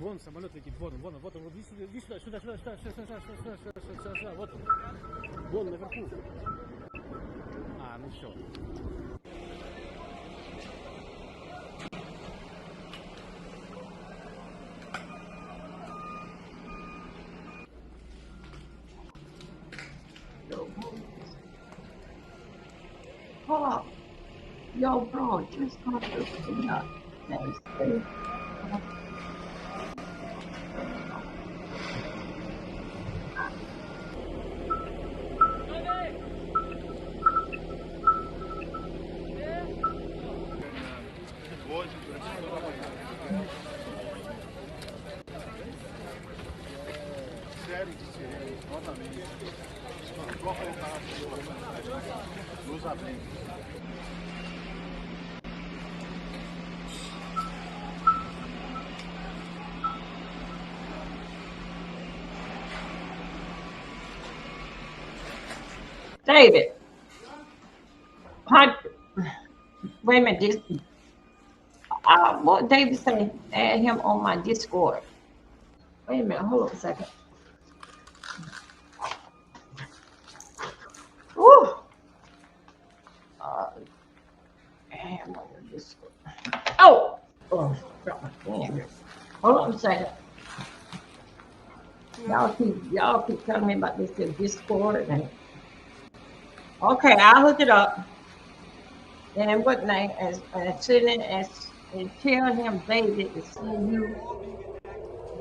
Вон самолет летит, вон, вот он, иди сюда, сюда, вот он. Вон наверху. А, ну все. Hold up. Yo, bro, just got this thing up. Sério, diferente, totalmente. Qual foi o carro que luz abrindo? David, wait a minute. What David say? Add him on my Discord. Wait a minute. Hold on a second. Woo. Add him on the Discord. Oh, got my pen here. Hold on a second. Y'all keep telling me about this in Discord and okay, I'll look it up. And what name and send it and tell him David to send you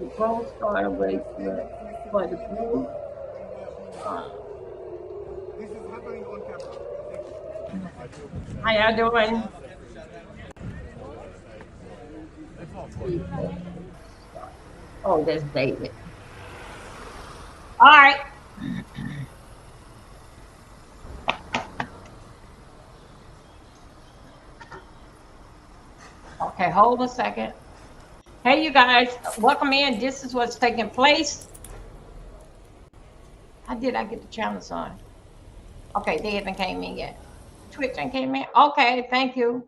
the gold star away for the blue. This is happening on camera. How y'all doing? Oh, that's David. All right. Okay, hold a second. Hey, you guys, welcome in. This is what's taking place. How did I get the channels on? Okay, they haven't came in yet. Twitch ain't came in. Okay, thank you.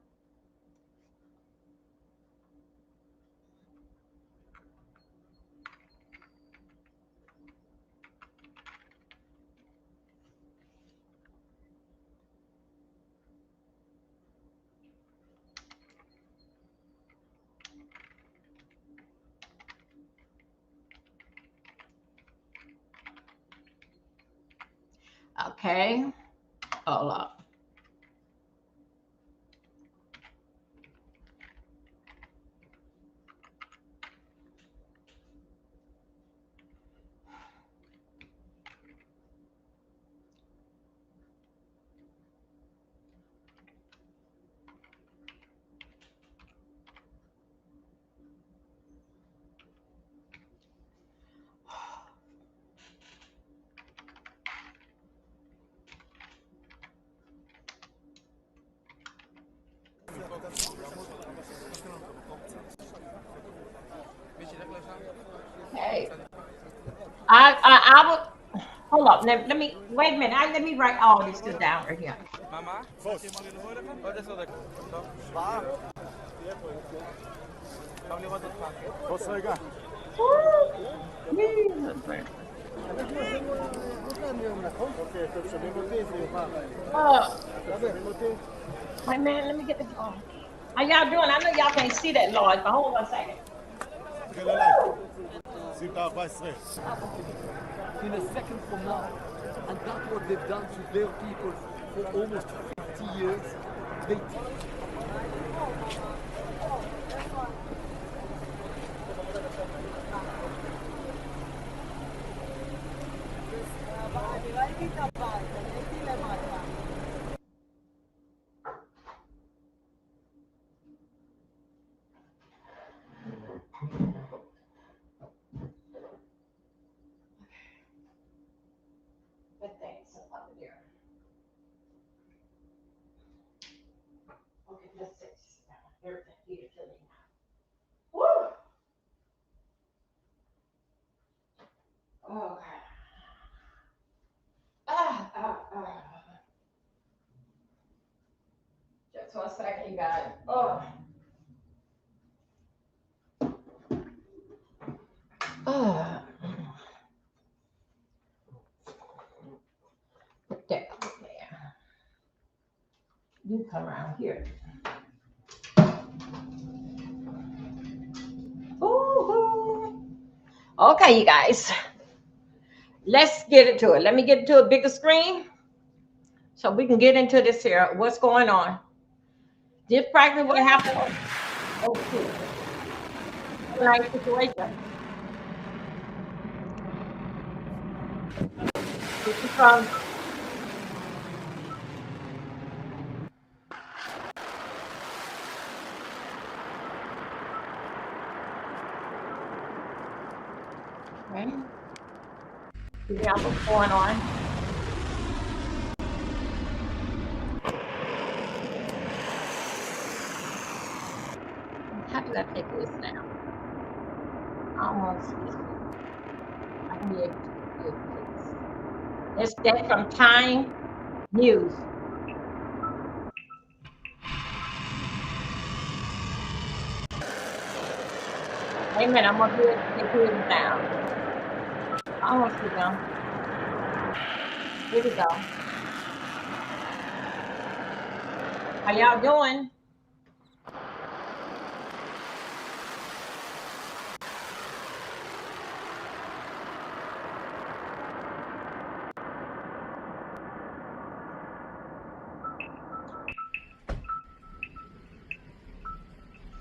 Okay, hold up. Hey, I will hold up. Let me wait a minute. Let me write all this stuff down right here. Mama? Posso ligar? Wait, man, let me get the phone. How y'all doing? I know y'all can't see that large, but hold on a second. In a second from now, and that's what they've done to their people for almost 50 years. They But thanks up there. Okay, let's sit down. Everything here to me now. Woo! Okay. Just 1 second, you guys. Oh. here. Ooh. Okay, you guys. Let's get into it. Let me get into a bigger screen so we can get into this here. What's going on? This practice what happened. Oh, shoot. Nice situation. This is from okay. Figure out what's going on. How do I take this now? Almost. I can be able to do this. That's from Time News. Wait a minute, I'm gonna do it. Take it down. Almost done. Here we go. How y'all doing?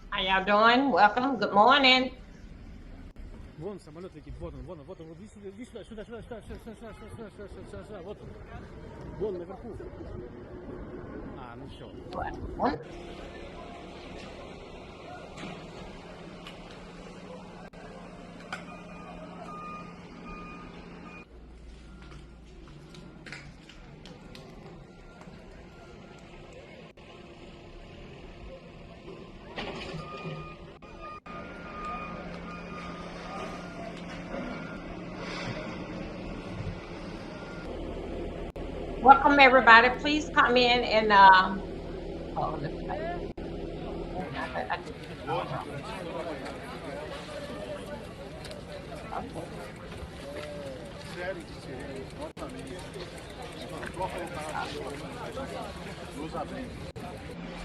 How y'all doing? Welcome. Good morning. Вон самолет летит, вот он, вот иди сюда, сюда, вот он. Вон наверху. А, ну все. What? Welcome everybody. Please come in and oh, let's see. Let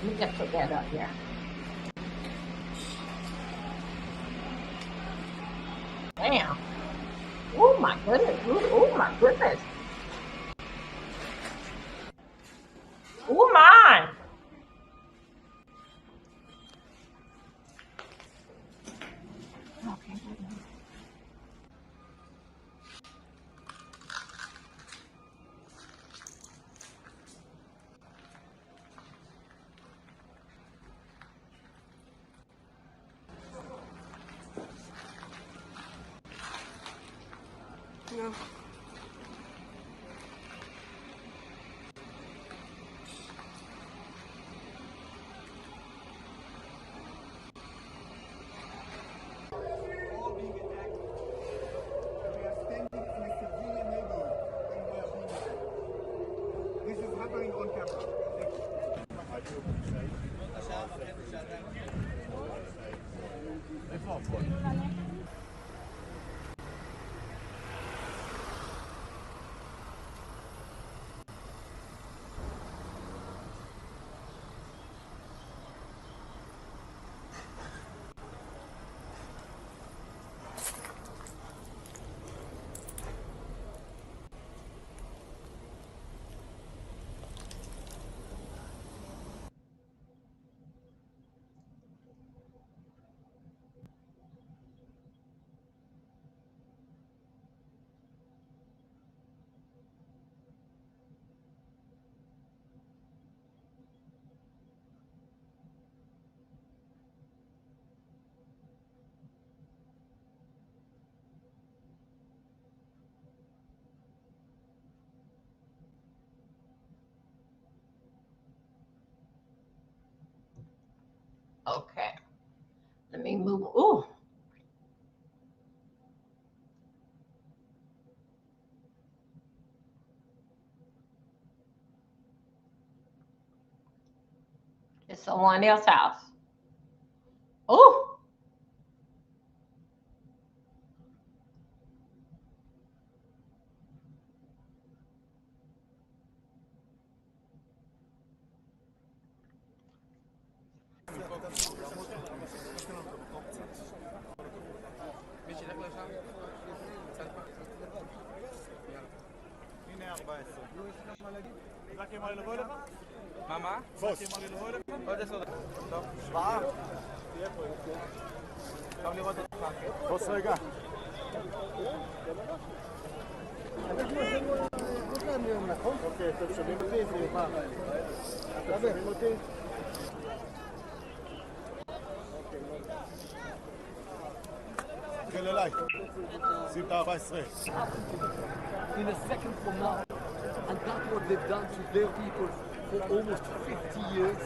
me just put that up here. Damn. Oh my goodness. Oh my goodness. Oh my. Okay. No. This is happening on camera. Okay. Let me move. Ooh. It's someone else's house. Oh. מה? פוס. עוד 10 דקות. טוב, שבעה. תהיה פה, טוב לראות אותך. פוס רגע. אוקיי, אתם שומעים אותי? אתם שומעים אותי? תתחיל אליי. שים את ה-14. In a second from now, and that's what they've done to their people for almost 50 years.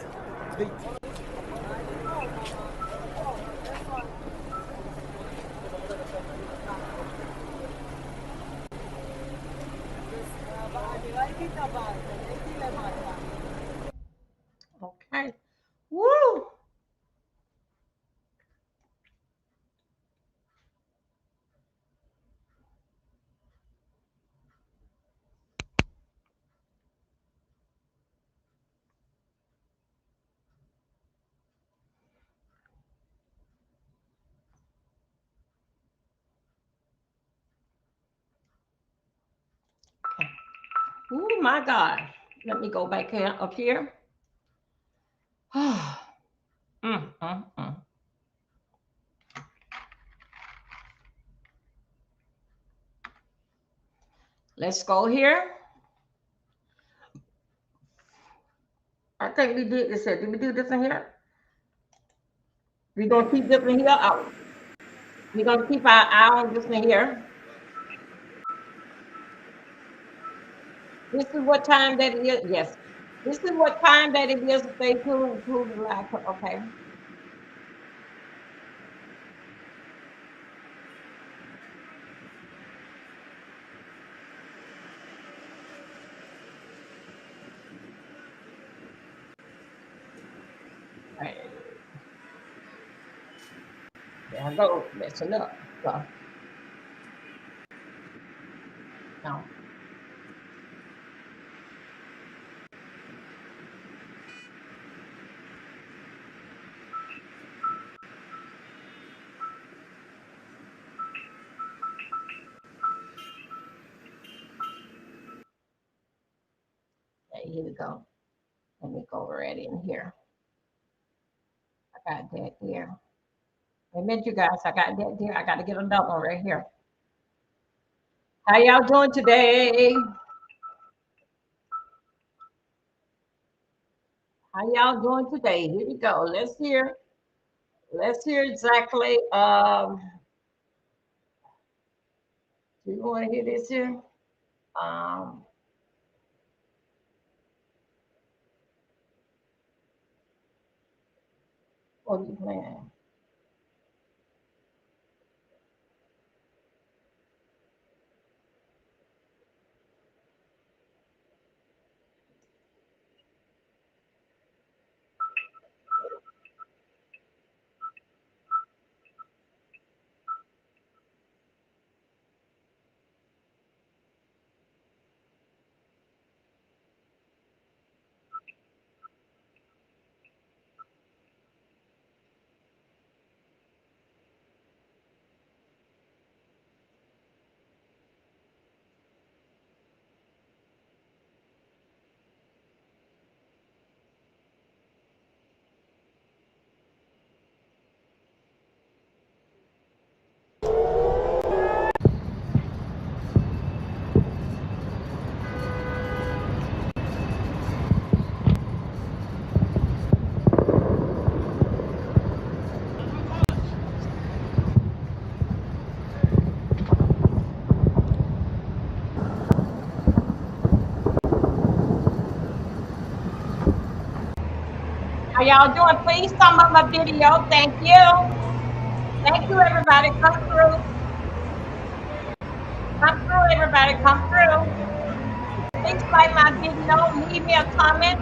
They Okay. Woo! Oh my God. Let me go back here, up here. Let's go here. I think we did this here. Did we do this in here? We're going to keep this in here. Oh. We're going to keep our eye on this in here. This is what time that it is. Yes. This is what time that it is. Stay tuned to the live. Okay. Right. There I go. Messing up. So. No. Okay, here we go. Let me go right in here. I got that there. I meant you guys, I got that there. I got to get another one right here. How y'all doing today? How y'all doing today? Here we go. Let's hear exactly. Do you want to hear this here? What are you playing? How y'all doing? Please thumb up my video. Thank you. Thank you, everybody. Come through. Come through, everybody. Come through. Please like my video. Leave me a comment.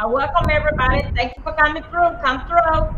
Welcome everybody. Thank you for coming through. Come through.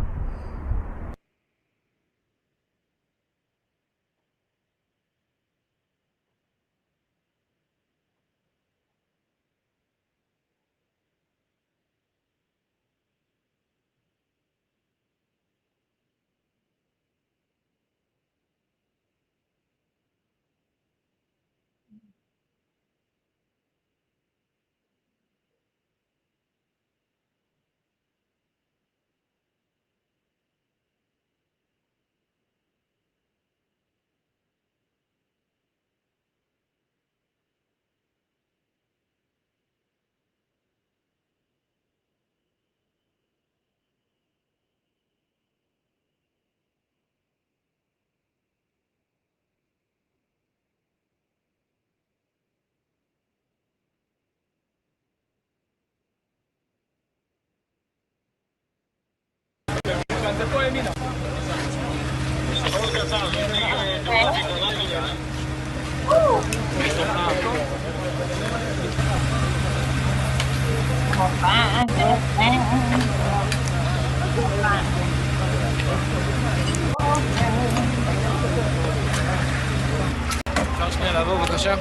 אפשר שנייה לעבור בבקשה?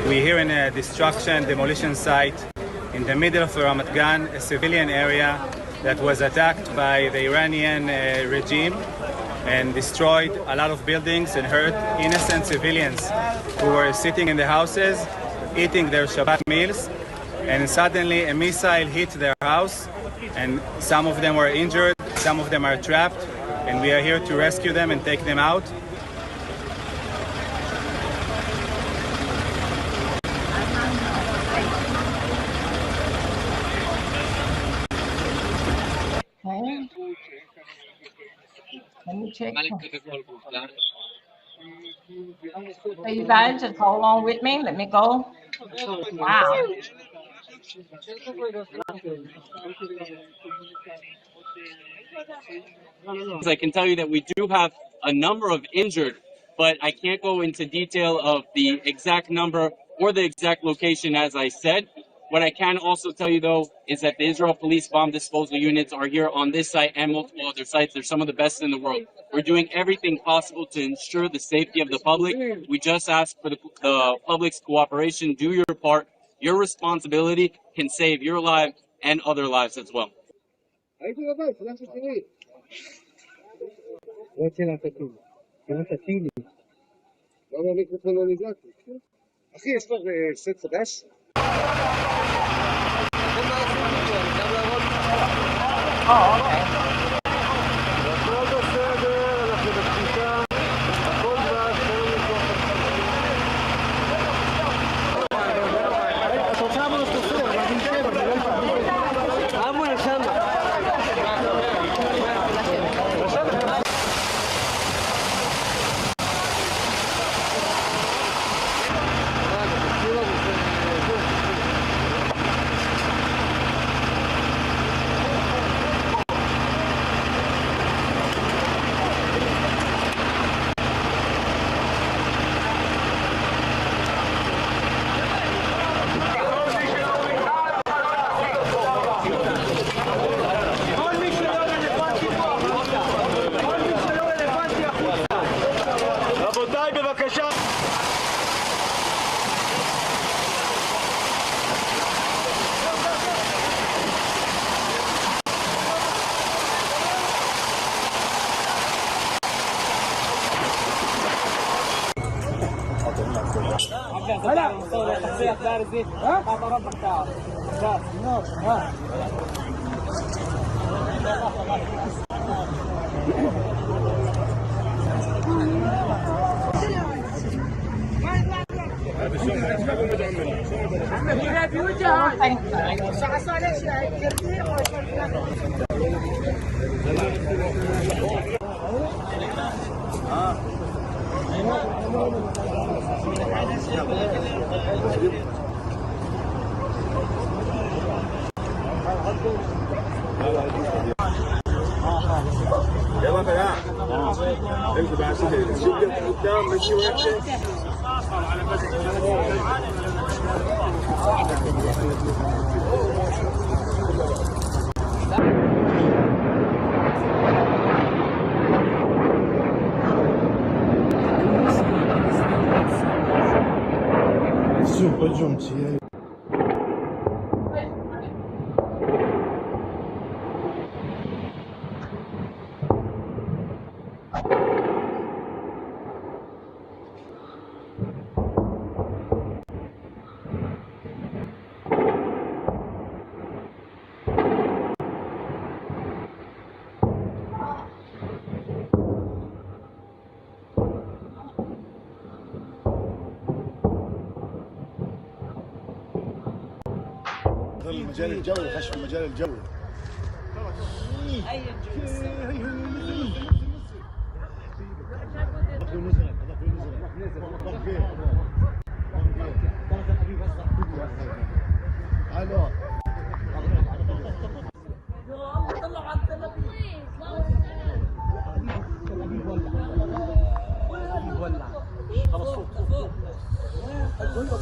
We're here in a destruction demolition site in the middle of Ramat Gan, a civilian area that was attacked by the Iranian regime and destroyed a lot of buildings and hurt innocent civilians who were sitting in the houses eating their Shabbat meals, and suddenly a missile hit their house and some of them were injured, some of them are trapped, and we are here to rescue them and take them out. Okay. Let me check. So you guys just hold on with me. Let me go. Wow. I can tell you that we do have a number of injured, but I can't go into detail of the exact number or the exact location, as I said. What I can also tell you, though, is that the Israel Police Bomb Disposal Units are here on this site and multiple other sites. They're some of the best in the world. We're doing everything possible to ensure the safety of the public. We just ask for the public's cooperation. Do your part. Your responsibility can save your life and other lives as well. אחי, יש כבר סט חדש? הכל בסדר, אנחנו בפשיטה, הכל هلا شخصية بارزة هذا ربك تعال ها يلا انت بعد شدة قدام مشي وحشة. المجال الجوي خش في المجال الجوي.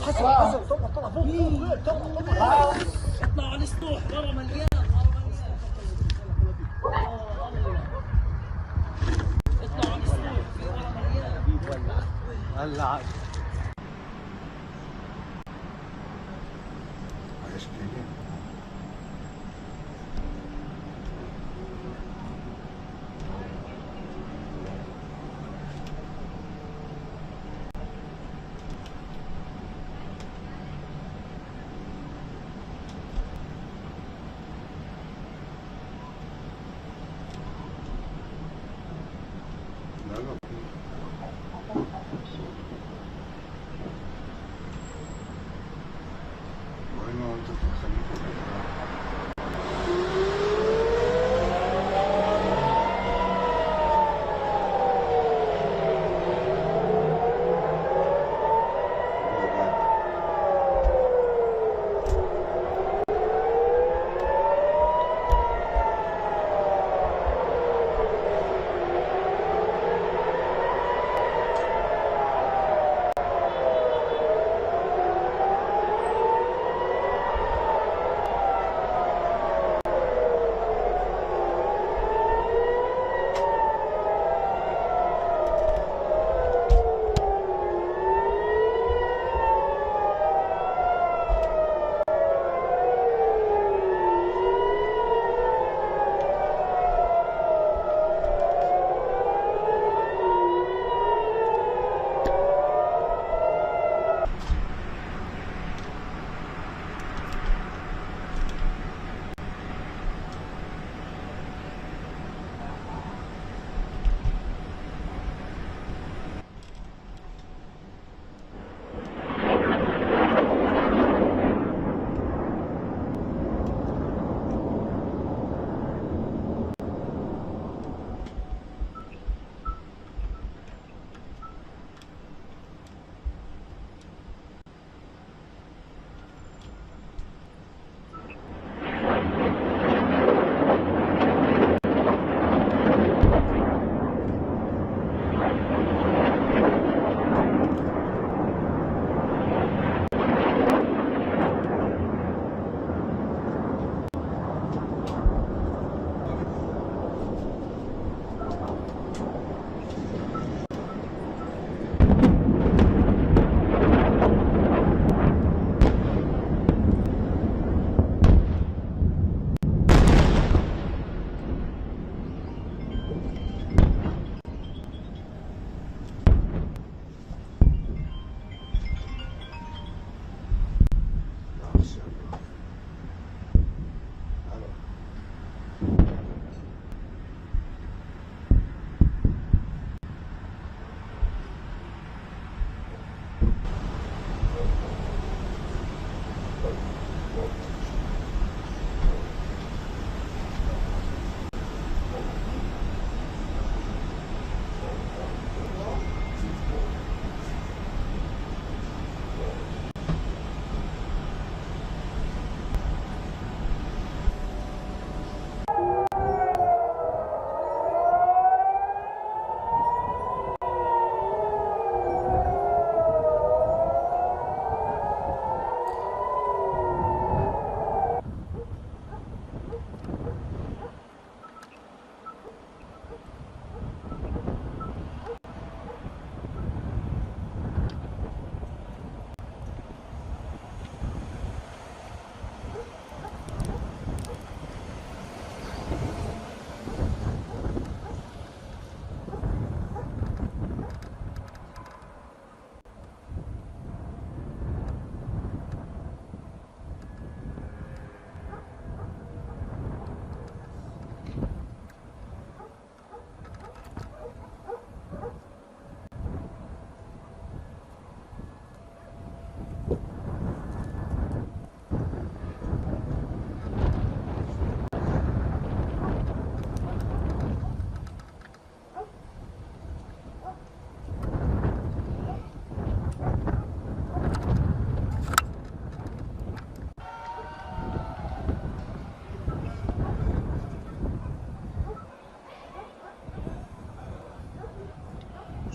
اطلع على السطوح ورا مليان اطلع على السطوح في ورا مليان هلا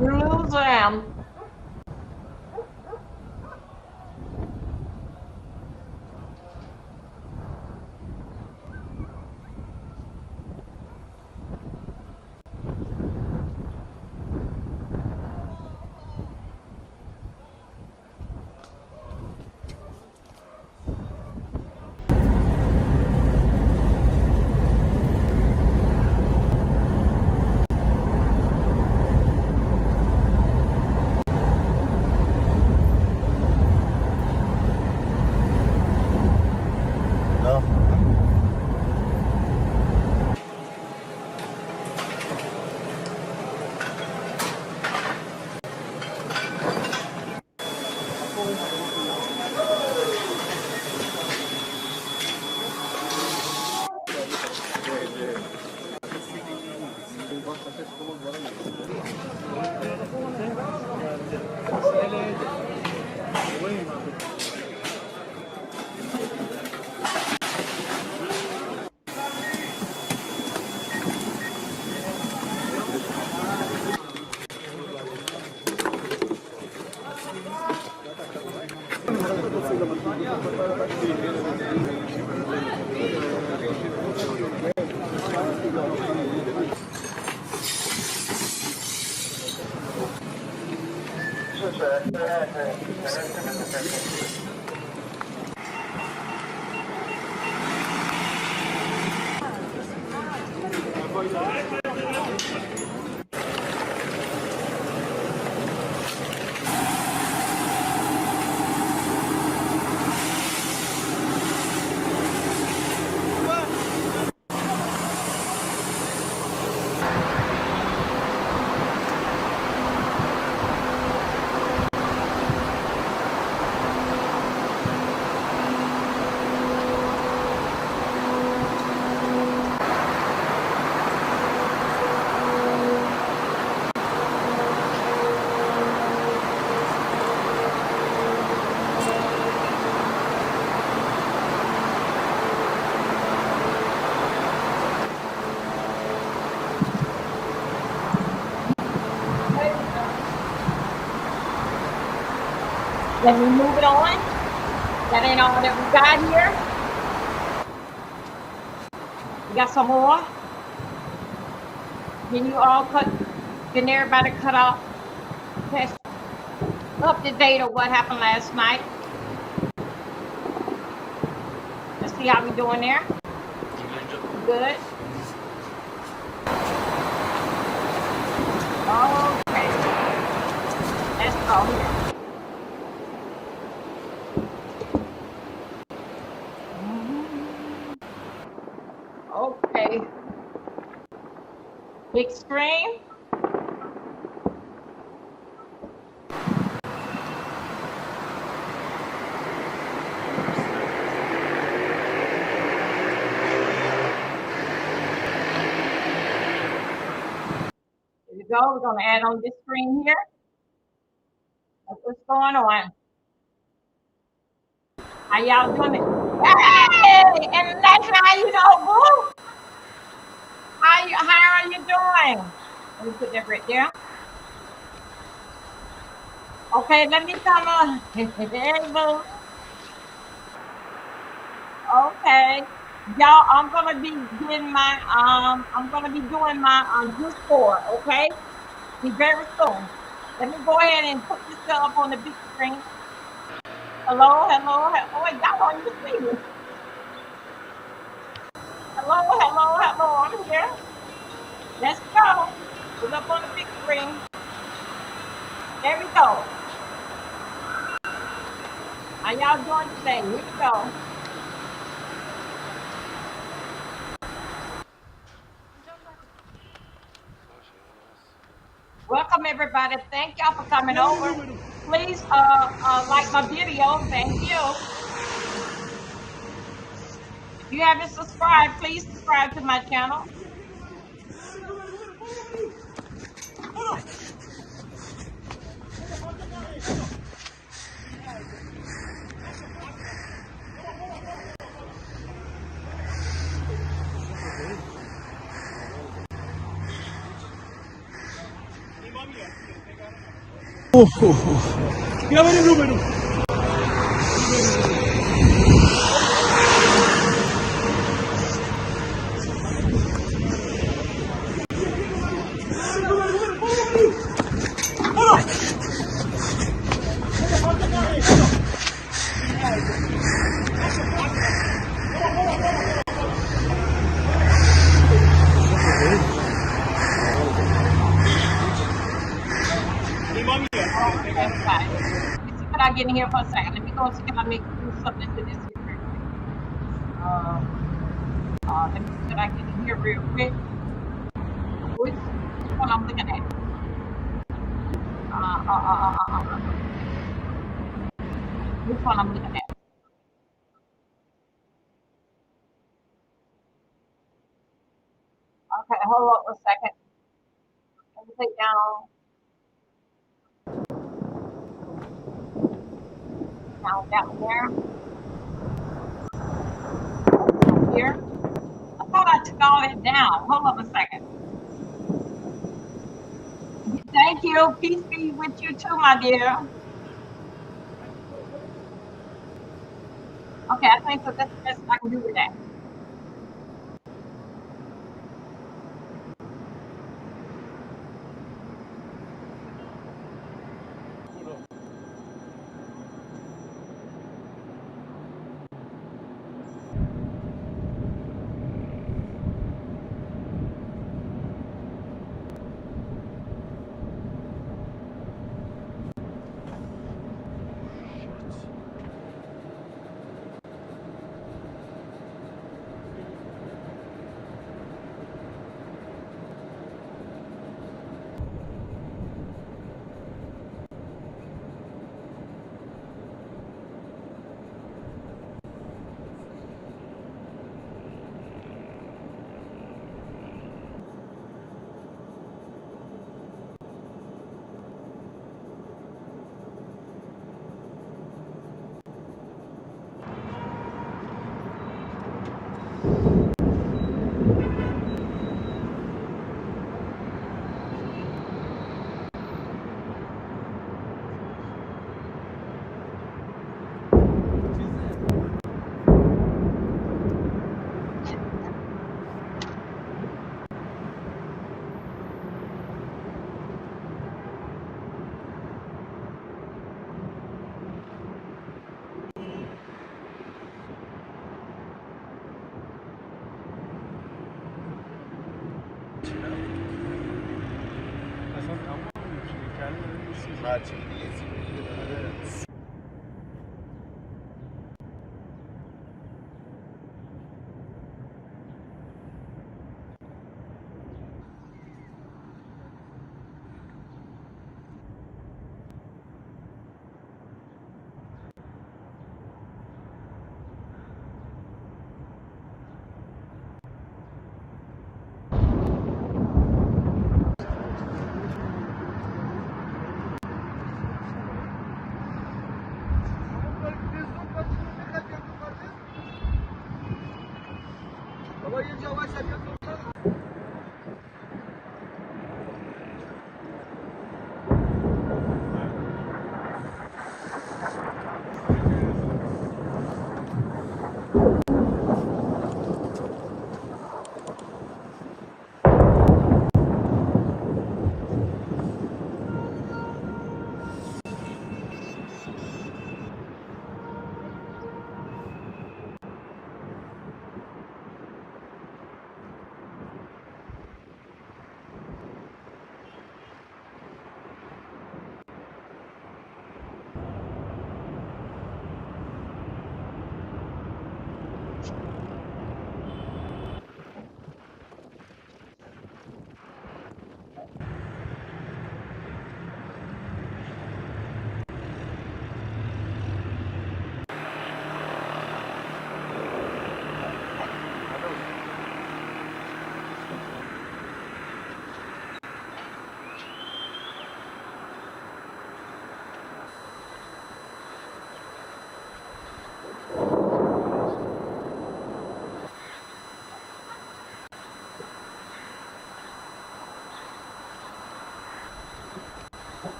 Jerusalem. No. Let me move it on. That ain't all that we got here. We got some more. Can you all can everybody cut off? Test up to date of what happened last night. Let's see how we doing there. Good. Okay. Let's go here. Okay. Big screen. Here we go. We're going to add on this screen here. That's what's going on. How y'all doing it? Hey! And that's how you know, boo. How are you doing? Let me put that right there. Okay, let me come on. Hey, boo. Okay. Y'all, I'm gonna be getting my I'm gonna be doing my Discord, okay? Be very soon. Let me go ahead and put this up on the big screen. Hello, hello, hello. Wait, y'all don't even see me. Hello, hello, hello. I'm here. Let's go. Put up on the big screen. There we go. How y'all doing today? Here we go. Welcome everybody. Thank y'all for coming over. Please like my video. Thank you. If you haven't subscribed, please subscribe to my channel. Ya benim numaram. That's fine. Let me see what I get in here for a second. Let me go see if I make do something to this here real quick. Let me see what I get in here real quick. Which one I'm looking at? Which one I'm looking at? Okay, hold up a second. Let me take down there. Here. I thought I took all that down. Hold up a second. Thank you. Peace be with you too, my dear. Okay, I think so. That's the best I can do with that.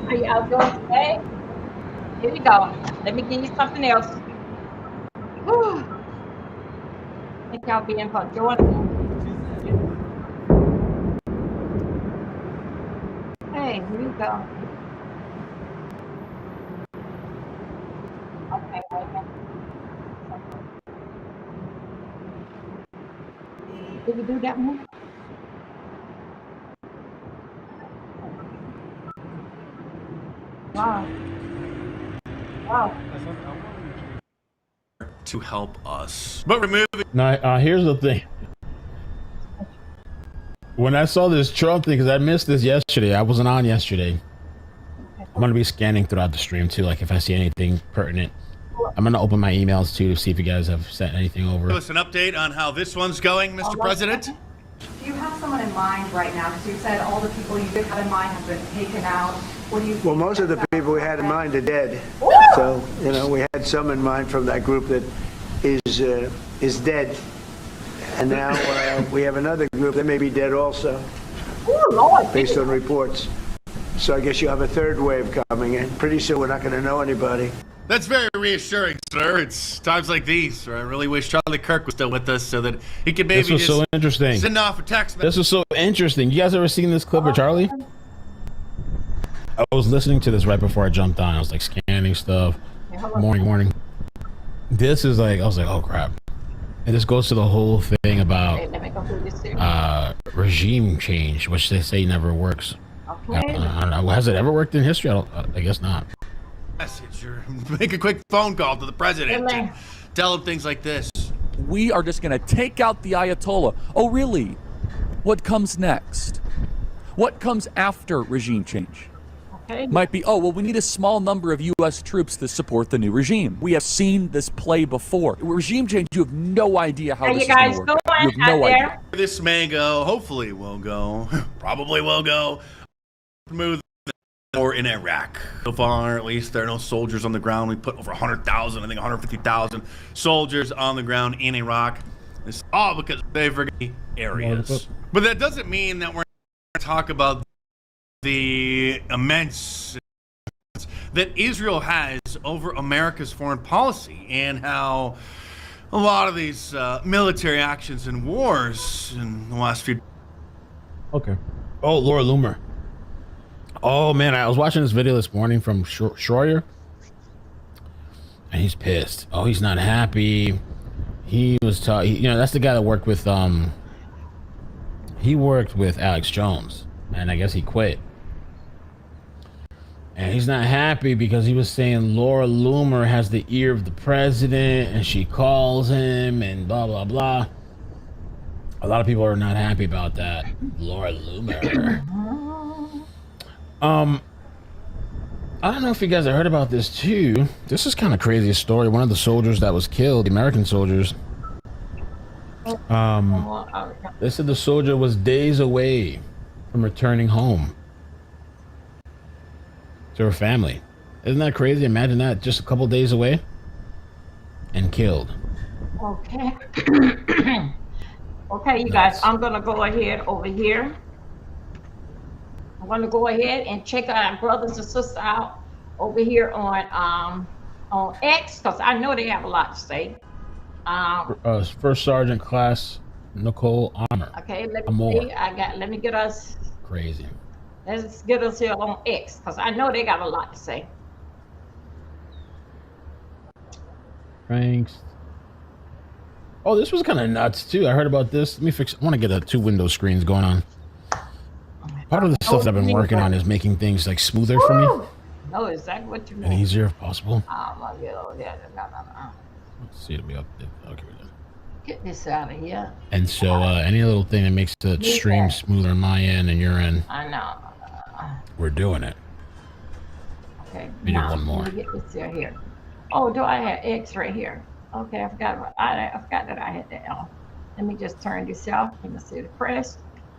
Are y'all doing today? Here we go. Let me give you something else. Whew. Thank y'all being for joining me. Hey, here we go. Okay, wait a minute. Did we do that one? Wow. Wow. To help us. But remove it. Now, here's the thing. When I saw this Trump thing, because I missed this yesterday, I wasn't on yesterday. I'm going to be scanning throughout the stream too, like if I see anything pertinent. I'm going to open my emails too to see if you guys have sent anything over. Give us an update on how this one's going, Mr. President. Do you have someone in mind right now? Because you said all the people you did have in mind have been taken out. What do you? Well, most of the people we had in mind are dead. So, you know, we had some in mind from that group that is dead. And now we have another group that may be dead also, based on reports. So I guess you have a third wave coming in. Pretty soon we're not going to know anybody. That's very reassuring, sir. It's times like these where I really wish Charlie Kirk was still with us so that he could maybe This was so interesting. send off a text message. This was so interesting. You guys ever seen this clip of Charlie? I was listening to this right before I jumped on. I was like scanning stuff. Morning. This is like, I was like, oh crap. And this goes to the whole thing about regime change, which they say never works. I don't know. Has it ever worked in history? I guess not. Message or make a quick phone call to the president and tell him things like this. We are just going to take out the Ayatollah. Oh, really? What comes next? What comes after regime change? might be, oh, well, we need a small number of U.S. troops to support the new regime. We have seen this play before. Regime change, you have no idea how this is going to work out. You have no idea. This may go, hopefully will go, probably will go smooth or in Iraq. So far, at least, there are no soldiers on the ground. We put over 100,000, I think 150,000 soldiers on the ground in Iraq. It's all because they forget areas. But that doesn't mean that we're going to talk about the immense that Israel has over America's foreign policy and how a lot of these military actions and wars in the last few. Okay. Oh, Laura Loomer. Oh man, I was watching this video this morning from Schroyer, and he's pissed. Oh, he's not happy. He was that's the guy that worked with he worked with Alex Jones, and I guess he quit. And he's not happy because he was saying Laura Loomer has the ear of the president and she calls him and blah, blah, blah. A lot of people are not happy about that. Laura Loomer. I don't know if you guys have heard about this too. This is kind of crazy story. One of the soldiers that was killed, the American soldiers, they said the soldier was days away from returning home to her family. Isn't that crazy? Imagine that, just a couple days away and killed. Okay. Okay, you guys, I'm gonna go ahead over here. I'm gonna go ahead and check our brothers and sisters out over here on X, because I know they have a lot to say. First Sergeant Class Nicole Armour. Okay, let me see. Let me get us crazy. Let's get us here on X, because I know they got a lot to say. Thanks. Oh, this was kind of nuts too. I heard about this. Let me fix. I want to get two window screens going on. Part of the stuff that I've been working on is making things like smoother for me. No, exactly what you mean. And easier if possible. Yeah, no. Let's see, it'll be up there. Okay, we're done. Get this out of here. And so any little thing that makes the stream smoother on my end and your end, I know. we're doing it. Okay. We do one more. Let me get this here. Oh, do I have X right here? Okay, I forgot that I had that on. Let me just turn this off. Let me see the press.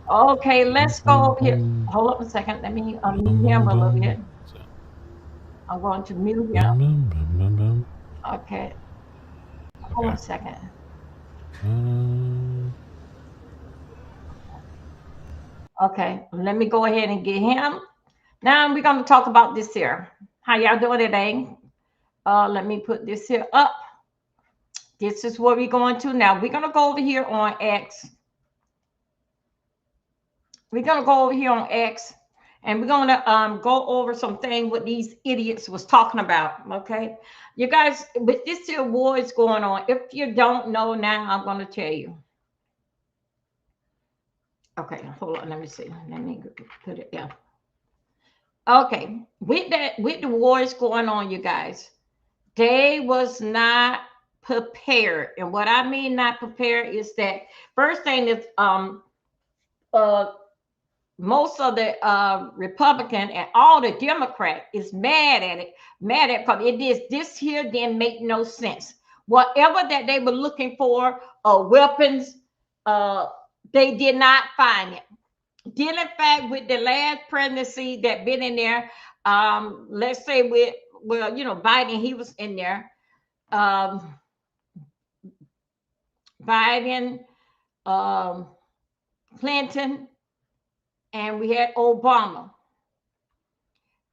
Okay, let's go here. Hold up a second. Let me mute him a little bit. I'm going to mute him. Okay. Hold on a second. Okay, let me go ahead and get him. Now we're going to talk about this here. How y'all doing today? Let me put this here up. This is where we're going to now. We're going to go over here on X. We're going to go over here on X, and we're going to go over something what these idiots was talking about, okay? You guys, with this here war is going on, if you don't know now, I'm going to tell you. Okay, hold on, let me see. Let me put it down. Okay, with the wars going on, you guys, they was not prepared. And what I mean not prepared is that first thing is most of the Republican and all the Democrat is mad at it, because it is this here didn't make no sense. Whatever that they were looking for, weapons, they did not find it. Did in fact with the last presidency that been in there, let's say with, well, you know, Biden, he was in there. Biden, Clinton, and we had Obama.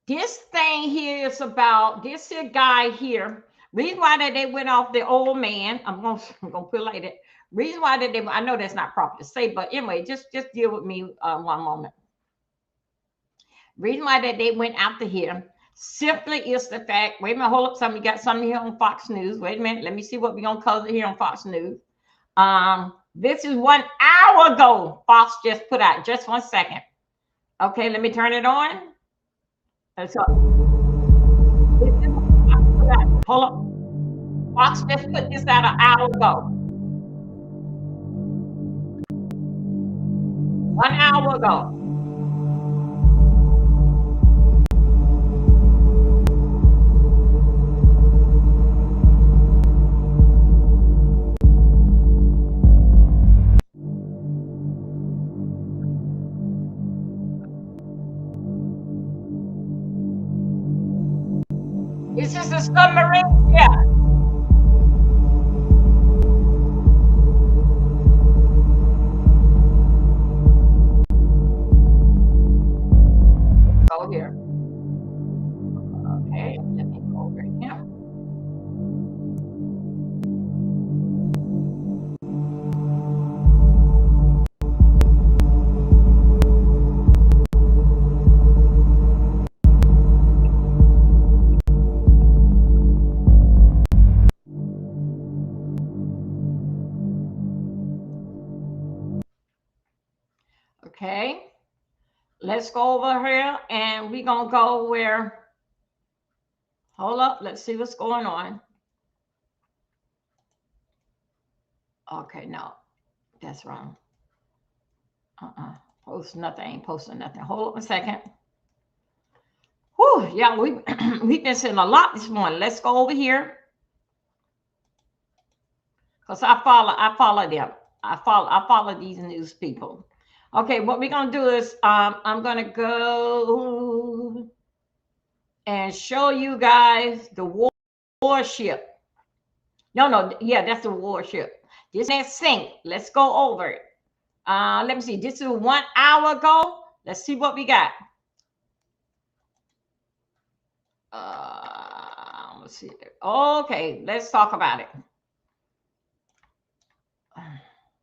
This thing here is about this here guy here. Reason why that they went off the old man, I'm gonna put it like that. Reason why that they, I know that's not proper to say, but anyway, just deal with me one moment. Reason why that they went after him simply is the fact, wait a minute, hold up, something, got something here on Fox News. Wait a minute, let me see what we're gonna cover here on Fox News. This is 1 hour ago, Fox just put out, just 1 second. Okay, let me turn it on. Let's go. Hold up. Fox just put this out 1 hour ago. 1 hour ago. a submarine? Yeah. Go here. Okay, let me go over here. Okay, let's go over here and we're gonna go where, hold up, let's see what's going on. Okay, no, that's wrong. Post nothing, ain't posting nothing. Hold up a second. Whew, yeah, we've been seeing a lot this morning. Let's go over here. Because I follow them. I follow these news people. Okay, what we're gonna do is I'm gonna go and show you guys the warship. No, yeah, that's the warship. This is sink. Let's go over it. Let me see. This is 1 hour ago. Let's see what we got. Let's see. Okay, let's talk about it.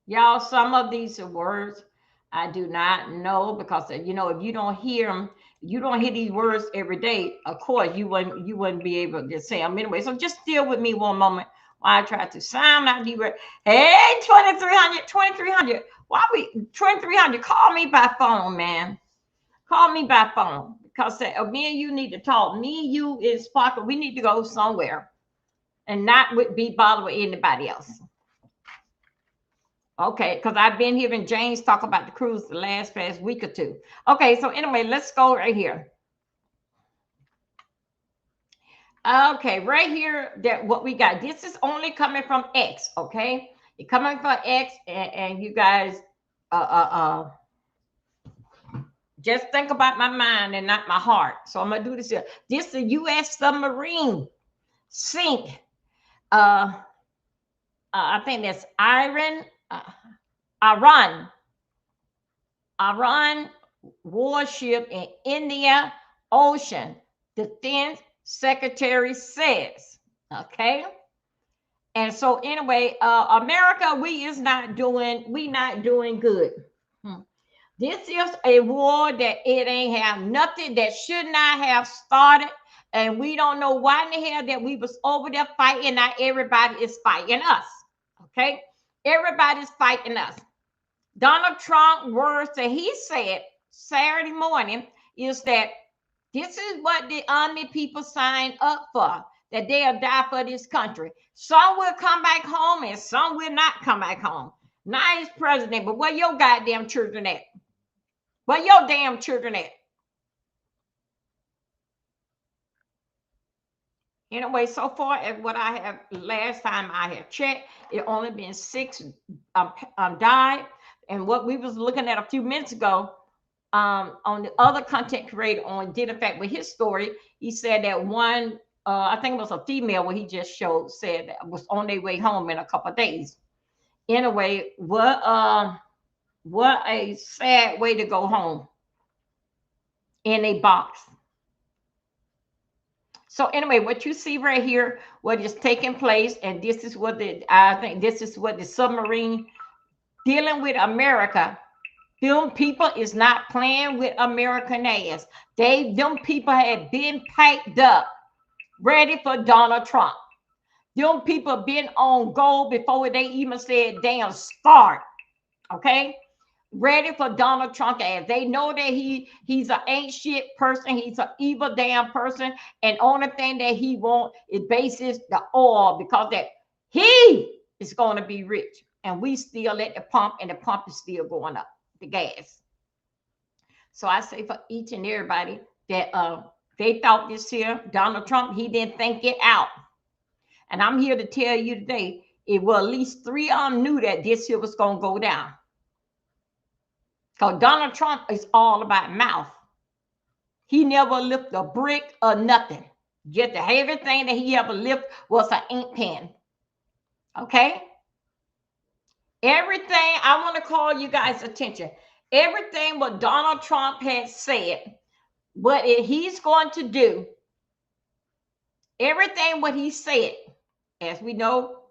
Y'all, some of these are words I do not know because, you know, if you don't hear them, you don't hear these words every day, of course, you wouldn't be able to say them anyway. So just deal with me one moment while I try to sound out these words. Hey, 2300. Why we 2300? Call me by phone, man. Call me by phone because me and you need to talk. Me, you, and Sparkle, we need to go somewhere and not be bothered with anybody else. Okay, because I've been hearing James talk about the cruise the past week or two. Okay, so anyway, let's go right here. Okay, right here, that what we got. This is only coming from X, okay? It's coming from X, and you guys just think about my mind and not my heart. So I'm gonna do this here. This is a U.S. submarine sink. I think that's Iran warship in India Ocean, Defense Secretary says. Okay. And so anyway, America, we not doing good. This is a war that it ain't have nothing, that should not have started. And we don't know why in the hell that we was over there fighting. Now everybody is fighting us. Okay. Everybody's fighting us. Donald Trump words that he said Saturday morning is that this is what the army people signed up for, that they'll die for this country. Some will come back home and some will not come back home. Nice president, but where your goddamn children at? Where your damn children at? Anyway, so far as what I have, last time I have checked, it only been 6 died. And what we was looking at a few minutes ago, on the other content creator on Did in Fact with his story, he said that one, I think it was a female, what he just showed, said that was on their way home in a couple of days. Anyway, what a sad way to go home in a box. So anyway, what you see right here, what is taking place, and this is what I think this is what the submarine dealing with America. Them people is not playing with American ass. Them people had been piped up, ready for Donald Trump. Them people been on goal before they even said damn start. Okay? Ready for Donald Trump ass. They know that he's an ain't shit person. He's an evil damn person. And only thing that he want is basis the oil, because that he is going to be rich. And we still at the pump, and the pump is still going up, the gas. So I say for each and everybody that they thought this here, Donald Trump, he didn't think it out. And I'm here to tell you today, it was at least 3 of them knew that this here was going to go down. Because Donald Trump is all about mouth. He never lifted a brick or nothing. Get the heavy thing that he ever lifted was an ink pen. Okay? Everything, I want to call you guys' attention. Everything what Donald Trump has said, what he's going to do, everything what he said, as we know,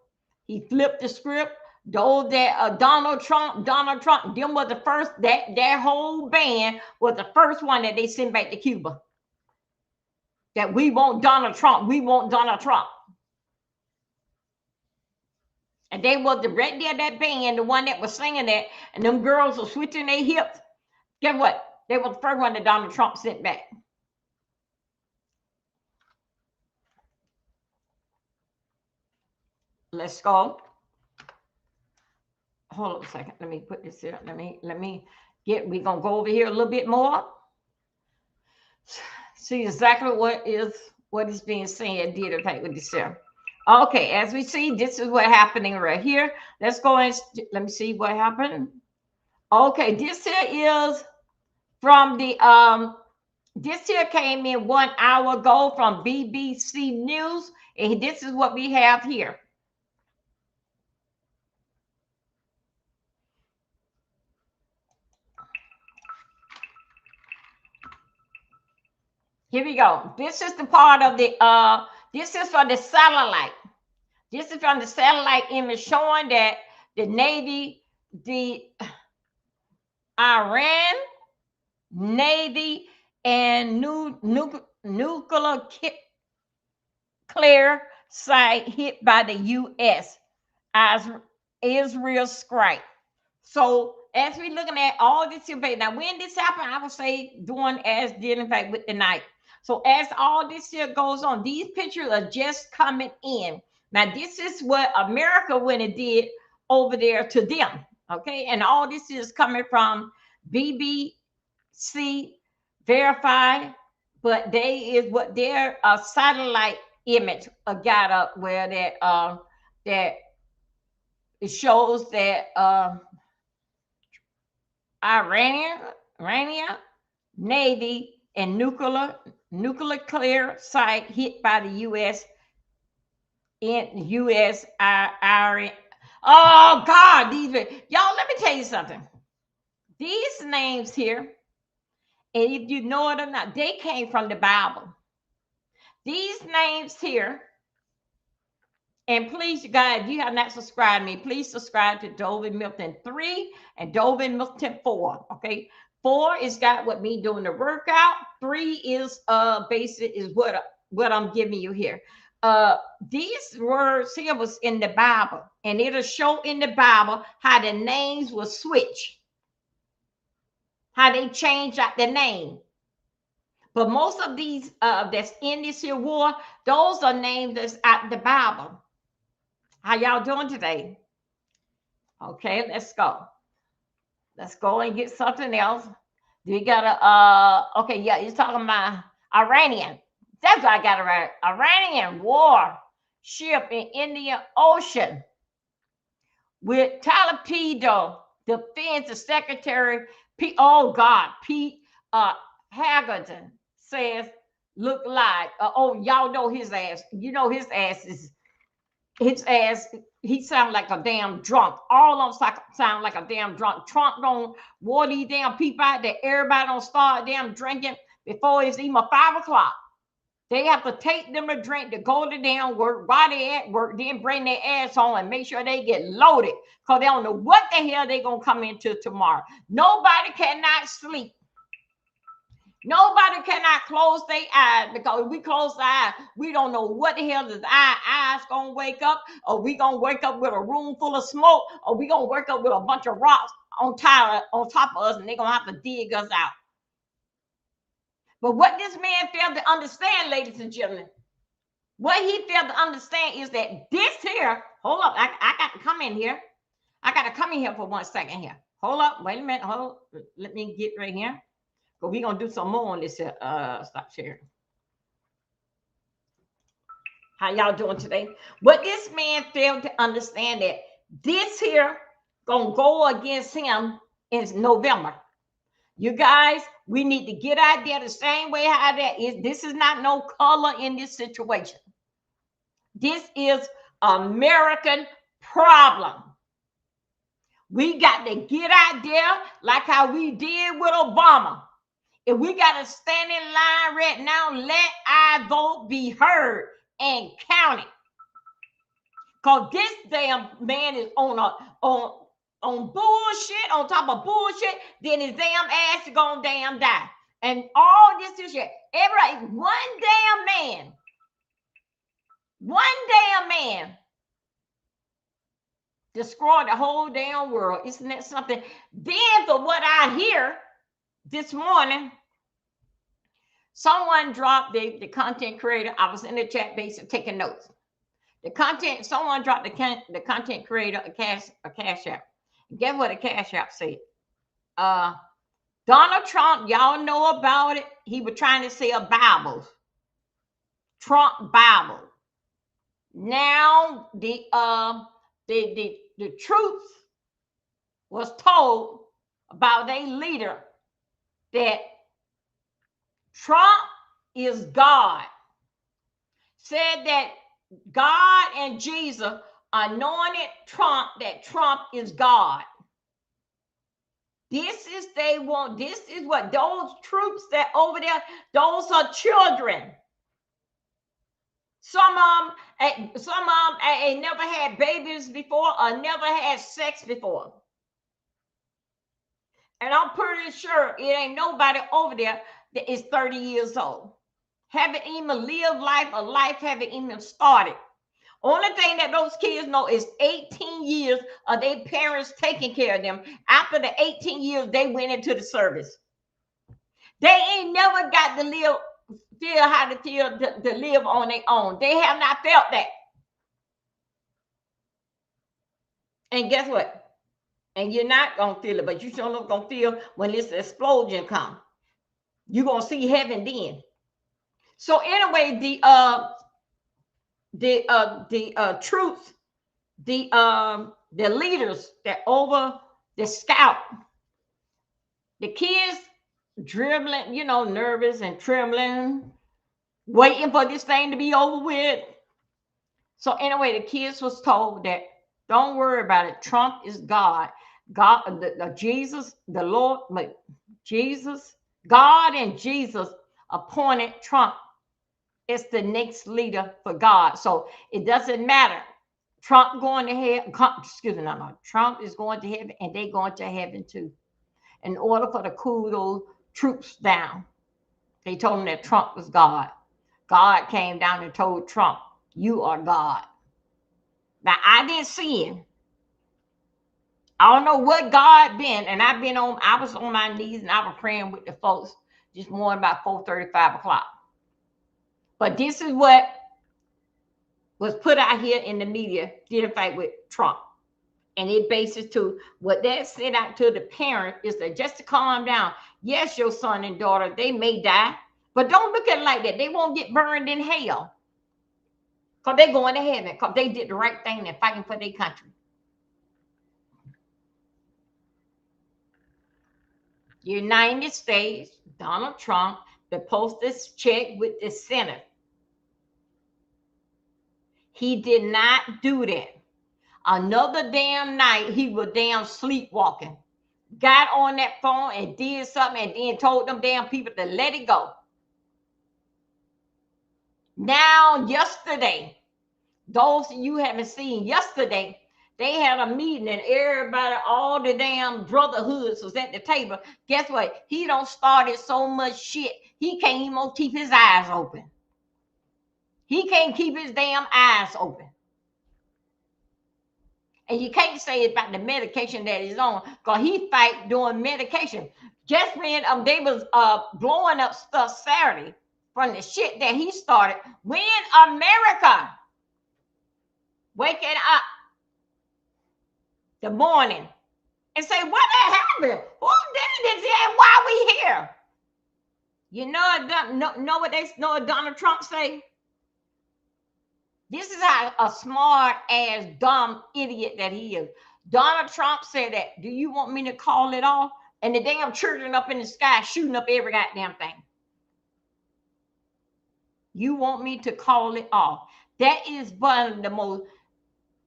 he flipped the script. Those that Donald Trump, them was the first, that whole band was the first one that they sent back to Cuba. That we want Donald Trump, we want Donald Trump. And they was the right there, that band, the one that was singing that, and them girls were switching their hips. Guess what? They were the first one that Donald Trump sent back. Let's go. Hold on a second. Let me put this here. Let me get, we're gonna go over here a little bit more. See exactly what is being said, did it with this here. Okay, as we see, this is what's happening right here. Let's go and let me see what happened. Okay, this here is from the this here came in 1 hour ago from BBC News, and this is what we have here. Here we go. This is the part of the this is from the satellite. This is from the satellite image showing that the Navy, the Iran Navy and nuclear clear site hit by the U.S. as Israel strike. So as we're looking at all this debate, now when this happened, I would say doing as did in fact with the night. So as all this here goes on, these pictures are just coming in. Now this is what America went and did over there to them, okay? And all this is coming from BBC Verified, but they is what their satellite image got up where that that it shows that Iranian Navy and nuclear clear site hit by the U.S. in U.S. Iran. Oh God, these y'all. Let me tell you something. These names here, and if you know it or not, they came from the Bible. These names here, and please, you guys, if you have not subscribed to me, please subscribe to Dovin Milton 3 and Dovin Milton 4. Okay. 4 is got what me doing the workout. 3 is basic is what I'm giving you here. These words here was in the Bible, and it'll show in the Bible how the names will switch, how they change out the name. But most of these that's in this here war, those are names that's out the Bible. How y'all doing today? Okay, let's go. Let's go and get something else. We got a okay, yeah, you're talking about Iranian. That's what I got it right. Iranian war ship in Indian Ocean with torpedo Defense Secretary Pete. Oh God, Pete Haggerty says look like y'all know his ass. You know his ass is. His ass, he sound like a damn drunk. All of them sound like a damn drunk. Trump don't war these damn people out there. Everybody don't start damn drinking before it's even 5 o'clock. They have to take them a drink to go to damn work, while they at work, then bring their ass home and make sure they get loaded because they don't know what the hell they gonna come into tomorrow. Nobody cannot sleep. Nobody cannot close their eyes because if we close the eyes, we don't know what the hell is our eyes gonna wake up, or we gonna wake up with a room full of smoke, or we gonna wake up with a bunch of rocks on top of us, and they're gonna have to dig us out. But what this man failed to understand, ladies and gentlemen, what he failed to understand is that this here, hold up, I got to come in here. I got to come in here for 1 second here. Hold up, wait a minute, hold up. Let me get right here. But we're going to do some more on this. Stop sharing. How y'all doing today? What this man failed to understand that this here going to go against him in November. You guys, We need to get out there the same way how that is. This is not no color in this situation. This is American problem. We got to get out there like how we did with Obama. If we got to stand in line right now, let our vote be heard and counted. Because this damn man is on bullshit, on top of bullshit, then his damn ass is gonna damn die. And all this is shit. Everybody, one damn man destroyed the whole damn world. Isn't that something? Then for what I hear this morning, someone dropped the content creator. I was in the chat base taking notes. Someone dropped the content creator a cash app. Guess what the cash app said? Donald Trump, y'all know about it. He was trying to sell Bibles. Trump Bible. Now the truth was told about their leader that Trump is God. Said that God and Jesus anointed Trump, that Trump is God. This is what those troops that over there, those are children. Some of them ain't never had babies before or never had sex before. And I'm pretty sure it ain't nobody over there that is 30 years old. Haven't even lived life, or life haven't even started. Only thing that those kids know is 18 years of their parents taking care of them. After the 18 years, they went into the service. They ain't never got to feel how to feel to live on their own. They have not felt that. And guess what? And you're not going to feel it, but you sure not going to feel when this explosion comes. You're going to see heaven then. So anyway, the troops, the leaders that over the scout, the kids dribbling, nervous and trembling, waiting for this thing to be over with. So anyway, the kids was told that don't worry about it. Trump is God. God, Jesus, the Lord, Jesus, God and Jesus appointed Trump as the next leader for God. So it doesn't matter. Trump going to heaven. Trump is going to heaven, and they going to heaven too. In order for to cool those troops down, they told him that Trump was God. God came down and told Trump, "You are God." Now I didn't see him. I don't know what God been, and I was on my knees and I was praying with the folks this morning about 4:30, 5 o'clock. But this is what was put out here in the media, did a fight with Trump. And it bases to what that sent out to the parent is that just to calm down. Yes, your son and daughter, they may die, but don't look at it like that. They won't get burned in hell because they're going to heaven because they did the right thing and fighting for their country. United States, Donald Trump, the posted check with the Senate. He did not do that. Another damn night, he was damn sleepwalking. Got on that phone and did something and then told them damn people to let it go. Now, yesterday, those of you haven't seen yesterday, they had a meeting and everybody, all the damn brotherhoods was at the table. Guess what? He don't started so much shit. He can't even keep his eyes open. He can't keep his damn eyes open. And you can't say about the medication that he's on because he fight doing medication. Just when they was blowing up stuff Saturday from the shit that he started. When America waking up the morning and say, what happened? Who did this? And why we here? You know what Donald Trump say? This is how a smart ass dumb idiot that he is. Donald Trump said that, do you want me to call it off? and the damn children up in the sky shooting up every goddamn thing. You want me to call it off? That is one of the most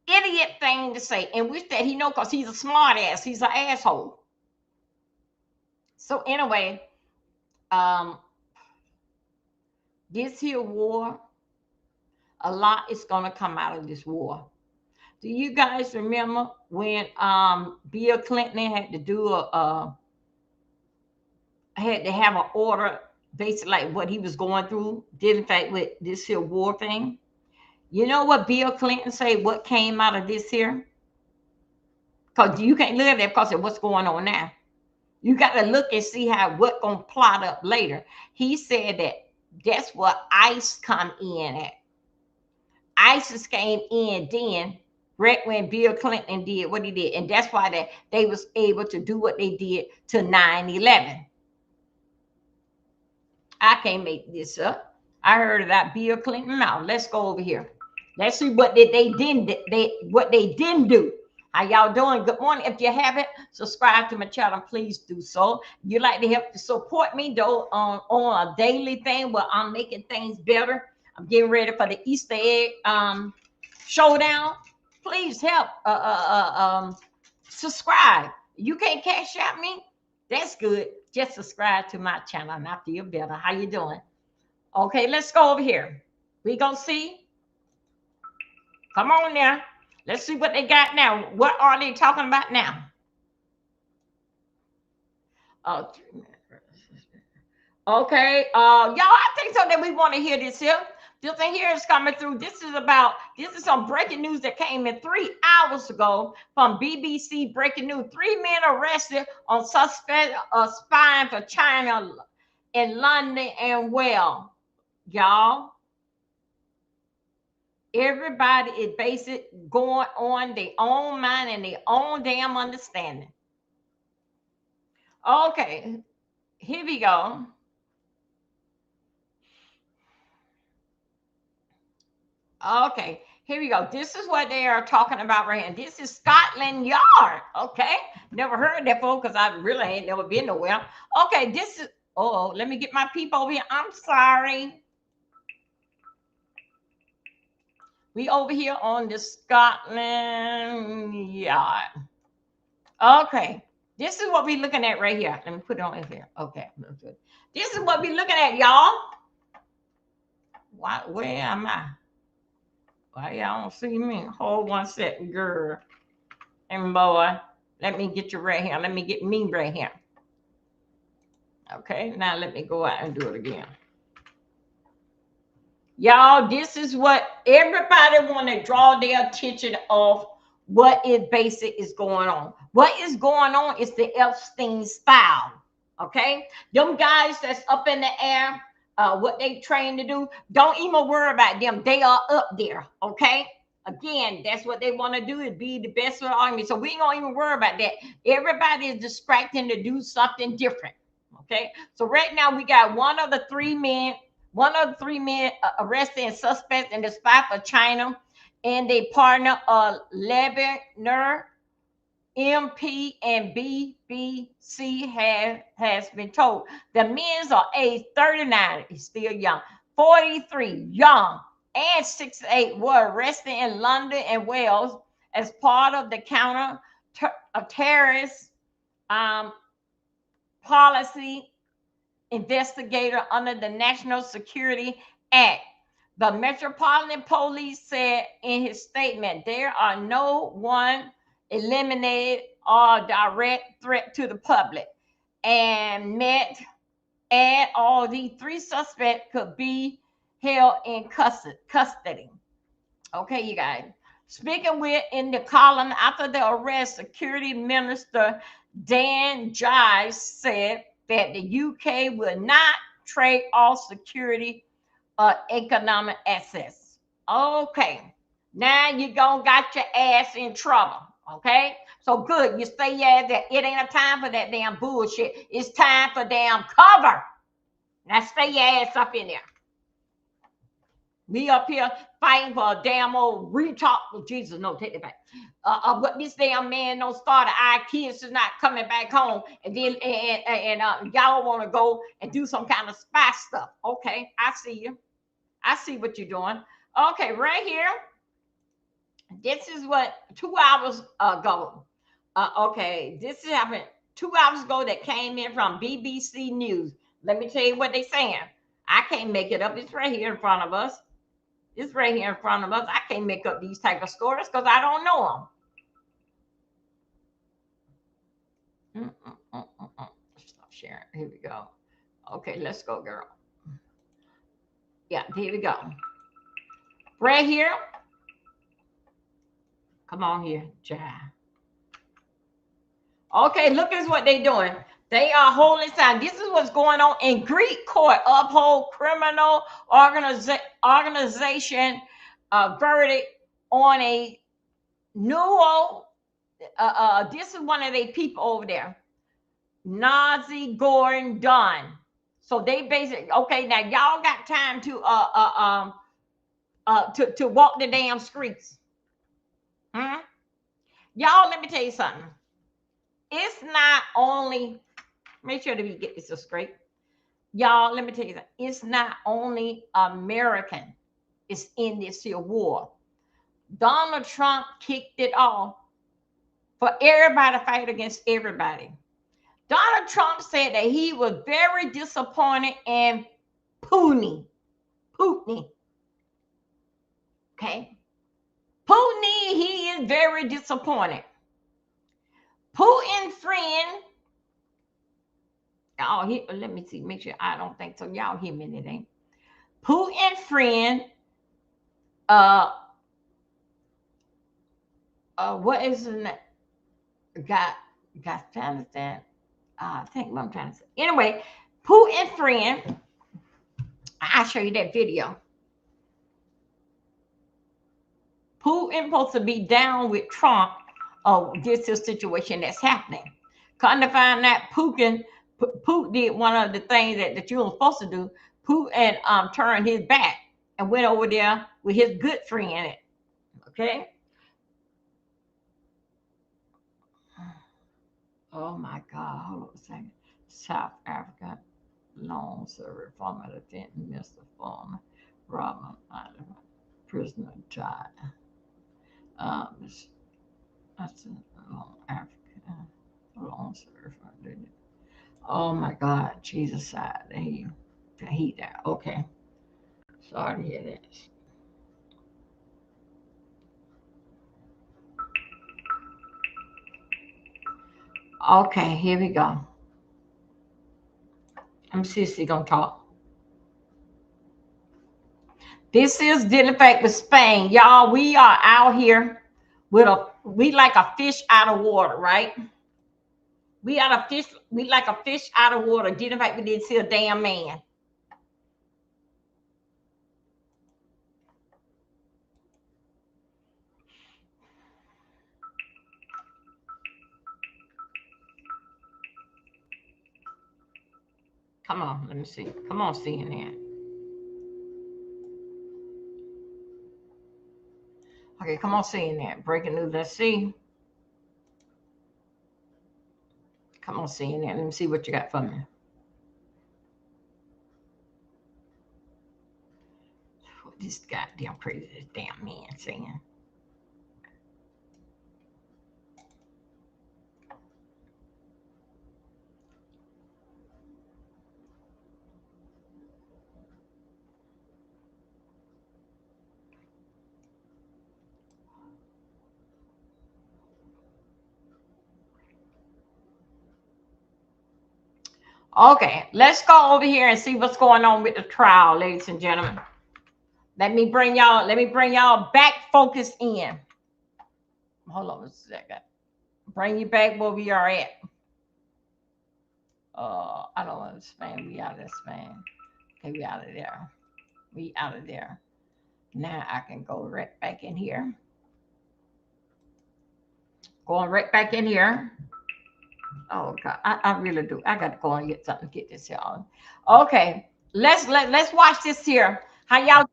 idiot thing to say, and which that he know because he's a smart ass. He's an asshole. So anyway, this here war, a lot is gonna come out of this war. Do you guys remember when Bill Clinton had to do had to have an order, basically like what he was going through, did in fact with this here war thing? You know what Bill Clinton said? What came out of this here? Because you can't live there because of what's going on now. You got to look and see how what gonna plot up later. He said that that's what ICE come in at. ISIS came in then, right when Bill Clinton did what he did, and that's why they was able to do what they did to 9/11. I can't make this up. I heard it out Bill Clinton mouth. Let's go over here. Let's see what they didn't do. How y'all doing? Good morning. If you haven't subscribed to my channel, please do so. You like to help to support me though on a daily thing where I'm making things better. I'm getting ready for the Easter egg showdown. Please help subscribe. You can't cash out me. That's good. Just subscribe to my channel and I feel better. How you doing? Okay, let's go over here. We gonna see. Come on now. Let's see what they got now. What are they talking about now? Okay. Y'all, I think so that we want to hear this here. This thing here is coming through. This is some breaking news that came in 3 hours ago from BBC breaking news. 3 men arrested on suspect of spying for China in London and Wales. Y'all, everybody is basically going on their own mind and their own damn understanding. Okay, here we go. Okay, here we go. This is what they are talking about right here. This is Scotland Yard. Okay, never heard that before because I really ain't never been nowhere. Okay, this is, oh, let me get my people over here. I'm sorry. We over here on the Scotland Yard. Okay, this is what we're looking at right here. Let me put it on here. Okay, this is what we're looking at, y'all. Where am I? Why y'all don't see me? Hold 1 second, girl. And boy, let me get you right here. Let me get me right here. Okay, now let me go out and do it again. Y'all, this is what everybody want to draw their attention off what is basic is going on. What is going on is the Epstein file. Okay, them guys that's up in the air, what they trained to do, don't even worry about them. They are up there. Okay, again, that's what they want to do, is be the best of the army. So we ain't gonna even worry about that. Everybody is distracting to do something different. Okay, so right now we got one of the three men arrested and suspects in the spy for China, and they partner Lebanon MP and BBC has been told. The men are age 39, he's still young, 43, young, and 68 were arrested in London and Wales as part of the counter terrorist policy investigator under the National Security Act. The Metropolitan Police said in his statement, there are no one eliminated or direct threat to the public, and all the 3 suspects could be held in custody. Okay, you guys. Speaking with in the column after the arrest, Security Minister Dan Giles said that the UK will not trade off security or economic access. Okay, now you got your ass in trouble. Okay, so good, you stay there. It ain't a time for that damn bullshit. It's time for damn cover. Now stay your ass up in there. We up here fighting for a damn old retard. Oh, Jesus, no, take it back. But this damn man don't start. Our kids is not coming back home, and then y'all want to go and do some kind of spy stuff. Okay, I see you. I see what you're doing. Okay, right here. This is what 2 hours ago. Okay, this happened 2 hours ago. That came in from BBC News. Let me tell you what they're saying. I can't make it up. It's right here in front of us. It's right here in front of us. I can't make up these type of stories because I don't know them. Stop sharing. Here we go. Okay, let's go, girl. Yeah, here we go. Right here. Come on here, child. Okay, look at what they're doing. They are holding sign. This is what's going on in Greek court. Uphold criminal organization verdict on a new. This is one of the people over there, Nazi Gordon Dunn. So they basically, okay, now y'all got time to walk the damn streets. Y'all, let me tell you something. It's not only, make sure that we get this straight. Y'all, let me tell you that it's not only American. It's in this here war. Donald Trump kicked it off for everybody to fight against everybody. Donald Trump said that he was very disappointed in Putin. Okay. Putin, he is very disappointed. Putin friend. Oh, let me see. Make sure I don't think so. Y'all hear me today. Putin friend. What is the name? Got to understand. I think what I'm trying to say. Anyway, Putin friend. I'll show you that video. Putin supposed to be down with Trump. Oh, this is a situation that's happening. Come to find that Putin did one of the things that you were supposed to do. Putin turned his back and went over there with his good friend. Okay. Oh my God! Hold on a second. South Africa, long server former defendant, Mr. Former Robert prisoner died. That's long Africa, long server. Oh my God! Jesus side. He died. Okay. Sorry to hear that. Okay, here we go. I'm seriously gonna talk. This is dealing fact with Spain, y'all. We are out here with we like a fish out of water, right? We like a fish out of water. Dealing fact, we didn't see a damn man. Come on, let me see. Come on, CNN. Okay, come on, CNN. Breaking news. Let's see. Come on, CNN. Let me see what you got for me. What this goddamn crazy, this damn man saying. Okay, let's go over here and see what's going on with the trial, ladies and gentlemen. Let me bring y'all back focus in. Hold on a second. Bring you back where we are at. I don't want to spam. We out of this spam. Okay, we out of there. We out of there. Now I can go right back in here. Going right back in here. Oh God, I really do. I got to go and get something to get this y'all. Okay, let's watch this here. How y'all?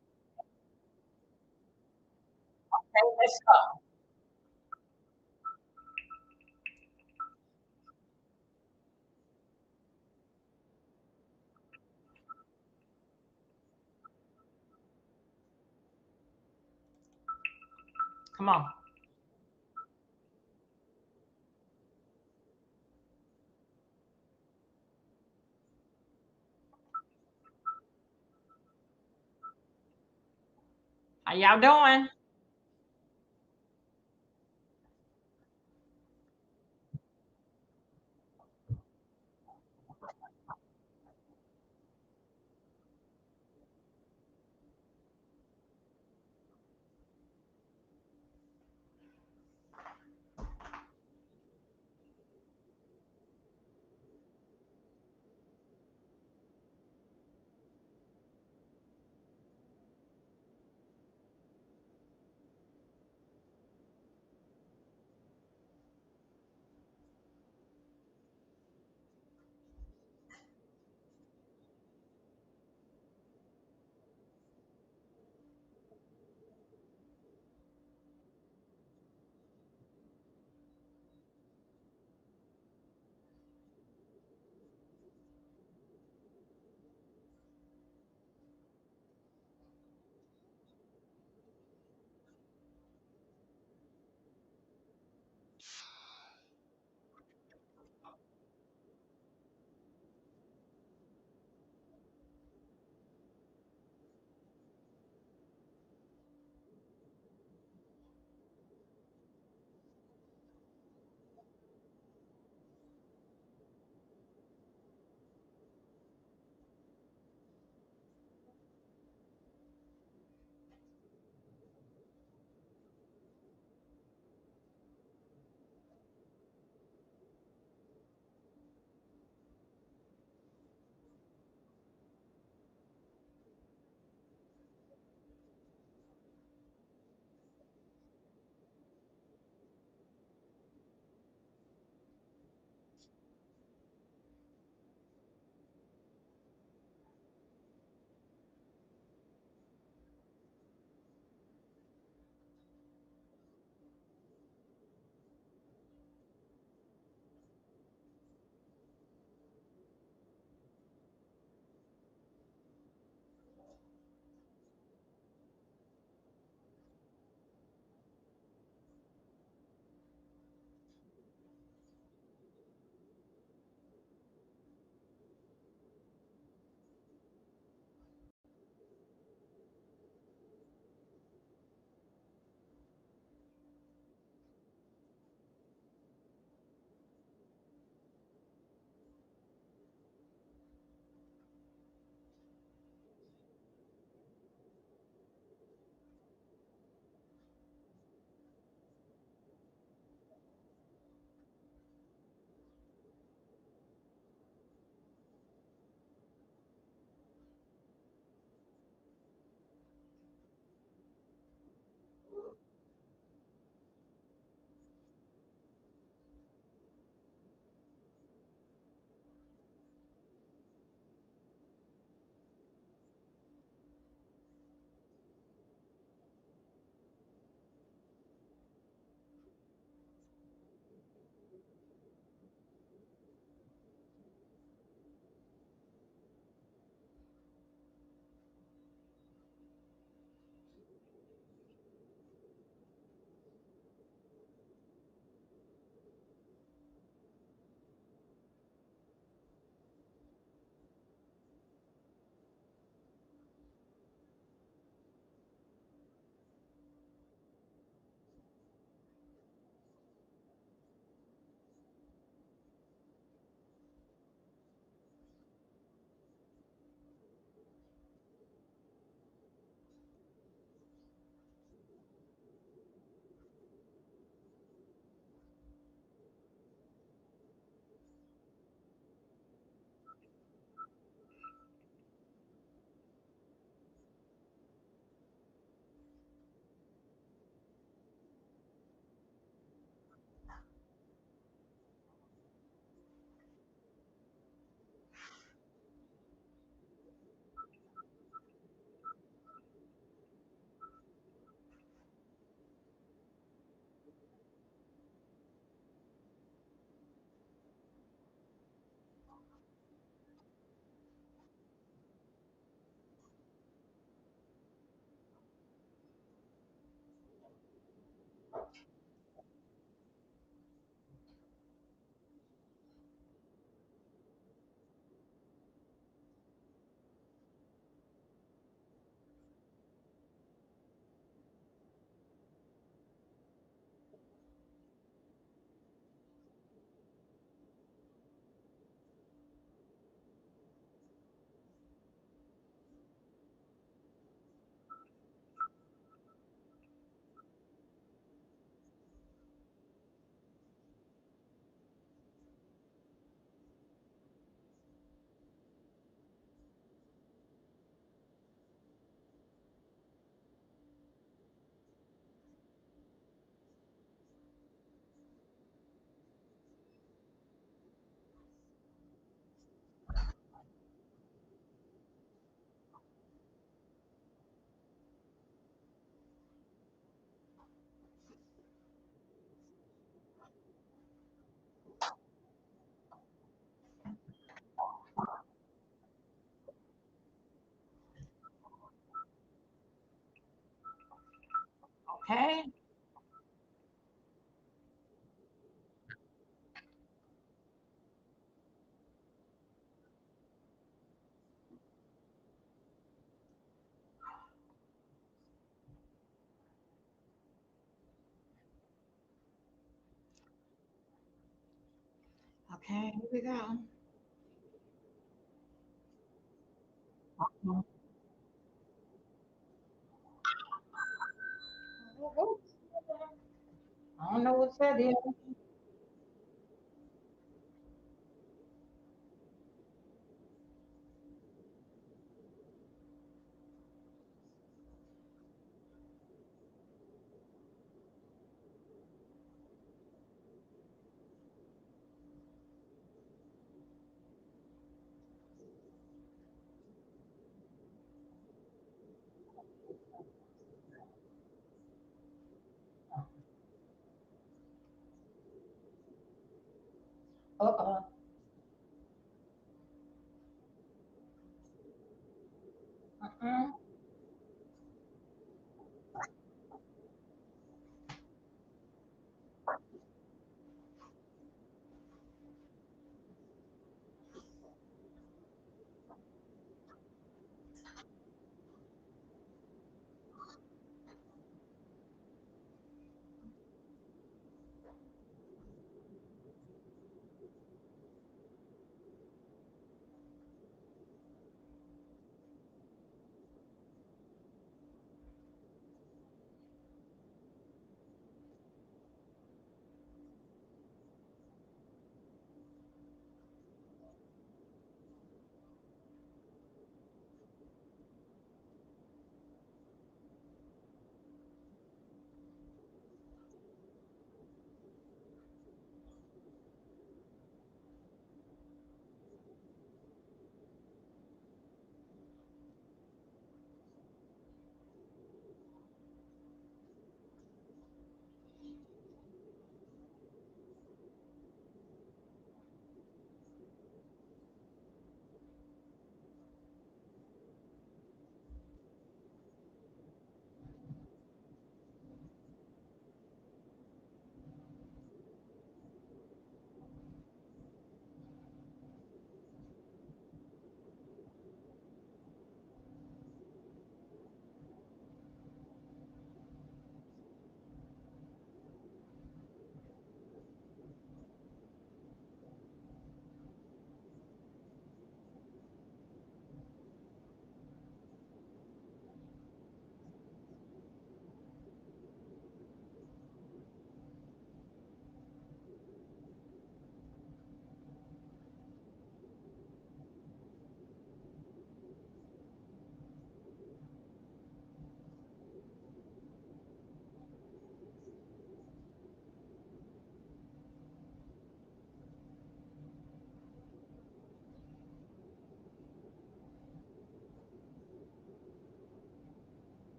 Come on. How y'all doing? Okay. Okay, here we go. I don't know what's that is. Uh-uh. Uh-uh.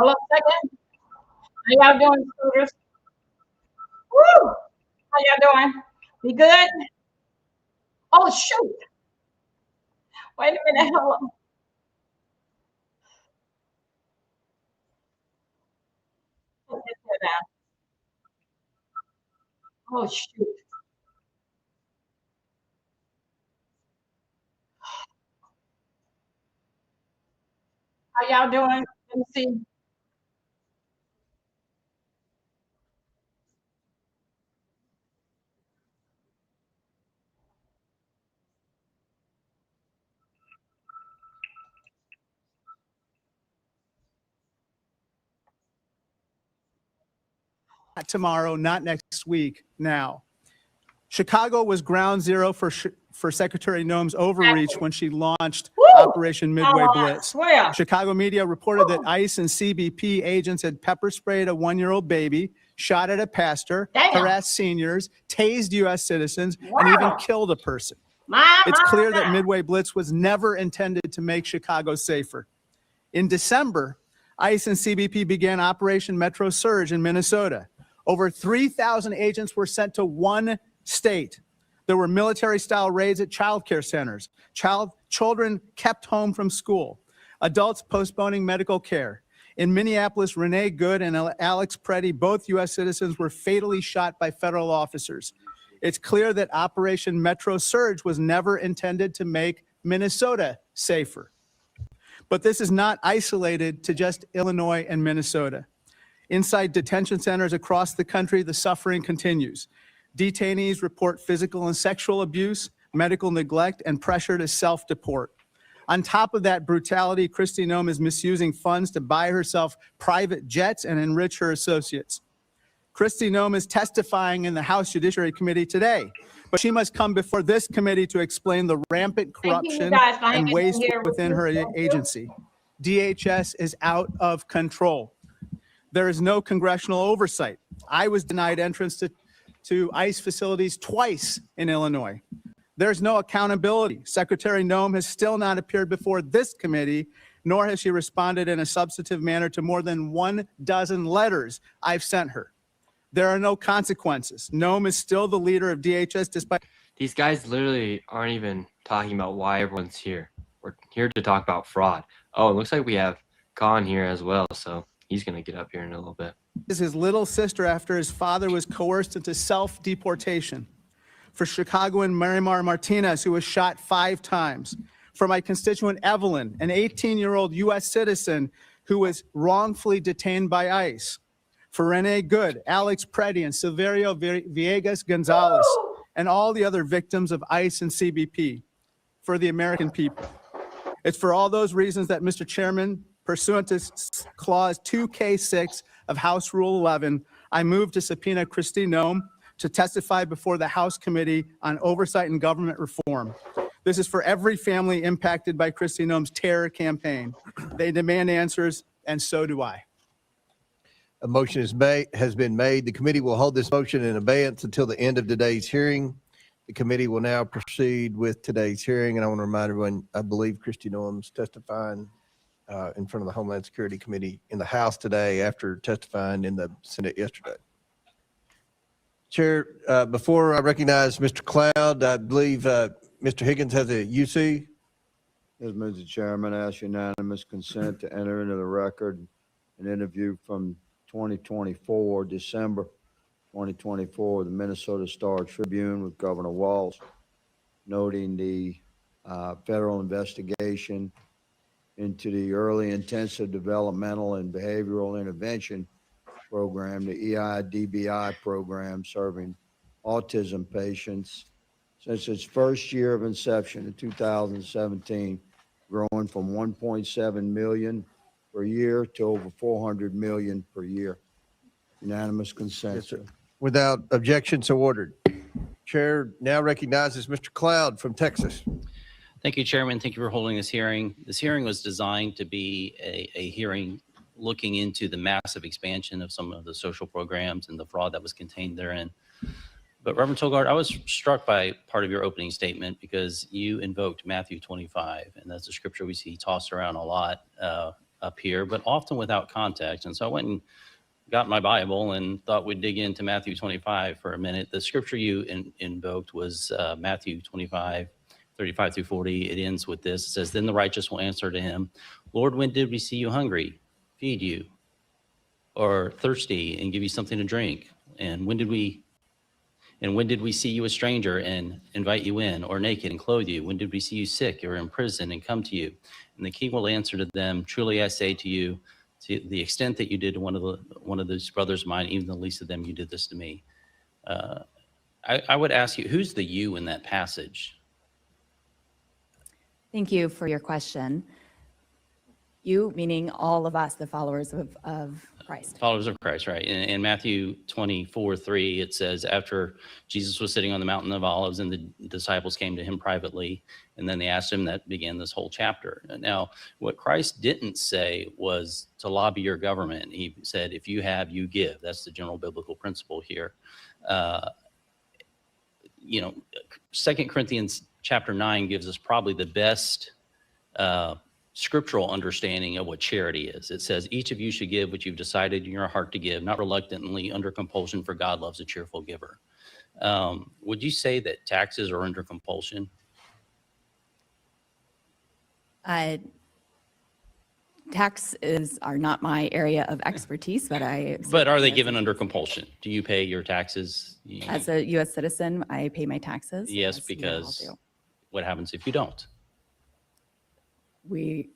Hold on a second. How y'all doing, scooters? Woo! How y'all doing? We good? Oh, shoot. Wait a minute. Hold on. Put this here down. Oh, shoot. How y'all doing? Let me see. Tomorrow, not next week, now. Chicago was ground zero for Secretary Noem's overreach when she launched Operation Midway Blitz. Chicago media reported that ICE and CBP agents had pepper sprayed a 1-year-old baby, shot at a pastor, harassed seniors, tased U.S. citizens, and even killed a person. It's clear that Midway Blitz was never intended to make Chicago safer. In December, ICE and CBP began Operation Metro Surge in Minnesota. Over 3,000 agents were sent to one state. There were military-style raids at child care centers. Children kept home from school. Adults postponing medical care. In Minneapolis, Renee Good and Alex Preddy, both U.S. citizens, were fatally shot by federal officers. It's clear that Operation Metro Surge was never intended to make Minnesota safer. But this is not isolated to just Illinois and Minnesota. Inside detention centers across the country, the suffering continues. Detainees report physical and sexual abuse, medical neglect, and pressure to self-deport. On top of that brutality, Kristi Noem is misusing funds to buy herself private jets and enrich her associates. Kristi Noem is testifying in the House Judiciary Committee today, but she must come before this committee to explain the rampant corruption and waste within her agency. DHS is out of control. There is no congressional oversight. I was denied entrance to ICE facilities twice in Illinois. There's no accountability. Secretary Noem has still not appeared before this committee, nor has she responded in a substantive manner to more than 12 letters I've sent her. There are no consequences. Noem is still the leader of DHS despite— These guys literally aren't even talking about why everyone's here. We're here to talk about fraud. Oh, it looks like we have Khan here as well, so he's going to get up here in a little bit. Is his little sister after his father was coerced into self-deportation. For Chicagoan Marimar Martinez, who was shot 5 times. For my constituent Evelyn, an 18-year-old U.S. citizen who was wrongfully detained by ICE. For Renee Good, Alex Preddy, and Silverio Villegas Gonzalez, and all the other victims of ICE and CBP. For the American people. It's for all those reasons that, Mr. Chairman, pursuant to Clause 2K6 of House Rule 11, I move to subpoena Kristi Noem to testify before the House Committee on Oversight and Government Reform. This is for every family impacted by Kristi Noem's terror campaign. They demand answers, and so do I. A motion has been made. The committee will hold this motion in abeyance until the end of today's hearing. The committee will now proceed with today's hearing, and I want to remind everyone, I believe Kristi Noem's testifying in front of the Homeland Security Committee in the House today after testifying in the Senate yesterday. Chair, before I recognize Mr. Cloud, I believe Mr. Higgins has a UC. Yes, Mr. Chairman, I ask unanimous consent to enter into the record an interview from 2024, December 2024, the Minnesota Star Tribune with Governor Walz, noting the federal investigation into the early intensive developmental and behavioral intervention program, the EIDBI program serving autism patients since its first year of inception in 2017, growing from 1.7 million per year to over 400 million per year. Unanimous consent. Yes, sir. Without objection, so ordered. Chair now recognizes Mr. Cloud from Texas. Thank you, Chairman. Thank you for holding this hearing. This hearing was designed to be a hearing looking into the massive expansion of some of the social programs and the fraud that was contained therein. But Reverend Tolgard, I was struck by part of your opening statement because you invoked Matthew 25, and that's a scripture we see tossed around a lot up here, but often without context. And so I went and got my Bible and thought we'd dig into Matthew 25 for a minute. The scripture you invoked was Matthew 25, 35 through 40. It ends with this. It says, "Then the righteous will answer to him, Lord, when did we see you hungry, feed you, or thirsty and give you something to drink? And when did we see you a stranger and invite you in, or naked and clothe you? When did we see you sick or in prison and come to you?" And the king will answer to them, "Truly I say to you, to the extent that you did to one of those brothers of mine, even the least of them, you did this to me." I would ask you, who's the you in that passage? Thank you for your question. You, meaning all of us, the followers of Christ. Followers of Christ, right. In Matthew 24:3, it says, after Jesus was sitting on the Mountain of Olives and the disciples came to him privately, and then they asked him, that began this whole chapter. Now, what Christ didn't say was to lobby your government. He said, if you have, you give. That's the general biblical principle here. 2 Corinthians chapter 9 gives us probably the best scriptural understanding of what charity is. It says, each of you should give what you've decided in your heart to give, not reluctantly, under compulsion, for God loves a cheerful giver. Would you say that taxes are under compulsion? Taxes are not my area of expertise, but But are they given under compulsion? Do you pay your taxes? As a U.S. citizen, I pay my taxes. Yes, because what happens if you don't? We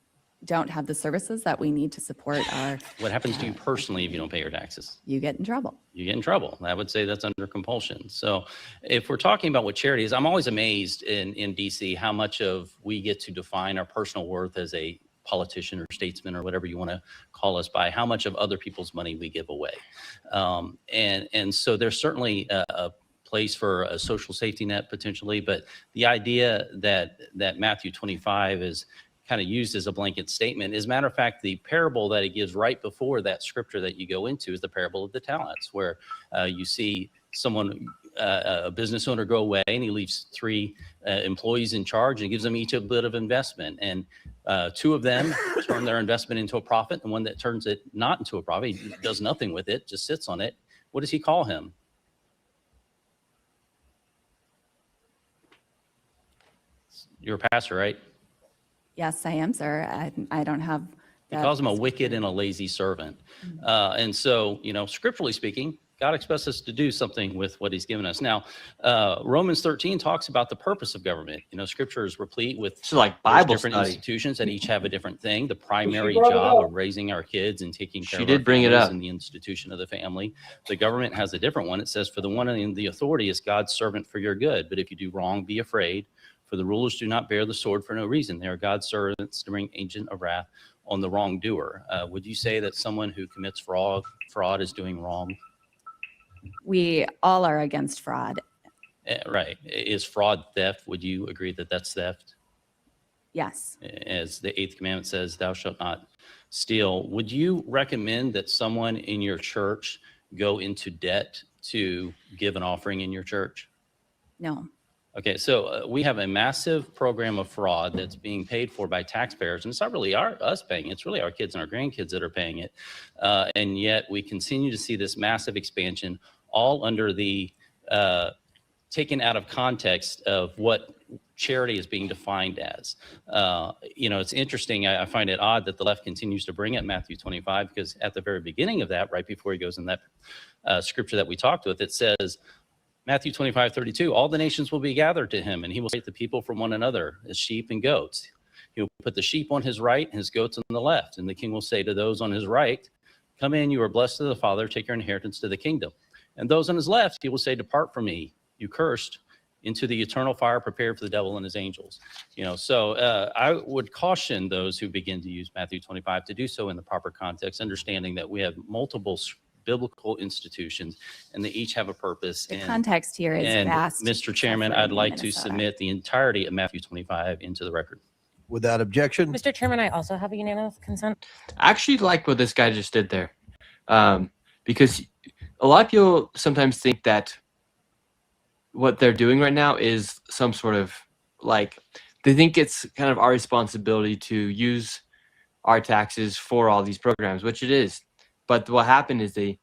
don't have the services that we need to support our. What happens to you personally if you don't pay your taxes? You get in trouble. You get in trouble. I would say that's under compulsion. So if we're talking about what charity is, I'm always amazed in DC how much of we get to define our personal worth as a politician or statesman or whatever you want to call us by how much of other people's money we give away. And so there's certainly a place for a social safety net potentially, but the idea that Matthew 25 is kind of used as a blanket statement. As a matter of fact, the parable that it gives right before that scripture that you go into is the parable of the talents, where you see someone, a business owner, go away and he leaves 3 employees in charge and gives them each a bit of investment. And 2 of them turn their investment into a profit, and one that turns it not into a profit, he does nothing with it, just sits on it. What does he call him? You're a pastor, right? Yes, I am, sir. I don't have. He calls him a wicked and a lazy servant. And so, scripturally speaking, God expects us to do something with what he's given us. Now, Romans 13 talks about the purpose of government. Scripture is replete with Bible different study. institutions that each have a different thing. The primary job of raising our kids and taking care of our bring it families up. and the institution of the family. The government has a different one. It says, for the one in the authority is God's servant for your good. But if you do wrong, be afraid. For the rulers do not bear the sword for no reason. They are God's servants to bring agent of wrath on the wrongdoer. Would you say that someone who commits fraud is doing wrong? We all are against fraud. Right. Is fraud theft? Would you agree that that's theft? Yes. As the 8th commandment says, thou shalt not steal. Would you recommend that someone in your church go into debt to give an offering in your church? No. Okay, so we have a massive program of fraud that's being paid for by taxpayers, and it's not really us paying it, it's really our kids and our grandkids that are paying it. And yet we continue to see this massive expansion, all under the taken out of context of what charity is being defined as. It's interesting, I find it odd that the left continues to bring up Matthew 25, because at the very beginning of that, right before he goes in that scripture that we talked with, it says, Matthew 25:32, all the nations will be gathered to him, and he will separate the people from one another as sheep and goats. He will put the sheep on his right and his goats on the left. And the king will say to those on his right, come in, you are blessed of the Father, take your inheritance to the kingdom. And those on his left, he will say, depart from me, you cursed, into the eternal fire prepared for the devil and his angels. So I would caution those who begin to use Matthew 25 to do so in the proper context, understanding that we have multiple biblical institutions, and they each have a purpose. The context here is vast. Mr. Chairman, I'd like to submit the entirety of Matthew 25 into the record. Without objection. Mr. Chairman, I also have a unanimous consent. I actually like what this guy just did there, because a lot of people sometimes think that what they're doing right now is some sort of they think it's kind of our responsibility to use our taxes for all these programs, which it is. But what happened is they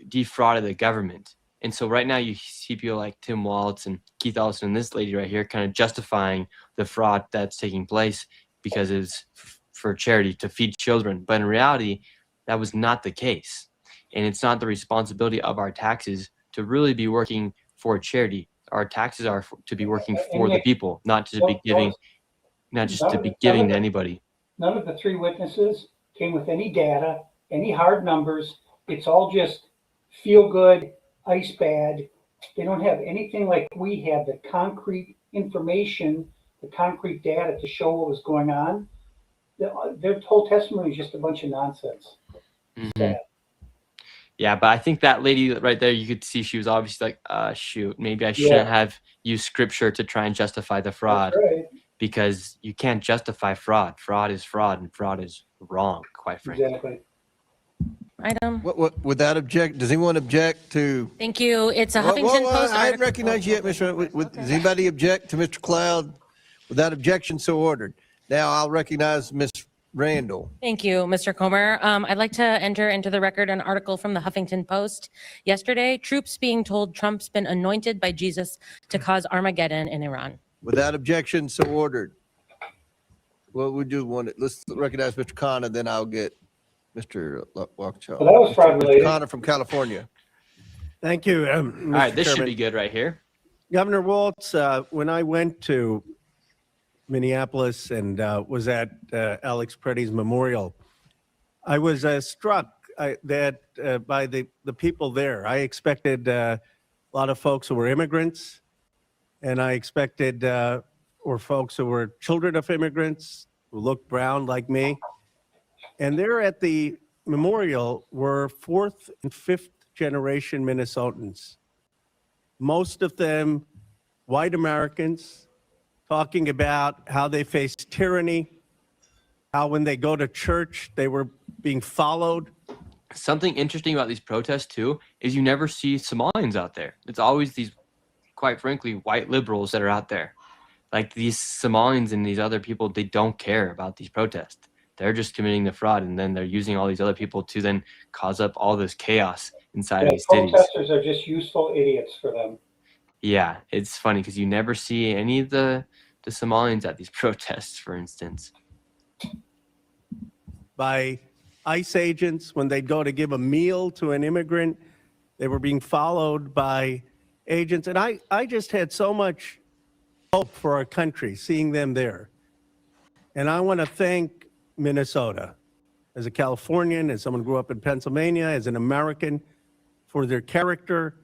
defrauded the government. And so right now you see people like Tim Waltz and Keith Ellison and this lady right here kind of justifying the fraud that's taking place because it's for charity to feed children. But in reality, that was not the case. And it's not the responsibility of our taxes to really be working for charity. Our taxes are to be working for the people, not to be giving, not just to be giving to anybody. None of the three witnesses came with any data, any hard numbers. It's all just feel good, ice bad. They don't have anything like we have, the concrete information, the concrete data to show what was going on. Their whole testimony is just a bunch of nonsense. Mm-hmm. Yeah, but I think that lady right there, you could see she was obviously like, shoot, maybe I shouldn't have used scripture to try and justify the fraud. That's right. Because you can't justify fraud. Fraud is fraud, and fraud is wrong, quite frankly. Exactly. Item. Without object, does anyone object to? Thank you. It's a Huffington Post I haven't article. recognized you yet, Mr. Does anybody object to Mr. Cloud? Without objection, so ordered. Now I'll recognize Ms. Randall. Thank you, Mr. Comer. I'd like to enter into the record an article from the Huffington Post yesterday. Troops being told Trump's been anointed by Jesus to cause Armageddon in Iran. Without objection, so ordered. Well, we do want it. Let's recognize Mr. Connor, then I'll get Mr. Waukesha. Well, that was fraud related. Mr. Connor from California. Thank you, All right, this should be good right here. Governor Waltz, when I went to Minneapolis and was at Alex Preddy's memorial, I was struck that by the people there. I expected a lot of folks who were immigrants, and I expected or folks who were children of immigrants who looked brown like me. And there at the memorial were fourth and fifth generation Minnesotans, most of them white Americans, talking about how they faced tyranny, how when they go to church, they were being followed. Something interesting about these protests, too, is you never see Somalians out there. It's always these, quite frankly, white liberals that are out there. Like these Somalians and these other people, they don't care about these protests. They're just committing the fraud, and then they're using all these other people to then cause up all this chaos inside of these cities. Protesters are just useful idiots for them. Yeah, it's funny because you never see any of the Somalians at these protests, for instance. By ICE agents, when they'd go to give a meal to an immigrant, they were being followed by agents. And I just had so much hope for our country, seeing them there. And I want to thank Minnesota, as a Californian, as someone who grew up in Pennsylvania, as an American, for their character,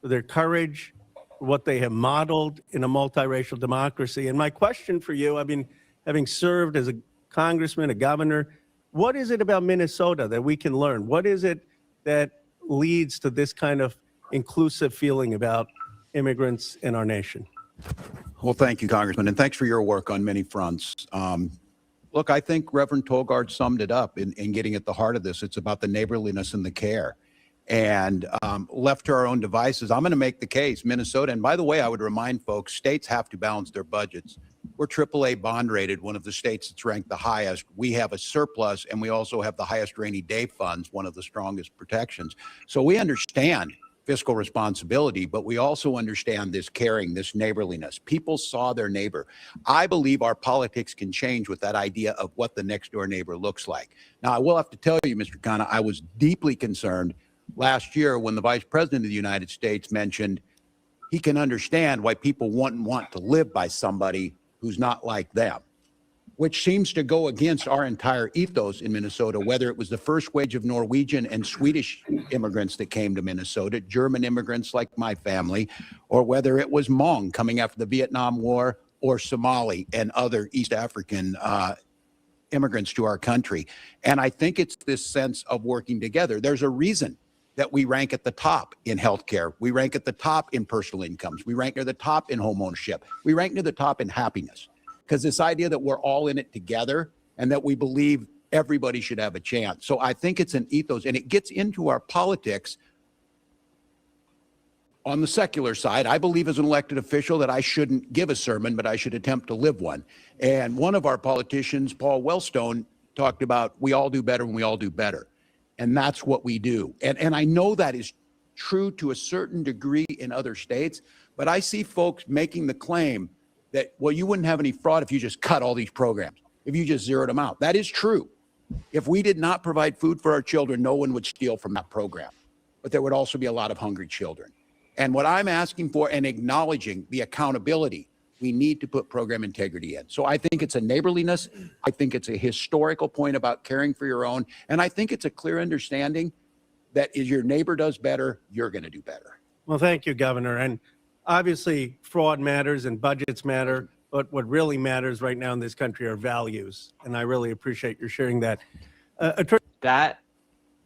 for their courage, for what they have modeled in a multiracial democracy. And my question for you, I mean, having served as a congressman, a governor, what is it about Minnesota that we can learn? What is it that leads to this kind of inclusive feeling about immigrants in our nation? Well, thank you, Congressman, and thanks for your work on many fronts. Look, I think Reverend Tolgard summed it up in getting at the heart of this. It's about the neighborliness and the care. And left to our own devices, I'm going to make the case, Minnesota, and by the way, I would remind folks, states have to balance their budgets. We're AAA bond rated, one of the states that's ranked the highest. We have a surplus, and we also have the highest rainy day funds, one of the strongest protections. So we understand fiscal responsibility, but we also understand this caring, this neighborliness. People saw their neighbor. I believe our politics can change with that idea of what the next door neighbor looks like. Now, I will have to tell you, Mr. Khanna, I was deeply concerned last year when the Vice President of the United States mentioned he can understand why people wouldn't want to live by somebody who's not like them, which seems to go against our entire ethos in Minnesota, whether it was the first wave of Norwegian and Swedish immigrants that came to Minnesota, German immigrants like my family, or whether it was Hmong coming after the Vietnam War, or Somali and other East African immigrants to our country. And I think it's this sense of working together. There's a reason that we rank at the top in healthcare. We rank at the top in personal incomes. We rank near the top in home ownership. We rank near the top in happiness. Because this idea that we're all in it together and that we believe everybody should have a chance. So I think it's an ethos, and it gets into our politics on the secular side. I believe as an elected official that I shouldn't give a sermon, but I should attempt to live one. And one of our politicians, Paul Wellstone, talked about we all do better when we all do better. And that's what we do. And I know that is true to a certain degree in other states, but I see folks making the claim that, well, you wouldn't have any fraud if you just cut all these programs, if you just zeroed them out. That is true. If we did not provide food for our children, no one would steal from that program. But there would also be a lot of hungry children. And what I'm asking for and acknowledging the accountability, we need to put program integrity in. So I think it's a neighborliness. I think it's a historical point about caring for your own. And I think it's a clear understanding that if your neighbor does better, you're going to do better. Well, thank you, Governor. And obviously, fraud matters and budgets matter. But what really matters right now in this country are values. And I really appreciate your sharing that. That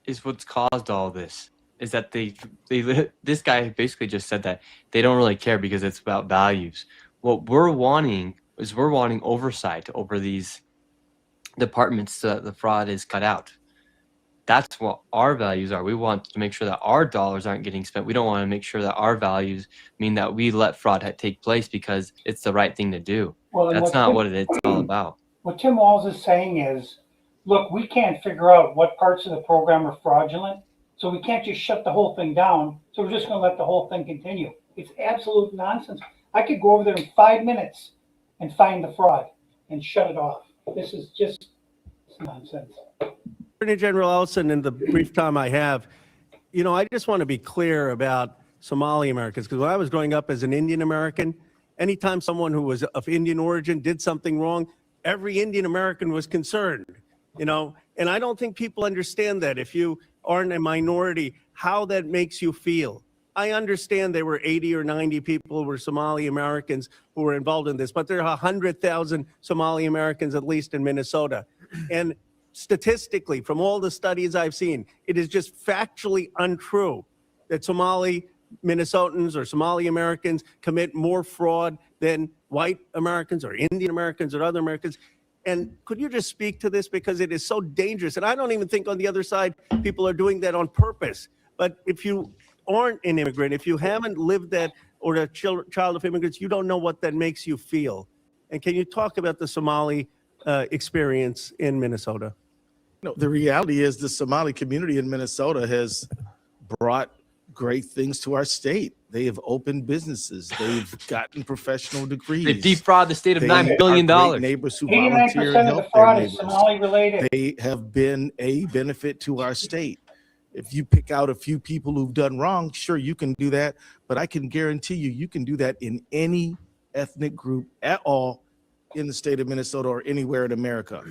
is what's caused all this. Is that this guy basically just said that they don't really care because it's about values. What we're wanting is oversight over these departments so that the fraud is cut out. That's what our values are. We want to make sure that our dollars aren't getting spent. We don't want to make sure that our values mean that we let fraud take place because it's the right thing to do. Well, that's not what it's all about. What Tim Walz is saying is, look, we can't figure out what parts of the program are fraudulent, so we can't just shut the whole thing down. So we're just going to let the whole thing continue. It's absolute nonsense. I could go over there in 5 minutes and find the fraud and shut it off. This is just nonsense. Attorney General Ellison, in the brief time I have, I just want to be clear about Somali Americans, because when I was growing up as an Indian American, anytime someone who was of Indian origin did something wrong, every Indian American was concerned, and I don't think people understand that. If you aren't a minority, how that makes you feel. I understand there were 80 or 90 people who were Somali Americans who were involved in this, but there are 100,000 Somali Americans, at least in Minnesota. And statistically, from all the studies I've seen, it is just factually untrue that Somali Minnesotans or Somali Americans commit more fraud than white Americans or Indian Americans or other Americans. And could you just speak to this, because it is so dangerous? And I don't even think on the other side people are doing that on purpose. But if you aren't an immigrant, if you haven't lived that or a child of immigrants, you don't know what that makes you feel. And can you talk about the Somali experience in Minnesota? No, the reality is the Somali community in Minnesota has brought great things to our state. They have opened businesses. They've gotten professional degrees. They defraud the state of $9 billion. Neighbors who volunteer and help their neighbors. They have been a benefit to our state. If you pick out a few people who've done wrong, sure, you can do that. But I can guarantee you can do that in any ethnic group at all in the state of Minnesota or anywhere in America.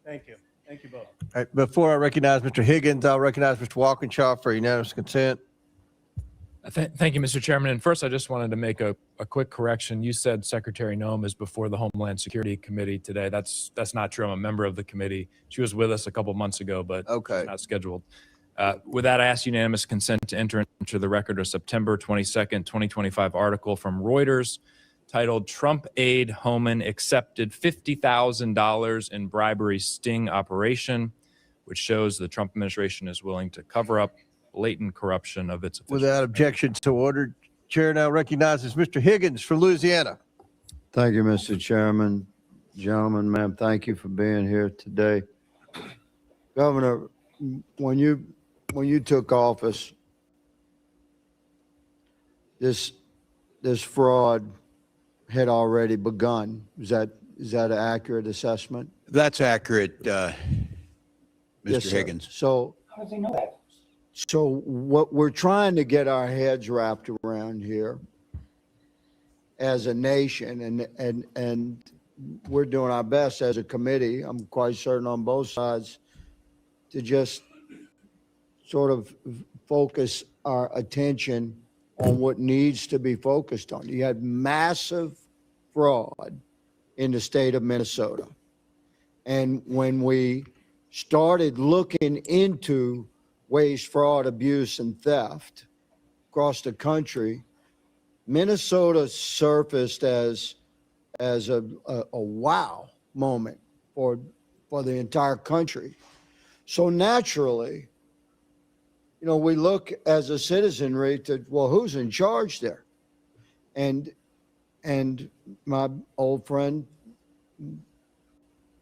Thank you. Thank you both. All right, before I recognize Mr. Higgins, I'll recognize Mr. Walkinshaw for unanimous consent. Thank you, Mr. Chairman. And first, I just wanted to make a quick correction. You said Secretary Noem is before the Homeland Security Committee today. That's not true. I'm a member of the committee. She was with us a couple months ago, but she's not scheduled. With that, I ask unanimous consent to enter into the record a September 22nd, 2025 article from Reuters titled "Trump Aide Homan Accepted $50,000 in Bribery Sting Operation," which shows the Trump administration is willing to cover up blatant corruption of its officials. Without objection to order, Chair now recognizes Mr. Higgins for Louisiana. Thank you, Mr. Chairman. Gentlemen, ma'am, thank you for being here today. Governor, when you took office, this fraud had already begun. Is that an accurate assessment? That's accurate, Mr. Yes, Higgins. So How does he know that? So what we're trying to get our heads wrapped around here as a nation, and we're doing our best as a committee, I'm quite certain on both sides, to just sort of focus our attention on what needs to be focused on. You had massive fraud in the state of Minnesota. And when we started looking into waste, fraud, abuse, and theft across the country, Minnesota surfaced as a wow moment for the entire country. So naturally, we look as a citizenry to, well, who's in charge there? And my old friend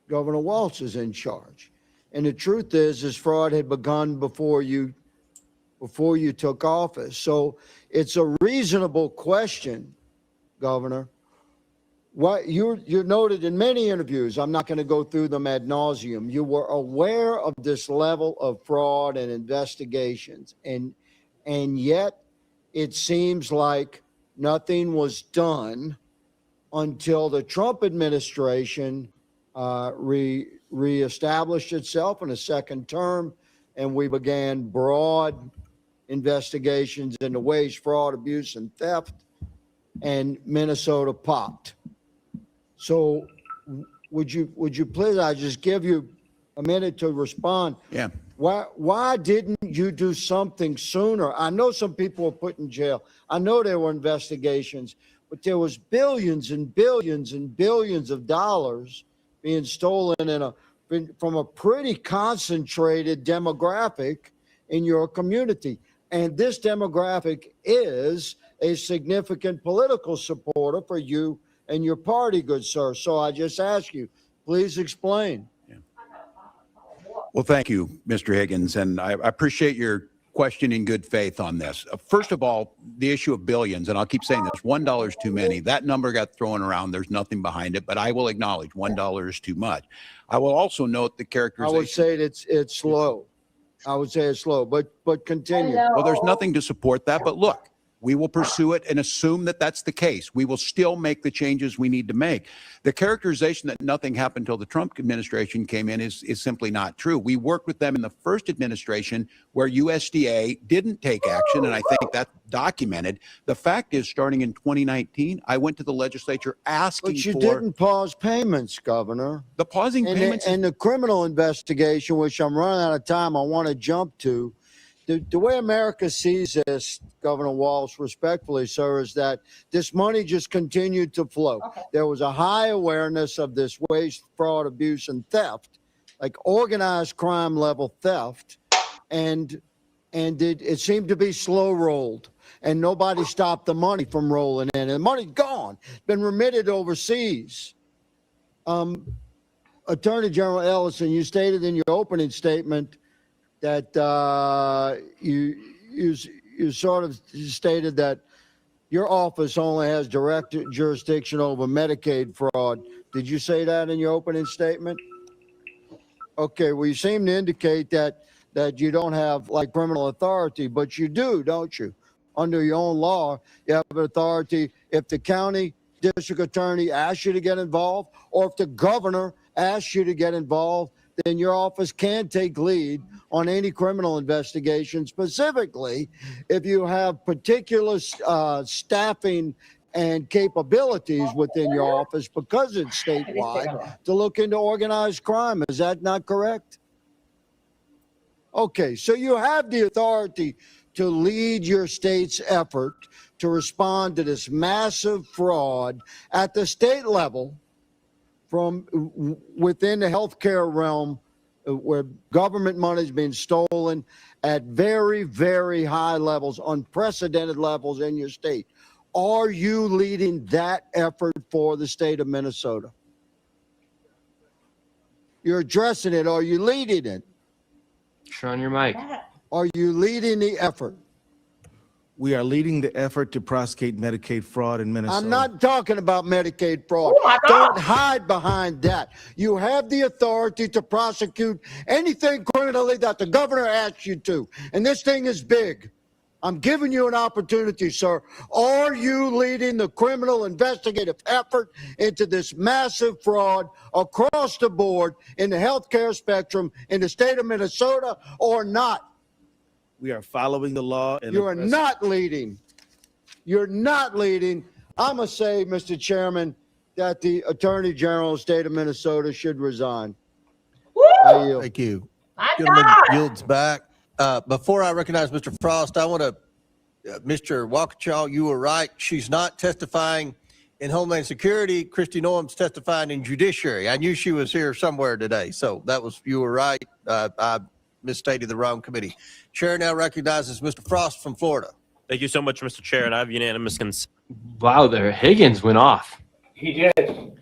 Governor Walz is in charge. And the truth is fraud had begun before you took office. So it's a reasonable question, Governor. What you noted in many interviews, I'm not going to go through them ad nauseum. You were aware of this level of fraud and investigations, and yet it seems like nothing was done until the Trump administration reestablished itself in a second term, and we began broad investigations into wage fraud, abuse, and theft, and Minnesota popped. So would you please, I just give you a minute to respond. Yeah. Why didn't you do something sooner? I know some people were put in jail. I know there were investigations, but there was billions and billions and billions of dollars being stolen from a pretty concentrated demographic in your community. And this demographic is a significant political supporter for you and your party, good sir. So I just ask you, please explain. Well, thank you, Mr. Higgins, and I appreciate your question in good faith on this. First of all, the issue of billions, and I'll keep saying this, $1 is too many. That number got thrown around. There's nothing behind it, but I will acknowledge $1 is too much. I will also note the characterization. I would say it's slow. I would say it's slow, but continue. Well, there's nothing to support that, but look, we will pursue it and assume that that's the case. We will still make the changes we need to make. The characterization that nothing happened until the Trump administration came in is simply not true. We worked with them in the first administration where USDA didn't take action, and I think that's documented. The fact is, starting in 2019, I went to the legislature asking But you didn't pause payments, Governor. The pausing payments and the criminal investigation, which I'm running out of time, I want to jump to. The way America sees this, Governor Walz, respectfully, sir, is that this money just continued to flow. Okay. There was a high awareness of this waste, fraud, abuse, and theft, like organized crime level theft, and it seemed to be slow rolled, and nobody stopped the money from rolling in. And the money's gone, been remitted overseas. Attorney General Ellison, you stated in your opening statement that you sort of stated that your office only has direct jurisdiction over Medicaid fraud. Did you say that in your opening statement? Okay, well, you seem to indicate that you don't have like criminal authority, but you do, don't you? Under your own law, you have authority if the county district attorney asks you to get involved, or if the governor asks you to get involved, then your office can take lead on any criminal investigation, specifically if you have particular staffing and capabilities within your office, because it's statewide, to look into organized crime. Is that not correct? Okay, so you have the authority to lead your state's effort to respond to this massive fraud at the state level from within the healthcare realm, where government money is being stolen at very, very high levels, unprecedented levels in your state. Are you leading that effort for the state of Minnesota? You're addressing it. Are you leading it? Turn on your mic. Are you leading the effort? We are leading the effort to prosecute Medicaid fraud in Minnesota. I'm not talking about Medicaid fraud. Don't hide behind that. You have the authority to prosecute anything criminally that the governor asks you to. And this thing is big. I'm giving you an opportunity, sir. Are you leading the criminal investigative effort into this massive fraud across the board in the healthcare spectrum in the state of Minnesota or not? We are following the law. And you are not leading. You're not leading. I'm going to say, Mr. Chairman, that the Attorney General of the state of Minnesota should resign. Thank you. Gentleman yields back. Before I recognize Mr. Frost, I want to, Mr. Waukesha, you were right. She's not testifying in Homeland Security. Kristi Noem's testifying in Judiciary. I knew she was here somewhere today, so you were right. I misstated the wrong committee. Chair now recognizes Mr. Frost from Florida. Thank you so much, Mr. Chair, and I have unanimous consent. Wow, there, Higgins went off. He did.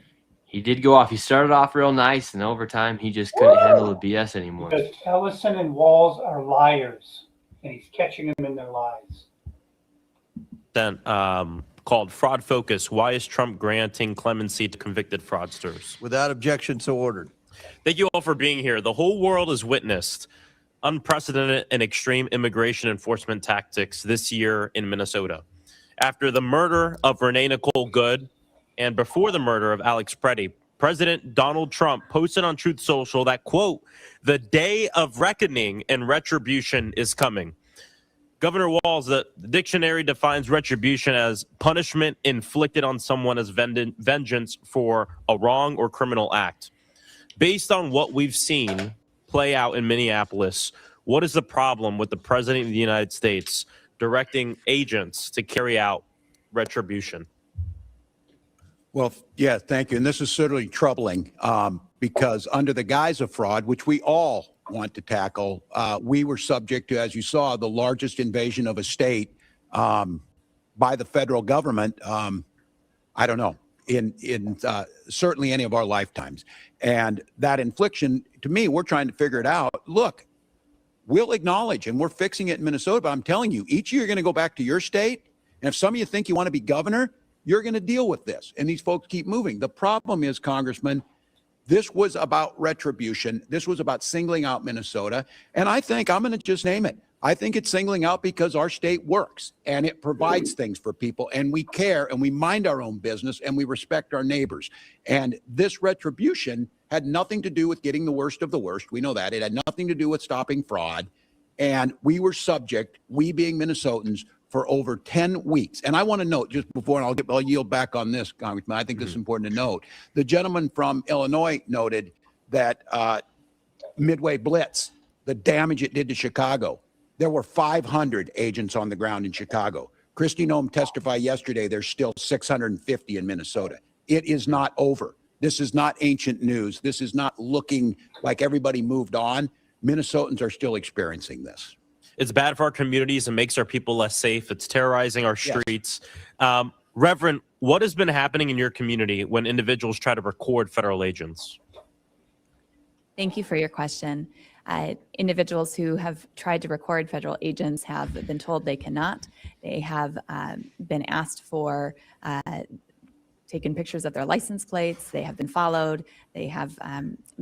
he did go off. He started off real nice, and over time, he just couldn't handle the BS anymore. Because Ellison and Walls are liars, and he's catching them in their lies. Then called Fraud Focus. Why is Trump granting clemency to convicted fraudsters? Without objection, so ordered. Thank you all for being here. The whole world has witnessed unprecedented and extreme immigration enforcement tactics this year in Minnesota. After the murder of Renee Nicole Good and before the murder of Alex Preddy, President Donald Trump posted on Truth Social that, quote, "The day of reckoning and retribution is coming." Governor Walz, the dictionary defines retribution as punishment inflicted on someone as vengeance for a wrong or criminal act. Based on what we've seen play out in Minneapolis, what is the problem with the President of the United States directing agents to carry out retribution? Well, yeah, thank you. And this is certainly troubling because under the guise of fraud, which we all want to tackle, we were subject to, as you saw, the largest invasion of a state by the federal government, I don't know, in certainly any of our lifetimes. And that infliction, to me, we're trying to figure it out. Look, we'll acknowledge, and we're fixing it in Minnesota, but I'm telling you, each year you're going to go back to your state, and if some of you think you want to be governor, you're going to deal with this. And these folks keep moving. The problem is, Congressman, this was about retribution. This was about singling out Minnesota. And I think, I'm going to just name it, I think it's singling out because our state works and it provides things for people and we care and we mind our own business and we respect our neighbors. And this retribution had nothing to do with getting the worst of the worst. We know that. It had nothing to do with stopping fraud. And we were subject, we being Minnesotans, for over 10 weeks. And I want to note, just before, and I'll yield back on this, Congressman, I think this is important to note. The gentleman from Illinois noted that Midway Blitz, the damage it did to Chicago. There were 500 agents on the ground in Chicago. Kristi Noem testified yesterday there's still 650 in Minnesota. It is not over. This is not ancient news. This is not looking like everybody moved on. Minnesotans are still experiencing this. It's bad for our communities and makes our people less safe. It's terrorizing our streets. Yes. Reverend, what has been happening in your community when individuals try to record federal agents? Thank you for your question. Individuals who have tried to record federal agents have been told they cannot. They have been asked for taken pictures of their license plates. They have been followed. They have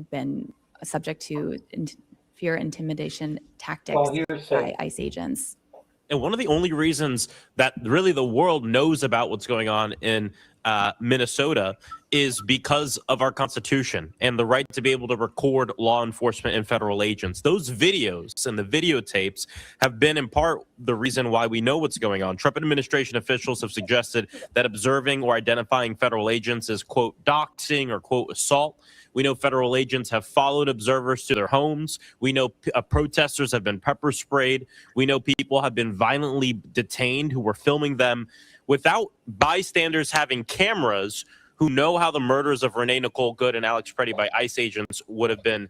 been subject to fear intimidation tactics by ICE agents. And one of the only reasons that really the world knows about what's going on in Minnesota is because of our Constitution and the right to be able to record law enforcement and federal agents. Those videos and the videotapes have been in part the reason why we know what's going on. Trump administration officials have suggested that observing or identifying federal agents is, quote, doxing or, quote, assault. We know federal agents have followed observers to their homes. We know protesters have been pepper sprayed. We know people have been violently detained who were filming them without bystanders having cameras who know how the murders of Renee Nicole Good and Alex Preddy by ICE agents would have been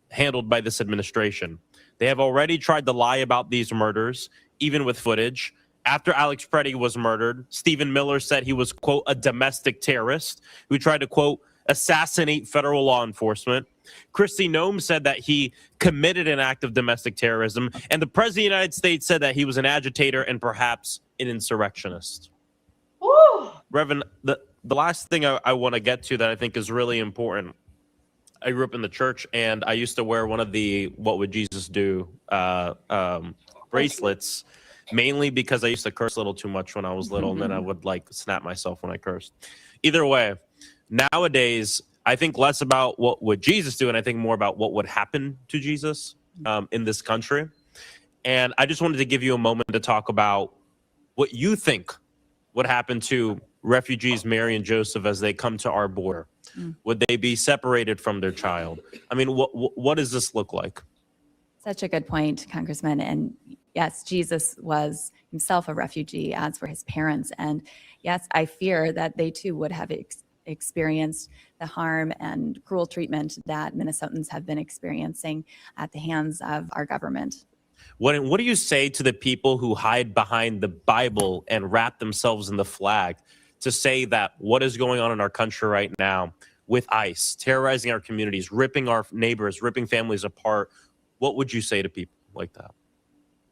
handled by this administration. They have already tried to lie about these murders, even with footage. After Alex Preddy was murdered, Stephen Miller said he was, quote, a domestic terrorist who tried to, quote, assassinate federal law enforcement. Kristi Noem said that he committed an act of domestic terrorism, and the President of the United States said that he was an agitator and perhaps an insurrectionist. Ooh. Reverend, the last thing I want to get to that I think is really important. I grew up in the church, and I used to wear one of the "What Would Jesus Do" bracelets, mainly because I used to curse a little too much when I was little, and then I would like snap myself when I cursed. Either way, nowadays, I think less about what would Jesus do, and I think more about what would happen to Jesus in this country. And I just wanted to give you a moment to talk about what you think would happen to refugees Mary and Joseph as they come to our border. Would they be separated from their child? I mean, what does this look like? Such a good point, Congressman. And yes, Jesus was himself a refugee, as were his parents. And yes, I fear that they too would have experienced the harm and cruel treatment that Minnesotans have been experiencing at the hands of our government. What do you say to the people who hide behind the Bible and wrap themselves in the flag to say that what is going on in our country right now with ICE, terrorizing our communities, ripping our neighbors, ripping families apart, what would you say to people like that?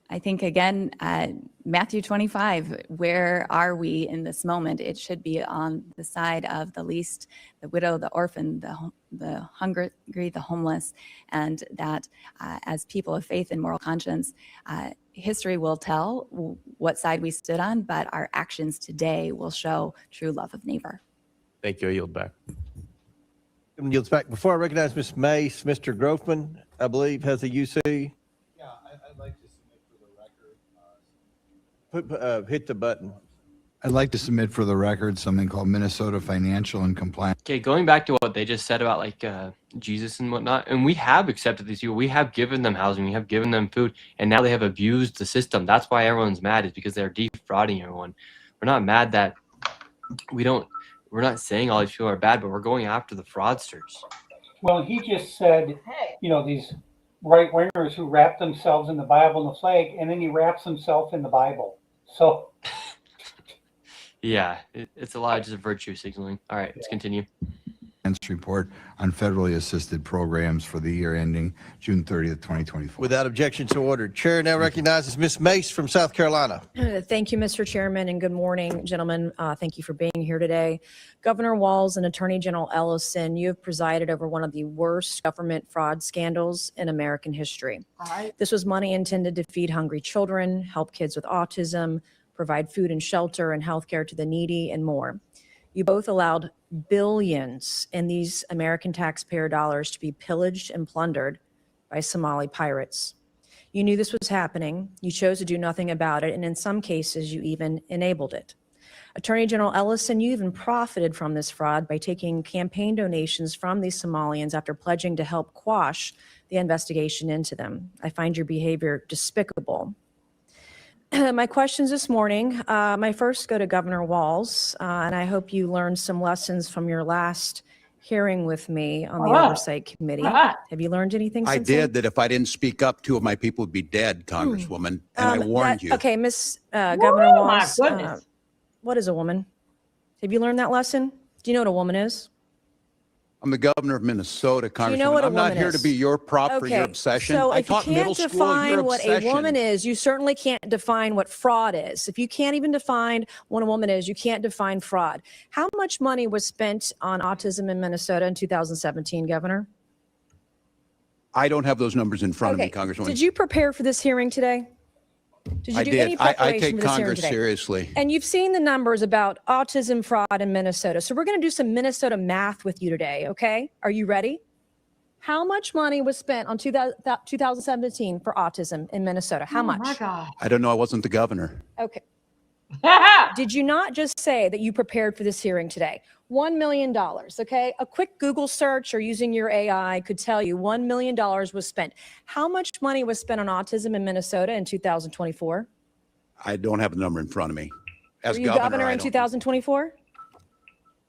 I think, again, Matthew 25, where are we in this moment? It should be on the side of the least, the widow, the orphan, the hungry, the homeless, and that as people of faith and moral conscience, history will tell what side we stood on, but our actions today will show true love of neighbor. Thank you. I yield back. Yields back. Before I recognize Ms. Mace, Mr. Grofman, I believe, has a UC. Yeah, I'd like to submit for the record. Hit the button. I'd like to submit for the record something called Minnesota Financial and Compliance. Okay, going back to what they just said about like Jesus and whatnot, and we have accepted these people. We have given them housing, we have given them food, and now they have abused the system. That's why everyone's mad, is because they're defrauding everyone. We're not mad that we're not saying all these people are bad, but we're going after the fraudsters. Well, he just said, you know, these right wingers who wrap themselves in the Bible and the flag, and then he wraps himself in the Bible. So. Yeah, it's a lot of just virtue signaling. All right, let's continue. Report on federally assisted programs for the year ending June 30th, 2024. Without objection, so ordered. Chair now recognizes Ms. Mace from South Carolina. Thank you, Mr. Chairman, and good morning, gentlemen. Thank you for being here today. Governor Walz and Attorney General Ellison, you have presided over one of the worst government fraud scandals in American history. This was money intended to feed hungry children, help kids with autism, provide food and shelter and healthcare to the needy, and more. You both allowed billions in these American taxpayer dollars to be pillaged and plundered by Somali pirates. You knew this was happening. You chose to do nothing about it, and in some cases, you even enabled it. Attorney General Ellison, you even profited from this fraud by taking campaign donations from these Somalians after pledging to help quash the investigation into them. I find your behavior despicable. My questions this morning, my first go to Governor Walz, and I hope you learned some lessons from your last hearing with me on the Oversight Committee. Have you learned anything I since did, that if I didn't speak up, 2 of my people would be dead, Congresswoman, and I warned you. Okay, Miss Governor Walz, what is a woman? Have you learned that lesson? Do you know what a woman is? I'm the governor of Minnesota, Congresswoman. You know what a I'm not woman here is? to be your prop for your obsession. So I if you taught middle can't school your define what a obsession. woman is, you certainly can't define what fraud is. If you can't even define what a woman is, you can't define fraud. How much money was spent on autism in Minnesota in 2017, Governor? I don't have those numbers in front of me, Congresswoman. Did you prepare for this hearing today? Did you I do did. any I preparation take for this hearing Congress today? seriously. And you've seen the numbers about autism fraud in Minnesota. So we're going to do some Minnesota math with you today, okay? Are you ready? How much money was spent on 2017 for autism in Minnesota? How much? Oh my God. I don't know. I wasn't the governor. Okay. Did you not just say that you prepared for this hearing today? $1 million, okay? A quick Google search or using your AI could tell you $1 million was spent. How much money was spent on autism in Minnesota in 2024? I don't have the number in front of me. As Were you governor in 2024?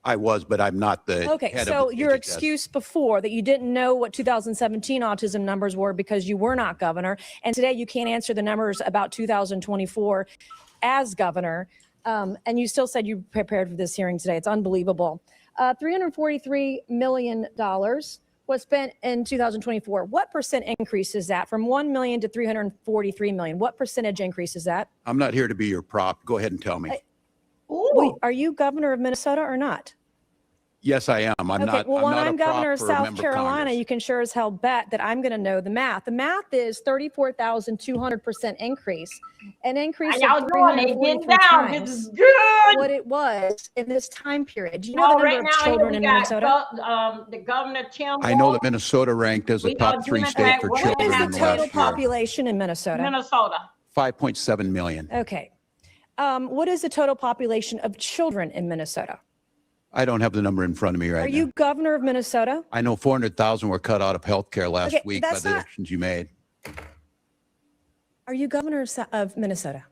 I was, but I'm not the Okay, head so of your HHS. excuse before that you didn't know what 2017 autism numbers were because you were not governor, and today you can't answer the numbers about 2024 as governor, and you still said you prepared for this hearing today. It's unbelievable. $343 million was spent in 2024. What percent increase is that from 1 million to 343 million? What percentage increase is that? I'm not here to be your prop. Go ahead and tell me. Wait, are you governor of Minnesota or not? Yes, I am. I'm Okay, not. well, when not I'm a prop governor of for a South member of Carolina, Congress. you can sure as hell bet that I'm going to know the math. The math is 34,200% increase, an increase of Y'all doing it. 343 Get down. This times is good. what it was in this time period. Do you know the Right number of now, here children we in got Minnesota? the governor, Tim I know Walz. that Minnesota ranked as a We top are 3 doing state that. for What children is in The the total last year. population in Minnesota. Minnesota. 5.7 million. Okay. What is the total population of children in Minnesota? I don't have the number in front of me right Are now. you governor of Minnesota? I know 400,000 were cut out of health care last Okay, week by that's the not- actions you made. Are you governor of Minnesota?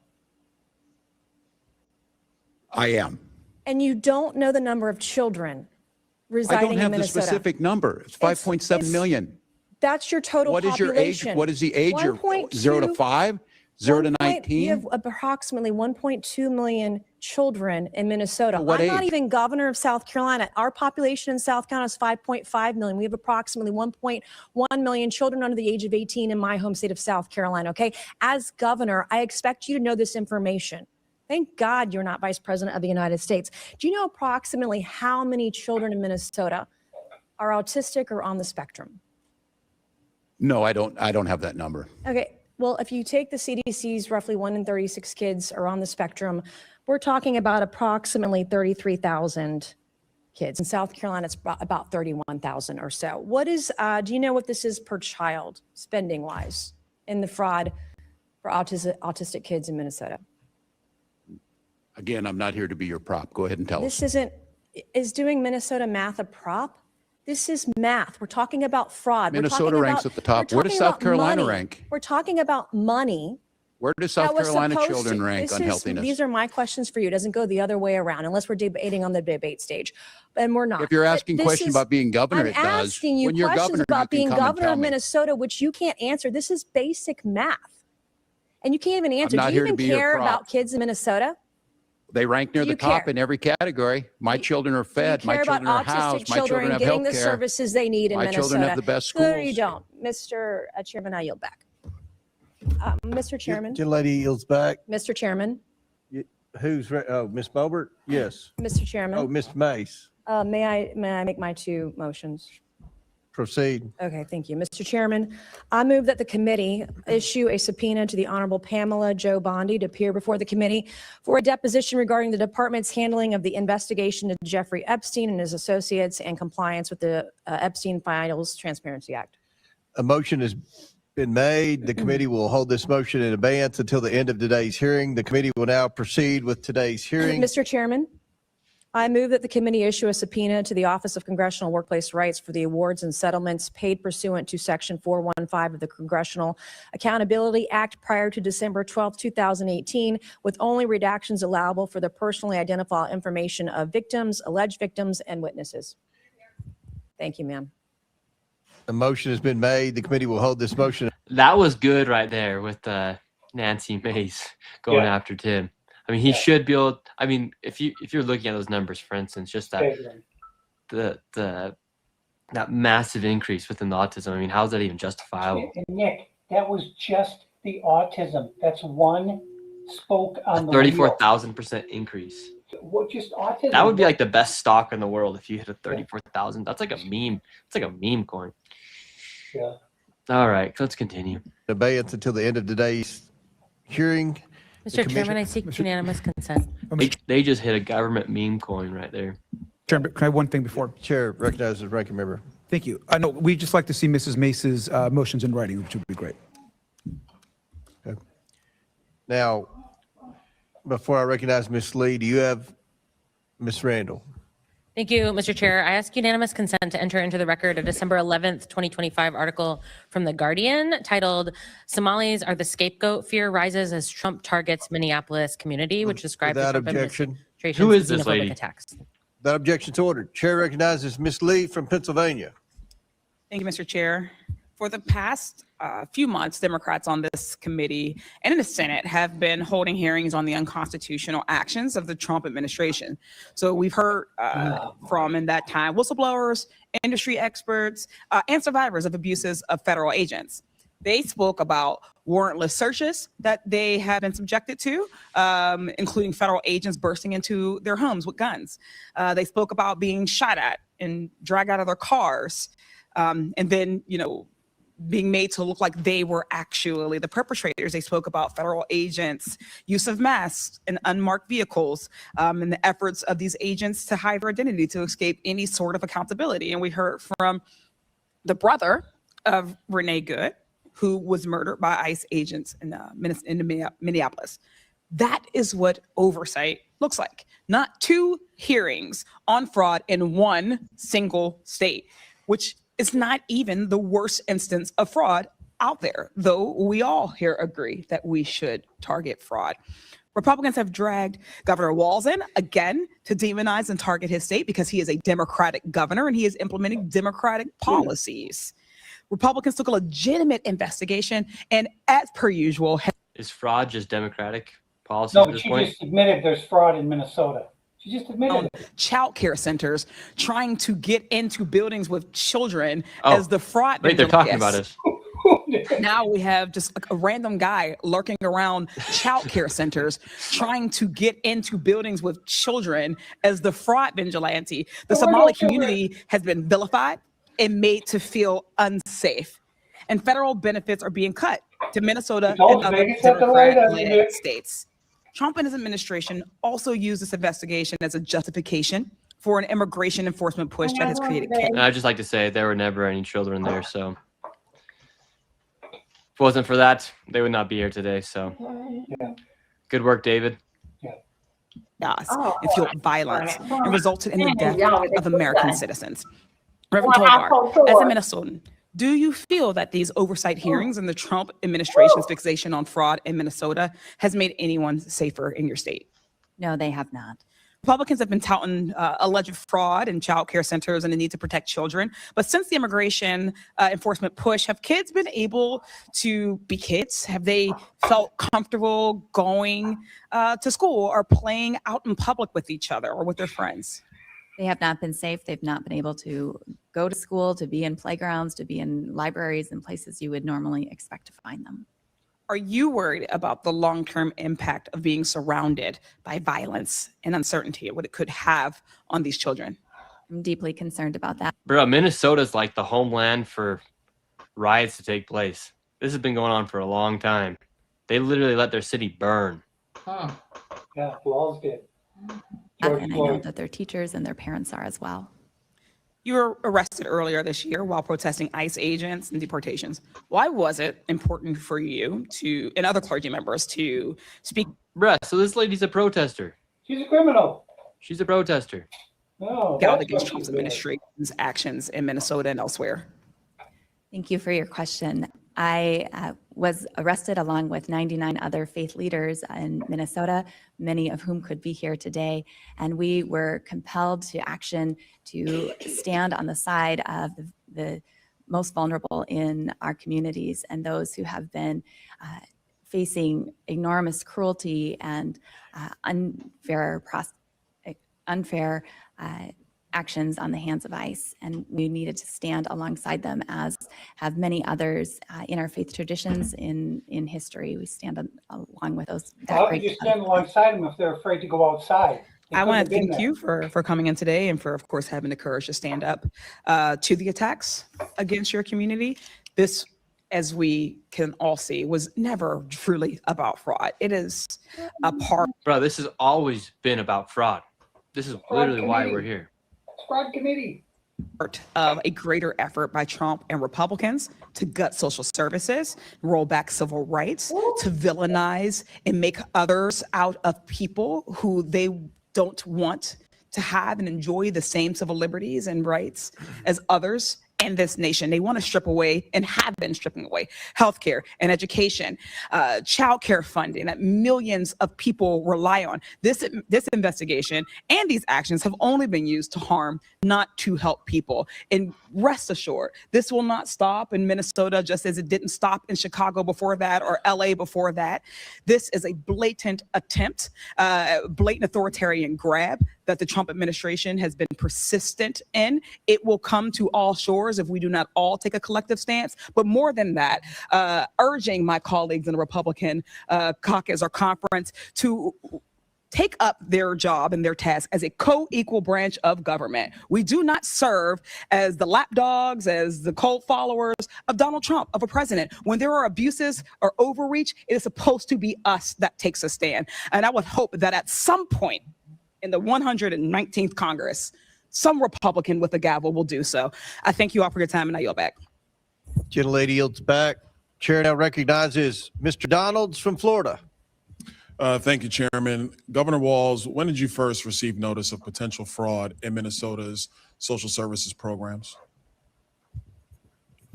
I am. And you don't know the number of children I residing don't have in the Minnesota? specific number. It's 5.7 million. That's your total What is your age? population. What is the age? 1.2 0 to 5? 0 to 19? You have approximately 1.2 million children in Minnesota. What I'm not age? even governor of South Carolina. Our population in South Carolina is 5.5 million. We have approximately 1.1 million children under the age of 18 in my home state of South Carolina, okay? As governor, I expect you to know this information. Thank God you're not vice president of the United States. Do you know approximately how many children in Minnesota are autistic or on the spectrum? No, I don't have that number. Okay, well, if you take the CDC's roughly 1 in 36 kids are on the spectrum, we're talking about approximately 33,000 kids. In South Carolina, it's about 31,000 or so. What is, do you know what this is per child, spending-wise, in the fraud for autistic kids in Minnesota? Again, I'm not here to be your prop. Go ahead and tell us. Is doing Minnesota math a prop? This is math. We're talking about fraud. Minnesota ranks at the top. Where does South Carolina rank? We're talking about money. Where do South Carolina children rank on healthiness? These are my questions for you. It doesn't go the other way around unless we're debating on the debate stage. And we're not. If you're asking questions about being governor, it does. I'm asking you questions about being governor of Minnesota, which you can't answer. This is basic math. And you can't even answer. Do you even care about kids in Minnesota? They rank near the top in every category. My children are fed. My children are housed. My children have getting health the care. services they need in Minnesota. My children have the best schools. No, you don't. Mr. Chairman, I yield back. Mr. Chairman. Your lady yields back. Mr. Chairman. Who's, Ms. Bobert? Yes. Mr. Chairman. Oh, Ms. Mace. May I make my two motions? Proceed. Okay, thank you. Mr. Chairman, I move that the committee issue a subpoena to the Honorable Pamela Jo Bondi to appear before the committee for a deposition regarding the department's handling of the investigation into Jeffrey Epstein and his associates and compliance with the Epstein Files Transparency Act. A motion has been made. The committee will hold this motion in abeyance until the end of today's hearing. The committee will now proceed with today's hearing. Mr. Chairman, I move that the committee issue a subpoena to the Office of Congressional Workplace Rights for the awards and settlements paid pursuant to Section 415 of the Congressional Accountability Act prior to December 12, 2018, with only redactions allowable for the personally identifiable information of victims, alleged victims, and witnesses. Thank you, ma'am. A motion has been made. The committee will hold this motion. That was good right there with Nancy Mace going after Tim. I mean, he should be able. I mean, if you're looking at those numbers, for instance, just that that massive increase within the autism. I mean, how is that even justifiable? And Nick, that was just the autism. That's one spoke on the 34,000% increase. What just autism? That would be like the best stock in the world if you hit a 34,000. That's like a meme. It's like a meme coin. Yeah. All right, let's continue. Abeyance until the end of today's hearing. Mr. Chairman, I seek unanimous consent. They just hit a government meme coin right there. Chairman, can I have one thing before? Chair recognizes the ranking member. Thank you. I know we'd just like to see Mrs. Mace's motions in writing, which would be great. Okay. Now, before I recognize Ms. Lee, do you have Ms. Randall? Thank you, Mr. Chair. I ask unanimous consent to enter into the record a December 11th, 2025 article from The Guardian titled "Somalis Are the Scapegoat. Fear Rises as Trump Targets Minneapolis Community," which describes the Trump objection. Who is this lady? attacks. That objection's ordered. Chair recognizes Ms. Lee from Pennsylvania. Thank you, Mr. Chair. For the past few months, Democrats on this committee and in the Senate have been holding hearings on the unconstitutional actions of the Trump administration. So we've heard from, in that time, whistleblowers, industry experts, and survivors of abuses of federal agents. They spoke about warrantless searches that they have been subjected to, including federal agents bursting into their homes with guns. They spoke about being shot at and dragged out of their cars, and then, being made to look like they were actually the perpetrators. They spoke about federal agents' use of masks in unmarked vehicles, and the efforts of these agents to hide their identity to escape any sort of accountability. And we heard from the brother of Renee Good, who was murdered by ICE agents in Minneapolis. That is what oversight looks like. Not two hearings on fraud in one single state, which is not even the worst instance of fraud out there, though we all here agree that we should target fraud. Republicans have dragged Governor Walz in again to demonize and target his state because he is a Democratic governor and he is implementing Democratic policies. Republicans took a legitimate investigation and, as per usual, Is fraud just Democratic policy No, at but this she point? just admitted there's fraud in Minnesota. She just admitted On it. child care centers trying to get into buildings with children Oh, as the fraud. wait, they're talking about Yes. us. Now we have just like a random guy lurking around child care centers trying to get into buildings with children as the fraud vigilante. The So we're Somali no children. community has been vilified and made to feel unsafe. And federal benefits are being cut to Minnesota told and you, other Vegas had the light on you, Democrat-led Nick. states. Trump and his administration also used this investigation as a justification for an immigration enforcement push that has created chaos. And I'd just like to say there were never any children there, so if it wasn't for that, they would not be here today. So good work, David. Chaos and fueled violence and resulted in the death of American citizens. Reverend Togar, as a Minnesotan, do you feel that these oversight hearings and the Trump administration's fixation on fraud in Minnesota has made anyone safer in your state? No, they have not. Republicans have been touting alleged fraud in child care centers and the need to protect children. But since the immigration enforcement push, have kids been able to be kids? Have they felt comfortable going to school or playing out in public with each other or with their friends? They have not been safe. They've not been able to go to school, to be in playgrounds, to be in libraries and places you would normally expect to find them. Are you worried about the long-term impact of being surrounded by violence and uncertainty and what it could have on these children? I'm deeply concerned about that. Bro, Minnesota's like the homeland for riots to take place. This has been going on for a long time. They literally let their city burn. Yeah, Walls did. And I know that their teachers and their parents are as well. You were arrested earlier this year while protesting ICE agents and deportations. Why was it important for you to, and other clergy members, to speak? Bruh, so this lady's a protester. She's a criminal. She's a protester. No, Out against Trump's administration's actions in Minnesota and elsewhere? Thank you for your question. I was arrested along with 99 other faith leaders in Minnesota, many of whom could be here today. And we were compelled to action to stand on the side of the most vulnerable in our communities and those who have been facing enormous cruelty and unfair actions on the hands of ICE, and we needed to stand alongside them, as have many others in our faith traditions in history. We stand along with those. How could you stand alongside them if they're afraid to go outside? I want to thank you for coming in today and for, of course, having the courage to stand up to the attacks against your community. This, as we can all see, was never truly about fraud. It is a part. Bro, this has always been about fraud. This is literally why we're here. Fraud committee. Part of a greater effort by Trump and Republicans to gut social services, roll back civil rights, to villainize and make others out of people who they don't want to have and enjoy the same civil liberties and rights as others in this nation. They want to strip away and have been stripping away healthcare and education, childcare funding that millions of people rely on. This investigation and these actions have only been used to harm, not to help people. And rest assured, this will not stop in Minnesota, just as it didn't stop in Chicago before that or LA before that. This is a blatant attempt, blatant authoritarian grab that the Trump administration has been persistent in. It will come to all shores if we do not all take a collective stance. But more than that, urging my colleagues in the Republican caucus or conference to take up their job and their task as a co-equal branch of government. We do not serve as the lapdogs, as the cult followers of Donald Trump, of a president. When there are abuses or overreach, it is supposed to be us that takes a stand. And I would hope that at some point in the 119th Congress, some Republican with a gavel will do so. I thank you all for your time, and I yield back. Gentlelady yields back. Chair now recognizes Mr. Donalds from Florida. Thank you, Chairman. Governor Walz, when did you first receive notice of potential fraud in Minnesota's social services programs?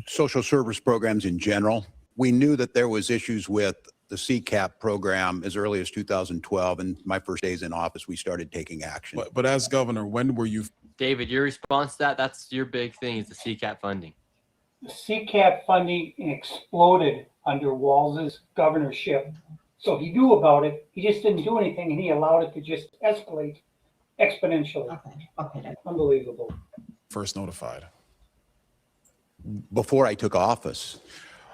Social service programs in general. We knew that there was issues with the CCAP program as early as 2012. And my first days in office, we started taking action. But as governor, when were you? David, your response to that, that's your big thing, is the CCAP funding. The CCAP funding exploded under Walz's governorship. So he knew about it. He just didn't do anything, and he allowed it to just escalate exponentially. Okay. Unbelievable. First notified. Before I took office.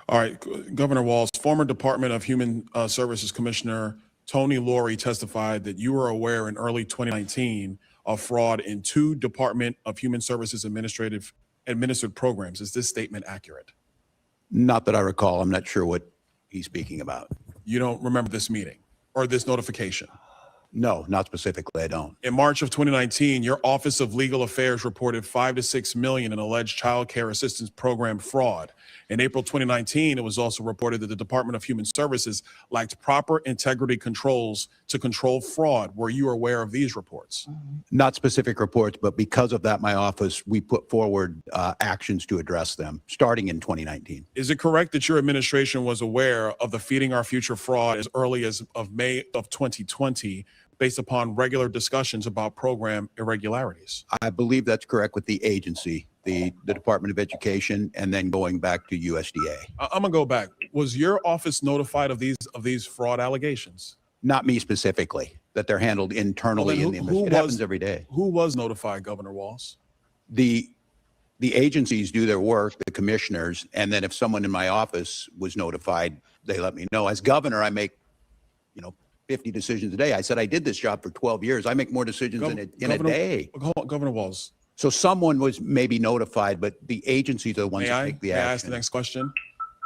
All right, Governor Walz, former Department of Human Services Commissioner Tony Laurie testified that you were aware in early 2019 of fraud in 2 Department of Human Services administered programs. Is this statement accurate? Not that I recall. I'm not sure what he's speaking about. You don't remember this meeting or this notification? No, not specifically. I don't. In March of 2019, your Office of Legal Affairs reported $5 to $6 million in alleged child care assistance program fraud. In April 2019, it was also reported that the Department of Human Services lacked proper integrity controls to control fraud. Were you aware of these reports? Not specific reports, but because of that, my office, we put forward actions to address them starting in 2019. Is it correct that your administration was aware of the Feeding Our Future fraud as early as of May of 2020 based upon regular discussions about program irregularities? I believe that's correct with the agency, the Department of Education, and then going back to USDA. I'm gonna go back. Was your office notified of these fraud allegations? Not me specifically, that they're handled internally in the administration. It happens every day. Who was notified, Governor Walz? The agencies do their work, the commissioners, and then if someone in my office was notified, they let me know. As governor, I make, 50 decisions a day. I said I did this job for 12 years. I make more decisions in a day. Governor Walz. So someone was maybe notified, but the agencies are the ones that take the May I action. ask the next question?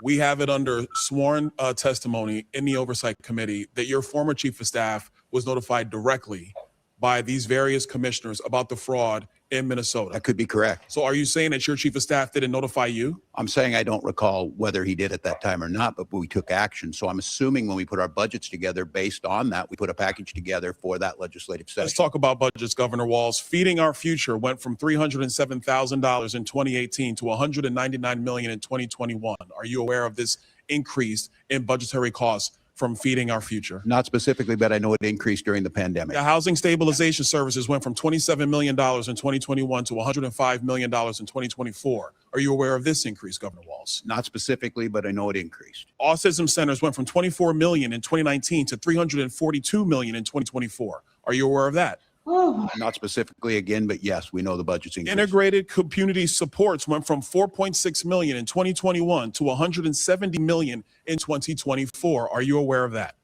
We have it under sworn testimony in the Oversight Committee that your former chief of staff was notified directly by these various commissioners about the fraud in Minnesota. That could be correct. So are you saying that your chief of staff didn't notify you? I'm saying I don't recall whether he did at that time or not, but we took action. So I'm assuming when we put our budgets together based on that, we put a package together for that legislative session. Let's talk about budgets, Governor Walz. Feeding Our Future went from $307,000 in 2018 to $199 million in 2021. Are you aware of this increase in budgetary costs from Feeding Our Future? Not specifically, but I know it increased during the pandemic. The Housing Stabilization Services went from $27 million in 2021 to $105 million in 2024. Are you aware of this increase, Governor Walz? Not specifically, but I know it increased. Autism centers went from $24 million in 2019 to $342 million in 2024. Are you aware of that? Not specifically again, but yes, we know the budget's increased. Integrated community supports went from $4.6 million in 2021 to $170 million in 2024. Are you aware of that?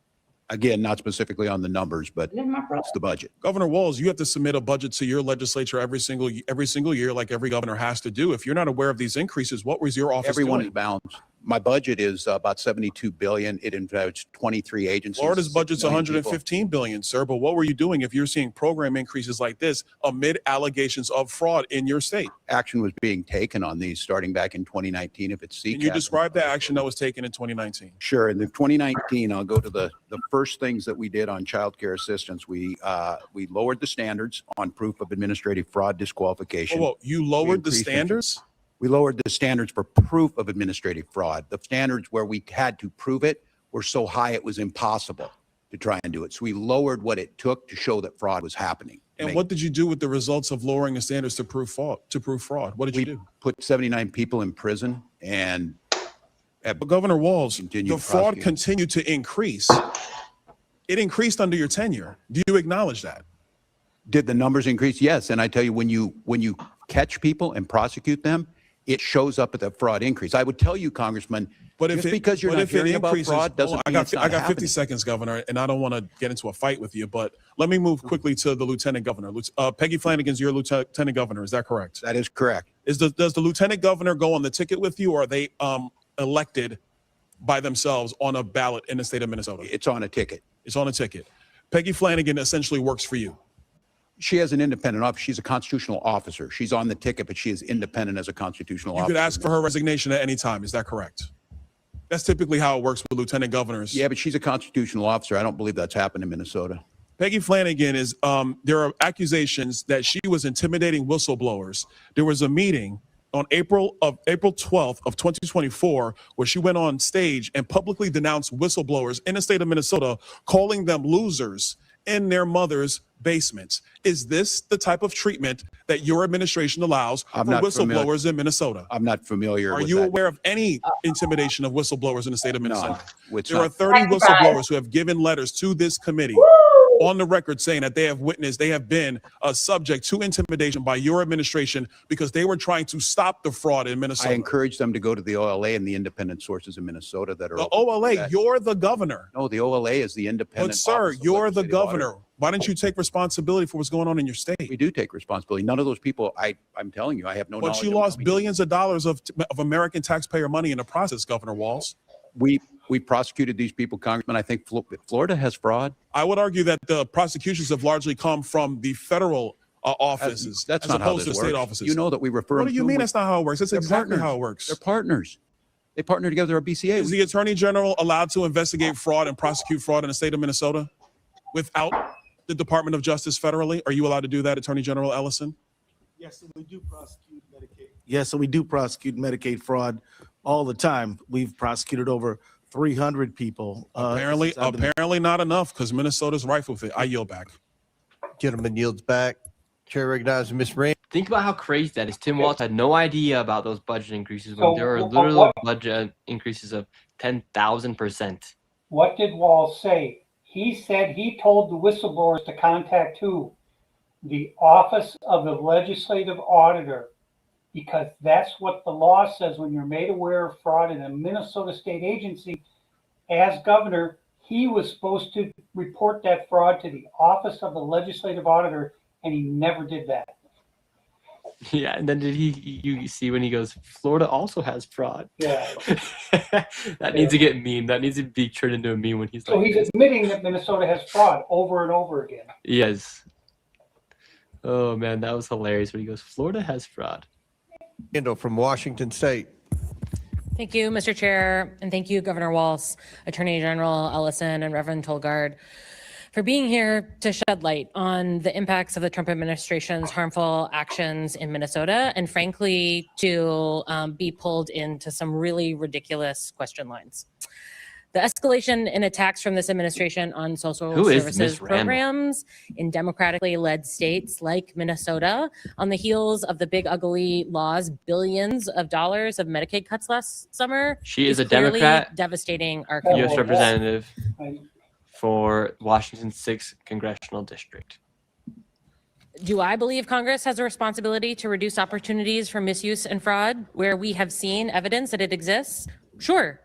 Again, not specifically on the numbers, but it's the budget. Governor Walz, you have to submit a budget to your legislature every single year, like every governor has to do. If you're not aware of these increases, what was your office Everyone doing? is balanced. My budget is about $72 billion. It involves 23 agencies. Florida's budget's 6 million people. $115 billion, sir. But what were you doing if you're seeing program increases like this amid allegations of fraud in your state? Action was being taken on these starting back in 2019. If it's CCAP. Can you describe the action that was taken in 2019? Sure. In the 2019, I'll go to the first things that we did on child care assistance. We lowered the standards on proof of administrative fraud disqualification. Whoa, you lowered the standards? We lowered the standards for proof of administrative fraud. The standards where we had to prove it were so high it was impossible to try and do it. So we lowered what it took to show that fraud was happening. And what did you do with the results of lowering the standards to prove fraud? What did you do? Put 79 people in prison and But Governor Walz, the fraud prosecuting. continued to increase. It increased under your tenure. Do you acknowledge that? Did the numbers increase? Yes. And I tell you, when you catch people and prosecute them, it shows up at the fraud increase. I would tell you, Congressman, But just because you're not hearing about fraud doesn't mean it's not I got 50 happening. seconds, Governor, and I don't want to get into a fight with you, but let me move quickly to the Lieutenant Governor. Peggy Flanagan's your Lieutenant Governor, is that correct? That is correct. Does the Lieutenant Governor go on the ticket with you, or are they elected by themselves on a ballot in the state of Minnesota? It's on a ticket. It's on a ticket. Peggy Flanagan essentially works for you. She has an independent office. She's a constitutional officer. She's on the ticket, but she is independent as a constitutional You officer. could ask for her resignation at any time, is that correct? That's typically how it works with lieutenant governors. Yeah, but she's a constitutional officer. I don't believe that's happened in Minnesota. Peggy Flanagan is, there are accusations that she was intimidating whistleblowers. There was a meeting on April 12th of 2024, where she went on stage and publicly denounced whistleblowers in the state of Minnesota, calling them losers in their mother's basements. Is this the type of treatment that your administration allows for whistleblowers in Minnesota? I'm not familiar Are with you that. aware of any intimidation of whistleblowers in the state of Minnesota? it's There are not. 30 whistleblowers who have given letters to this committee on the record saying that they have been subject to intimidation by your administration because they were trying to stop the fraud in Minnesota. I encourage them to go to the OLA and the independent sources in Minnesota that are The open to OLA, that. you're the governor. No, the OLA is the independent. But sir, office of you're the legislative governor. authority. Why don't you take responsibility for what's going on in your state? We do take responsibility. None of those people, I'm telling you, I have no knowledge. But you of lost them. billions of dollars of American taxpayer money in the process, Governor Walz. We prosecuted these people, Congressman. I think Florida has fraud. I would argue that the prosecutions have largely come from the federal offices That's as not how opposed to this state works. offices. You know that we refer. What do you mean that's not how it works? That's They're exactly partners. how it works. They're partners. They partner together. Our BCA. Is the Attorney General allowed to investigate fraud and prosecute fraud in the state of Minnesota without the Department of Justice federally? Are you allowed to do that, Attorney General Ellison? Yes, and we do prosecute Medicaid. Yes, and we do prosecute Medicaid fraud all the time. We've prosecuted over 300 people. Apparently not enough because Minnesota's rife with it. I yield back. Gentleman yields back. Chair recognizes Ms. Rand. Think about how crazy that is. Tim Walz had no idea about those budget increases when So, there were what- literal budget increases of 10,000%. What did Walz say? He said he told the whistleblowers to contact who? The Office of the Legislative Auditor, because that's what the law says when you're made aware of fraud in a Minnesota state agency. As governor, he was supposed to report that fraud to the Office of the Legislative Auditor, and he never did that. Yeah, and then you see when he goes, Florida also has fraud. Yeah. That needs to get meme. That needs to be turned into a meme when he's So like, he's admitting that Minnesota has fraud over and over again. yes. Oh man, that was hilarious when he goes, Florida has fraud. Kendall from Washington State. Thank you, Mr. Chair, and thank you, Governor Walz, Attorney General Ellison, and Reverend Tolgard, for being here to shed light on the impacts of the Trump administration's harmful actions in Minnesota, and frankly, to be pulled into some really ridiculous question lines. The escalation in attacks from this administration on social services programs in democratically led states like Minnesota on the heels of the big ugly law's billions of dollars of Medicaid cuts last summer. She is a clearly Democrat, devastating our U.S. communities. representative for Washington's 6th congressional district. Do I believe Congress has a responsibility to reduce opportunities for misuse and fraud where we have seen evidence that it exists? Sure.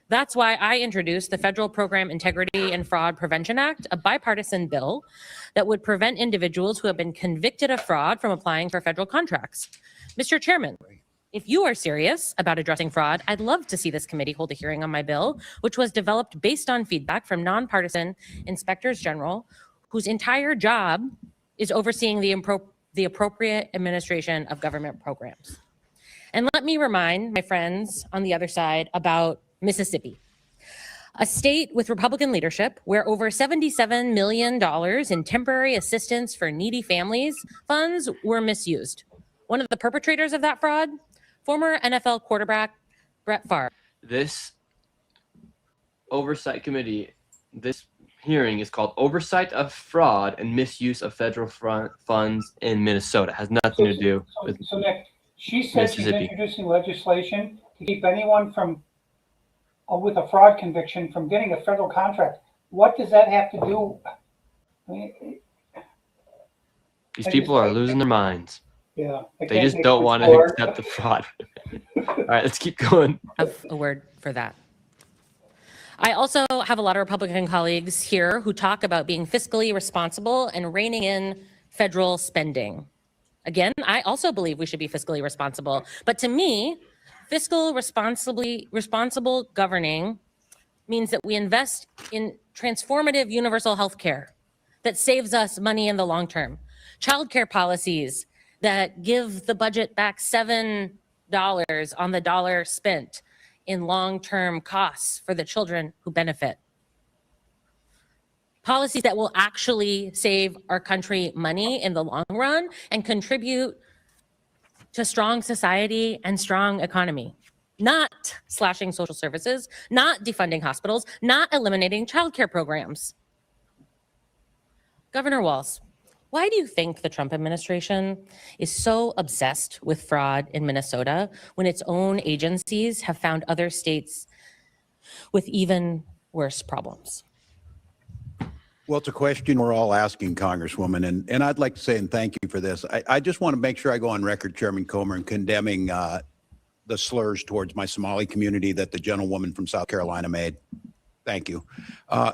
That's why I introduced the Federal Program Integrity and Fraud Prevention Act, a bipartisan bill that would prevent individuals who have been convicted of fraud from applying for federal contracts. Mr. Chairman, if you are serious about addressing fraud, I'd love to see this committee hold a hearing on my bill, which was developed based on feedback from nonpartisan inspectors general, whose entire job is overseeing the appropriate administration of government programs. And let me remind my friends on the other side about Mississippi, a state with Republican leadership where over $77 million in temporary assistance for needy families funds were misused. One of the perpetrators of that fraud, former NFL quarterback Brett Favre. This oversight committee, this hearing is called Oversight of Fraud and Misuse of Federal Funds in Minnesota. It has nothing to do with So Nick, she said she's Mississippi. introducing legislation to keep anyone from with a fraud conviction from getting a federal contract. What does that have to do? I mean, These people are losing their minds. yeah, I They can't just take don't this want to forward. accept the fraud. All right, let's keep going. Have a word for that. I also have a lot of Republican colleagues here who talk about being fiscally responsible and reining in federal spending. Again, I also believe we should be fiscally responsible, but to me, responsible governing means that we invest in transformative universal health care that saves us money in the long term. Childcare policies that give the budget back $7 on the dollar spent in long-term costs for the children who benefit. Policies that will actually save our country money in the long run and contribute to strong society and strong economy. Not slashing social services, not defunding hospitals, not eliminating childcare programs. Governor Walz, why do you think the Trump administration is so obsessed with fraud in Minnesota when its own agencies have found other states with even worse problems? Well, it's a question we're all asking, Congresswoman, and I'd like to say, and thank you for this. I just want to make sure I go on record, Chairman Comer, in condemning the slurs towards my Somali community that the gentlewoman from South Carolina made. Thank you.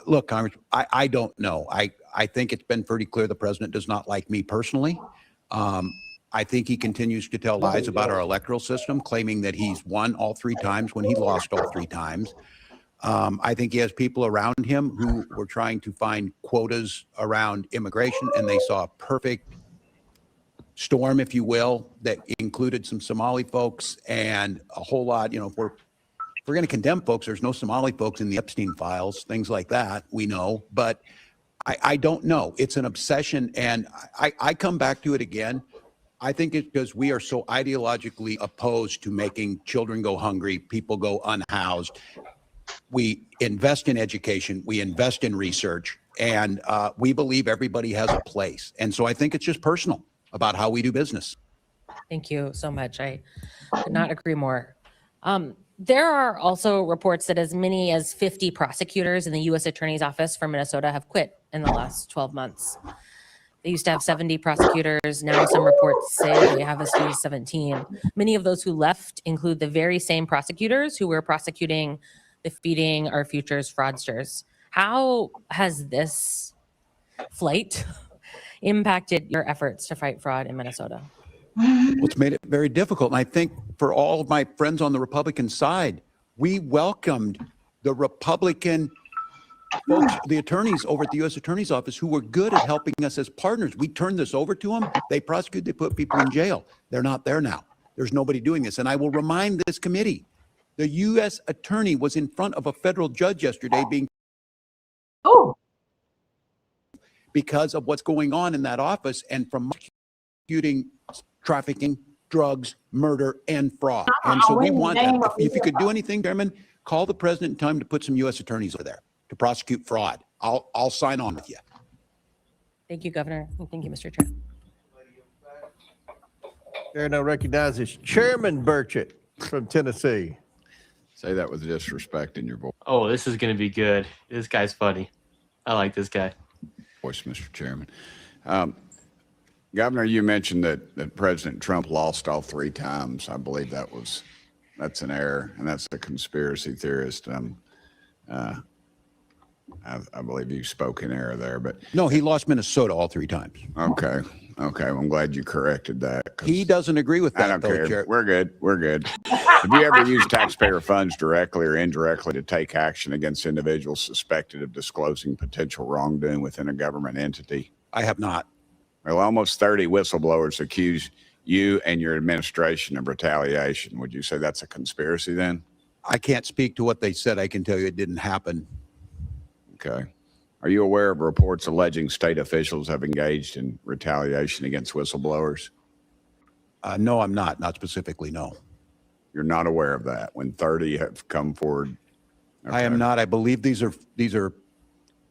Look, Congress, I don't know. I think it's been pretty clear the president does not like me personally. I think he continues to tell lies about our electoral system, claiming that he's won all 3 times when he lost all 3 times. I think he has people around him who were trying to find quotas around immigration, and they saw a perfect storm, if you will, that included some Somali folks and a whole lot. You know, if we're going to condemn folks, there's no Somali folks in the Epstein files, things like that, we know. But I don't know. It's an obsession, and I come back to it again. I think it's because we are so ideologically opposed to making children go hungry, people go unhoused. We invest in education, we invest in research, and we believe everybody has a place. And so I think it's just personal about how we do business. Thank you so much. I could not agree more. There are also reports that as many as 50 prosecutors in the U.S. Attorney's Office for Minnesota have quit in the last 12 months. They used to have 70 prosecutors. Now some reports say they have as few as 17. Many of those who left include the very same prosecutors who were prosecuting the Feeding Our Futures fraudsters. How has this flight impacted your efforts to fight fraud in Minnesota? Well, it's made it very difficult. And I think for all of my friends on the Republican side, we welcomed the Republican folks, the attorneys over at the U.S. Attorney's Office who were good at helping us as partners. We turned this over to them. They prosecuted, they put people in jail. They're not there now. There's nobody doing this. And I will remind this committee, the U.S. attorney was in front of a federal judge yesterday being because of what's going on in that office and from prosecuting trafficking, drugs, murder, and fraud. And so we want that. If you could do anything, Chairman, call the president in time to put some U.S. attorneys over there to prosecute fraud. I'll sign on with you. Thank you, Governor. And thank you, Mr. Chair. Chair now recognizes Chairman Burchett from Tennessee. Say that with disrespect in your Oh, this is going to be good. This guy's funny. I like this guy. voice, Mr. Chairman. Governor, you mentioned that President Trump lost all 3 times. I believe that's an error, and that's a conspiracy theorist. I believe you spoke in error there, but no, he lost Minnesota all 3 times. Okay. Well, I'm glad you corrected that. He doesn't agree with that. I don't though, care. Chair. We're good. Have you ever used taxpayer funds directly or indirectly to take action against individuals suspected of disclosing potential wrongdoing within a government entity? I have not. Well, almost 30 whistleblowers accuse you and your administration of retaliation. Would you say that's a conspiracy then? I can't speak to what they said. I can tell you it didn't happen. Okay. Are you aware of reports alleging state officials have engaged in retaliation against whistleblowers? No, I'm not. Not specifically, no. You're not aware of that when 30 have come forward? Okay. I am not. I believe these are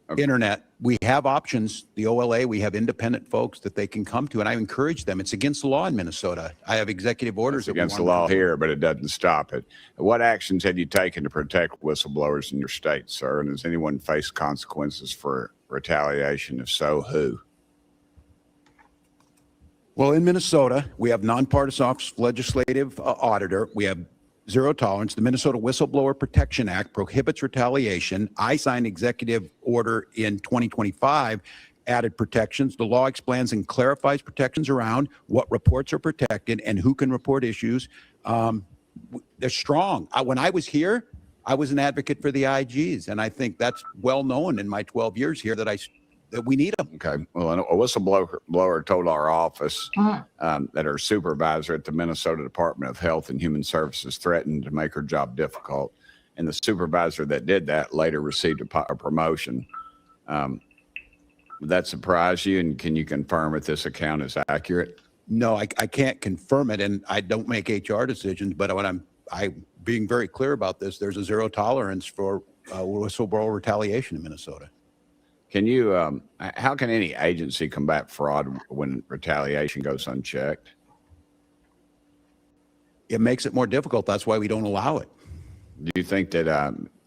Okay. internet. We have options. The OLA, we have independent folks that they can come to, and I encourage them. It's against the law in Minnesota. I have executive orders. It's against the law here, but it doesn't stop it. What actions have you taken to protect whistleblowers in your state, sir? And has anyone faced consequences for retaliation? If so, who? Well, in Minnesota, we have nonpartisan legislative auditor. We have zero tolerance. The Minnesota Whistleblower Protection Act prohibits retaliation. I signed executive order in 2025, added protections. The law explains and clarifies protections around what reports are protected and who can report issues. They're strong. When I was here, I was an advocate for the IGs, and I think that's well known in my 12 years here that we need them. Okay. Well, a whistleblower told our office that her supervisor at the Minnesota Department of Health and Human Services threatened to make her job difficult. And the supervisor that did that later received a promotion. Would that surprise you? And can you confirm if this account is accurate? No, I can't confirm it, and I don't make HR decisions, but when I'm being very clear about this, there's a zero tolerance for whistleblower retaliation in Minnesota. Can you, how can any agency combat fraud when retaliation goes unchecked? It makes it more difficult. That's why we don't allow it. Do you think that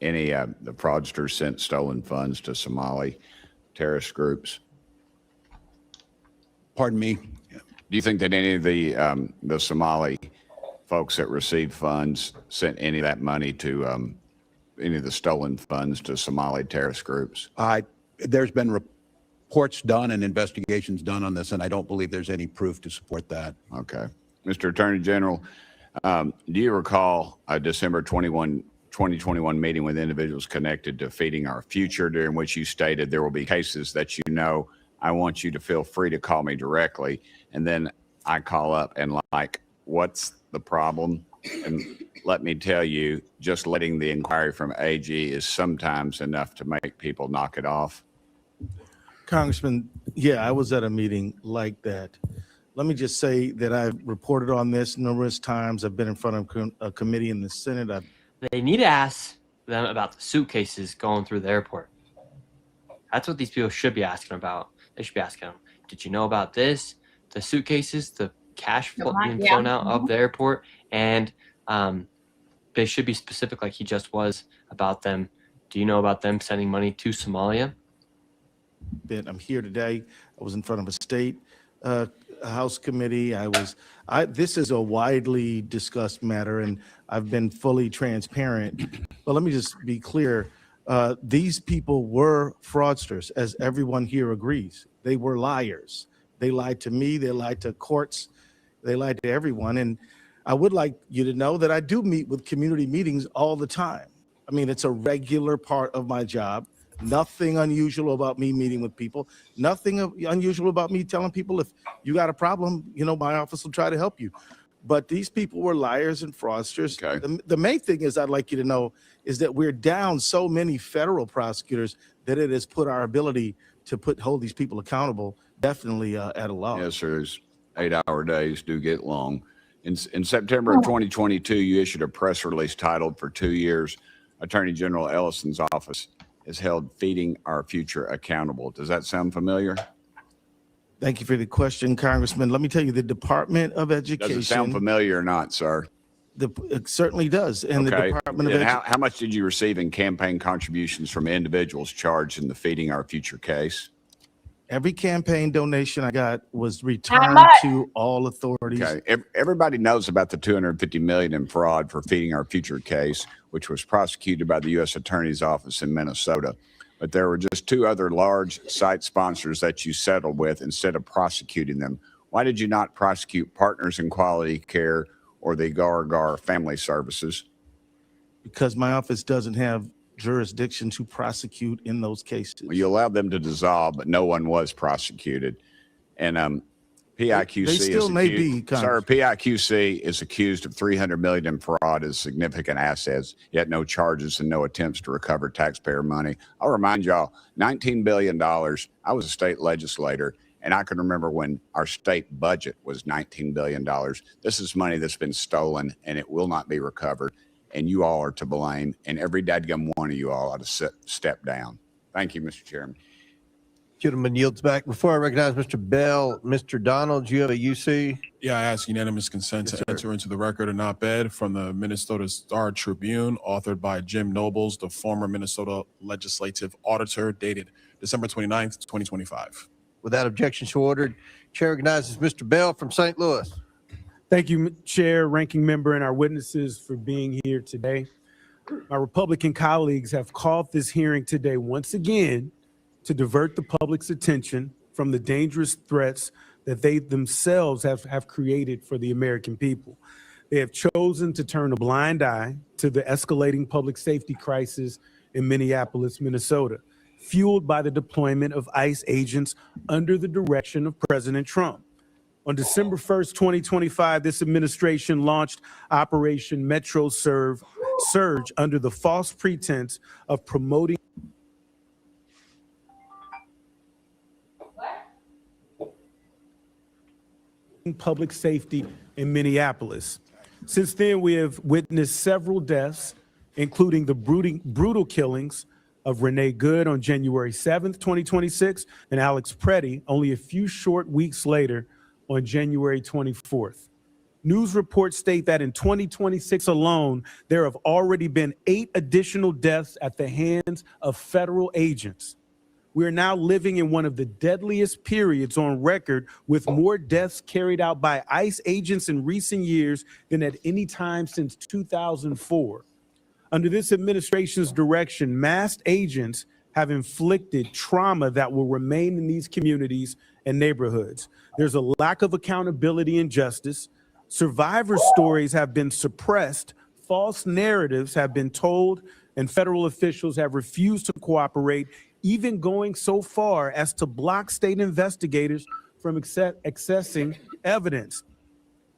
any the fraudsters sent stolen funds to Somali terrorist groups? Pardon me? Do you think that any of the Somali folks that received funds sent any of that money to any of the stolen funds to Somali terrorist groups? There's been reports done and investigations done on this, and I don't believe there's any proof to support that. Okay. Mr. Attorney General, do you recall a December 2021 meeting with individuals connected to Feeding Our Future, during which you stated there will be cases that I want you to feel free to call me directly, and then I call up and what's the problem? And let me tell you, just letting the inquiry from AG is sometimes enough to make people knock it off. Congressman, yeah, I was at a meeting like that. Let me just say that I've reported on this numerous times. I've been in front of a committee in the Senate. They need to ask them about the suitcases going through the airport. That's what these people should be asking about. They should be asking them, did you know about this? The suitcases, the cash being flown out of the airport, and they should be specific like he just was about them. Do you know about them sending money to Somalia? I'm here today. I was in front of a state House committee. This is a widely discussed matter, and I've been fully transparent. But let me just be clear. These people were fraudsters, as everyone here agrees. They were liars. They lied to me. They lied to courts. They lied to everyone. And I would like you to know that I do meet with community meetings all the time. I mean, it's a regular part of my job. Nothing unusual about me meeting with people. Nothing unusual about me telling people, if you got a problem, my office will try to help you. But these people were liars and fraudsters. Okay. The main thing is I'd like you to know is that we're down so many federal prosecutors that it has put our ability to hold these people accountable definitely at a loss. Yes, sir. 8-hour days do get long. In September of 2022, you issued a press release titled, "For 2 years, Attorney General Ellison's office has held Feeding Our Future accountable." Does that sound familiar? Thank you for the question, Congressman. Let me tell you, the Department of Education. Does it sound familiar or not, sir? It certainly does. And the Department of Education. How much did you receive in campaign contributions from individuals charged in the Feeding Our Future case? Every campaign donation I got was returned to all authorities. Okay. Everybody knows about the $250 million in fraud for Feeding Our Future case, which was prosecuted by the U.S. Attorney's Office in Minnesota. But there were just 2 other large site sponsors that you settled with instead of prosecuting them. Why did you not prosecute Partners in Quality Care or the Gar Family Services? Because my office doesn't have jurisdiction to prosecute in those cases. Well, you allowed them to dissolve, but no one was prosecuted. And PIQC they still may be, sir, PIQC is accused of $300 million in fraud as significant assets, yet no charges and no attempts to recover taxpayer money. I'll remind y'all, $19 billion. I was a state legislator, and I can remember when our state budget was $19 billion. This is money that's been stolen, and it will not be recovered. And you all are to blame, and every dadgum one of you all ought to step down. Thank you, Mr. Chairman. Gentleman yields back. Before I recognize Mr. Bell, Mr. Donald, you have a UC? Yeah, I ask unanimous consent to enter into the record an op-ed from the Minnesota Star Tribune, authored by Jim Nobles, the former Minnesota legislative auditor, dated December 29th, 2025. Without objection, so ordered. Chair recognizes Mr. Bell from St. Louis. Thank you, Chair, Ranking Member, and our witnesses for being here today. My Republican colleagues have called this hearing today once again to divert the public's attention from the dangerous threats that they themselves have created for the American people. They have chosen to turn a blind eye to the escalating public safety crisis in Minneapolis, Minnesota, fueled by the deployment of ICE agents under the direction of President Trump. On December 1st, 2025, this administration launched Operation Metro Surge under the false pretense of promoting public safety in Minneapolis. Since then, we have witnessed several deaths, including the brutal killings of Renee Good on January 7th, 2026, and Alex Preddy only a few short weeks later on January 24th. News reports state that in 2026 alone, there have already been 8 additional deaths at the hands of federal agents. We are now living in one of the deadliest periods on record, with more deaths carried out by ICE agents in recent years than at any time since 2004. Under this administration's direction, masked agents have inflicted trauma that will remain in these communities and neighborhoods. There's a lack of accountability and justice. Survivor stories have been suppressed, false narratives have been told, and federal officials have refused to cooperate, even going so far as to block state investigators from accessing evidence.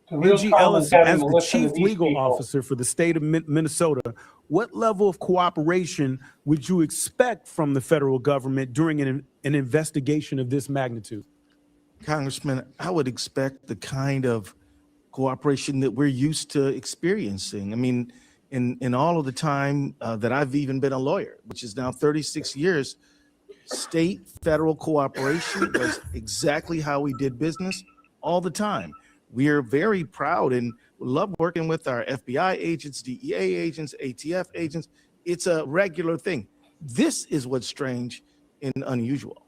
Angie Ellis, as the chief legal officer for the state of Minnesota, what level of cooperation would you expect from the federal government during an investigation of this magnitude? Congressman, I would expect the kind of cooperation that we're used to experiencing. I mean, in all of the time that I've even been a lawyer, which is now 36 years, state federal cooperation was exactly how we did business all the time. We are very proud and love working with our FBI agents, DEA agents, ATF agents. It's a regular thing. This is what's strange and unusual.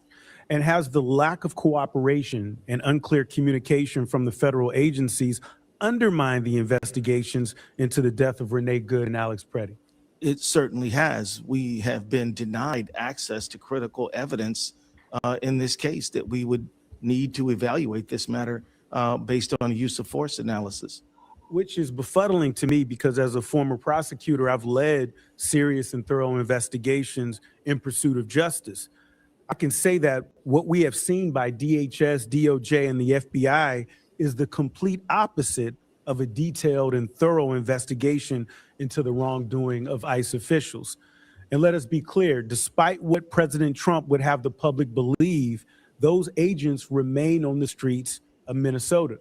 And has the lack of cooperation and unclear communication from the federal agencies undermined the investigations into the death of Renee Good and Alex Preddy? It certainly has. We have been denied access to critical evidence in this case that we would need to evaluate this matter based on use of force analysis. Which is befuddling to me, because as a former prosecutor, I've led serious and thorough investigations in pursuit of justice. I can say that what we have seen by DHS, DOJ, and the FBI is the complete opposite of a detailed and thorough investigation into the wrongdoing of ICE officials. And let us be clear, despite what President Trump would have the public believe, those agents remain on the streets of Minnesota.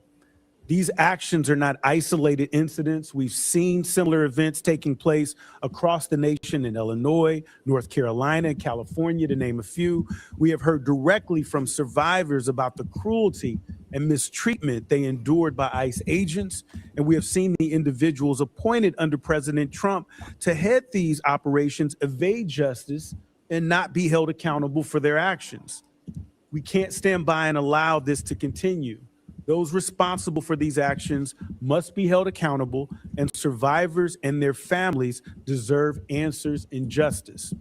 These actions are not isolated incidents. We've seen similar events taking place across the nation in Illinois, North Carolina, and California, to name a few. We have heard directly from survivors about the cruelty and mistreatment they endured by ICE agents, and we have seen the individuals appointed under President Trump to head these operations evade justice and not be held accountable for their actions. We can't stand by and allow this to continue. Those responsible for these actions must be held accountable, and survivors and their families deserve answers and justice.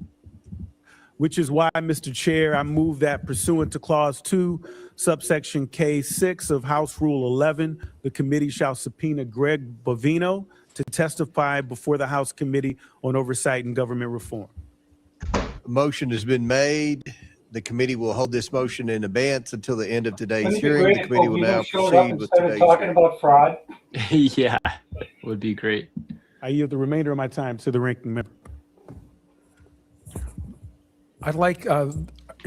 Which is why, Mr. Chair, I move that pursuant to Clause 2, subsection K6 of House Rule 11, the committee shall subpoena Greg Bovino to testify before the House Committee on Oversight and Government Reform. A motion has been made. The committee will hold this motion in abeyance until the end of today's hearing. The committee will now proceed with today's talking about fraud. Yeah, would be great. I yield the remainder of my time to the ranking member. I'd like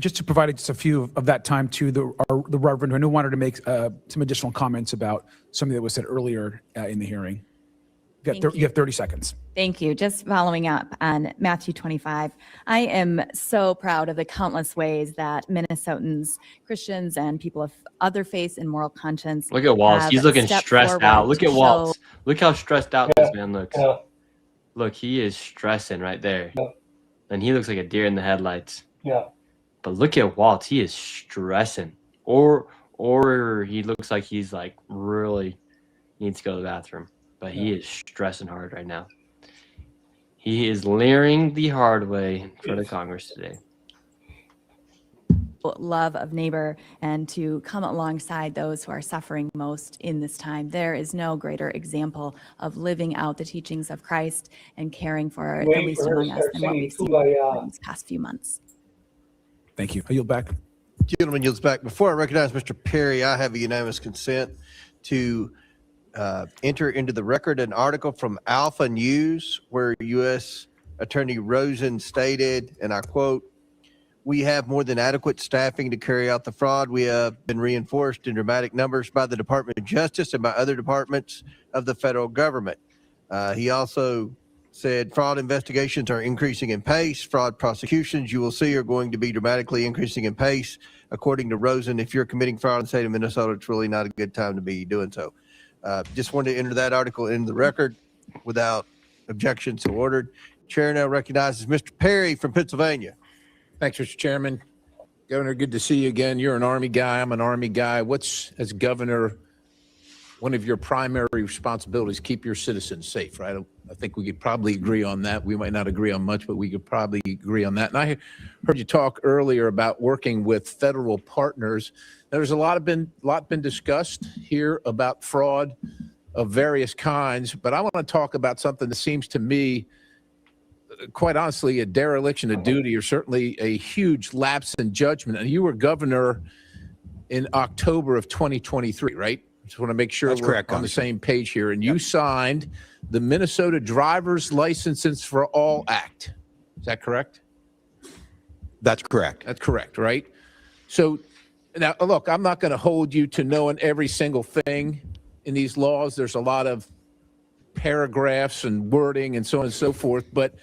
just to provide just a few of that time to the Reverend, who wanted to make some additional comments about something that was said earlier in the hearing. You have 30 seconds. Thank you. Just following up on Matthew 25, I am so proud of the countless ways that Minnesotans, Christians, and people of other faiths and moral conscience. Look at Waltz. He's looking stressed out. Look at Waltz. Look how stressed out this man looks. Yeah. Look, he is stressing right there. Yeah. And he looks like a deer in the headlights. Yeah. But look at Waltz. He is stressing. Or he looks like he's like really needs to go to the bathroom. But he is stressing hard right now. He is leering the hard way in front of Congress today. Love of neighbor and to come alongside those who are suffering most in this time. There is no greater example of living out the teachings of Christ and caring for the least among us than what we've seen in these past few months. Thank you. I yield back. Gentleman yields back. Before I recognize Mr. Perry, I have a unanimous consent to enter into the record an article from Alpha News where U.S. Attorney Rosen stated, and I quote, "We have more than adequate staffing to carry out the fraud. We have been reinforced in dramatic numbers by the Department of Justice and by other departments of the federal government." He also said fraud investigations are increasing in pace. Fraud prosecutions, you will see, are going to be dramatically increasing in pace. According to Rosen, if you're committing fraud in the state of Minnesota, it's really not a good time to be doing so. Just wanted to enter that article into the record without objection, so ordered. Chair now recognizes Mr. Perry from Pennsylvania. Thanks, Mr. Chairman. Governor, good to see you again. You're an Army guy. I'm an Army guy. What's, as governor, one of your primary responsibilities? Keep your citizens safe, right? I think we could probably agree on that. We might not agree on much, but we could probably agree on that. And I heard you talk earlier about working with federal partners. There's a lot been discussed here about fraud of various kinds, but I want to talk about something that seems to me, quite honestly, a dereliction of duty, or certainly a huge lapse in judgment. And you were governor in October of 2023, right? Just want to make sure we're on the same page here. And you signed the Minnesota Driver's Licenses for All Act. Is that correct? That's correct. That's correct, right? So now, look, I'm not going to hold you to knowing every single thing in these laws. There's a lot of paragraphs and wording and so on and so forth. But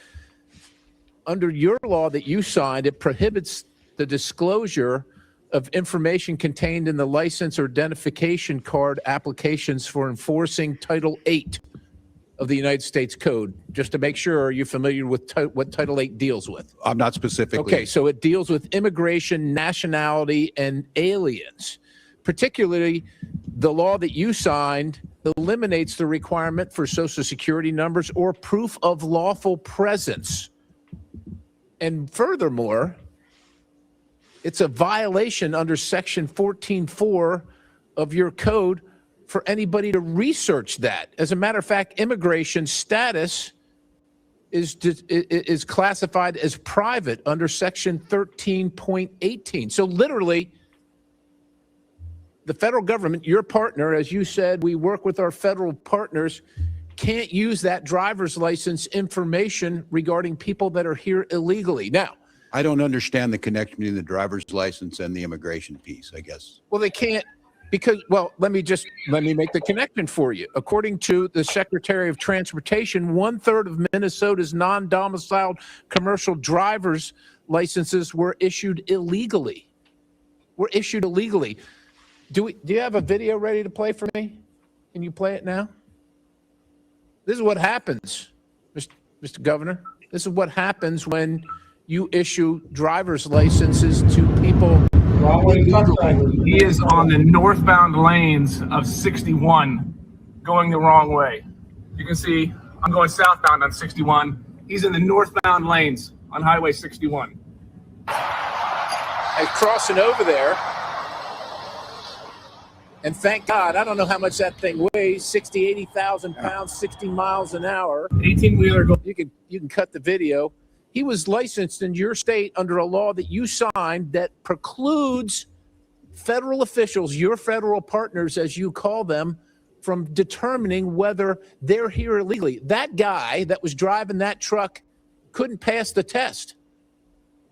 under your law that you signed, it prohibits the disclosure of information contained in the license or identification card applications for enforcing Title 8 of the United States Code. Just to make sure, are you familiar with what Title 8 deals with? I'm not specifically. Okay, so it deals with immigration, nationality, and aliens. Particularly, the law that you signed eliminates the requirement for Social Security numbers or proof of lawful presence. And furthermore, it's a violation under Section 14.4 of your code for anybody to research that. As a matter of fact, immigration status is classified as private under Section 13.18. So literally, the federal government, your partner, as you said, we work with our federal partners, can't use that driver's license information regarding people that are here illegally. Now, I don't understand the connection between the driver's license and the immigration piece, I guess. well, they can't because, well, let me make the connection for you. According to the Secretary of Transportation, 1/3 of Minnesota's non-domiciled commercial driver's licenses were issued illegally. Do you have a video ready to play for me? Can you play it now? This is what happens, Mr. Governor. This is what happens when you issue driver's licenses to people. He is on the northbound lanes of 61 going the wrong way. You can see I'm going southbound on 61. He's in the northbound lanes on Highway 61. And crossing over there. And thank God, I don't know how much that thing weighs, 60, 80,000 pounds, 60 miles an hour. 18-wheeler. You can cut the video. He was licensed in your state under a law that you signed that precludes federal officials, your federal partners, as you call them, from determining whether they're here illegally. That guy that was driving that truck couldn't pass the test.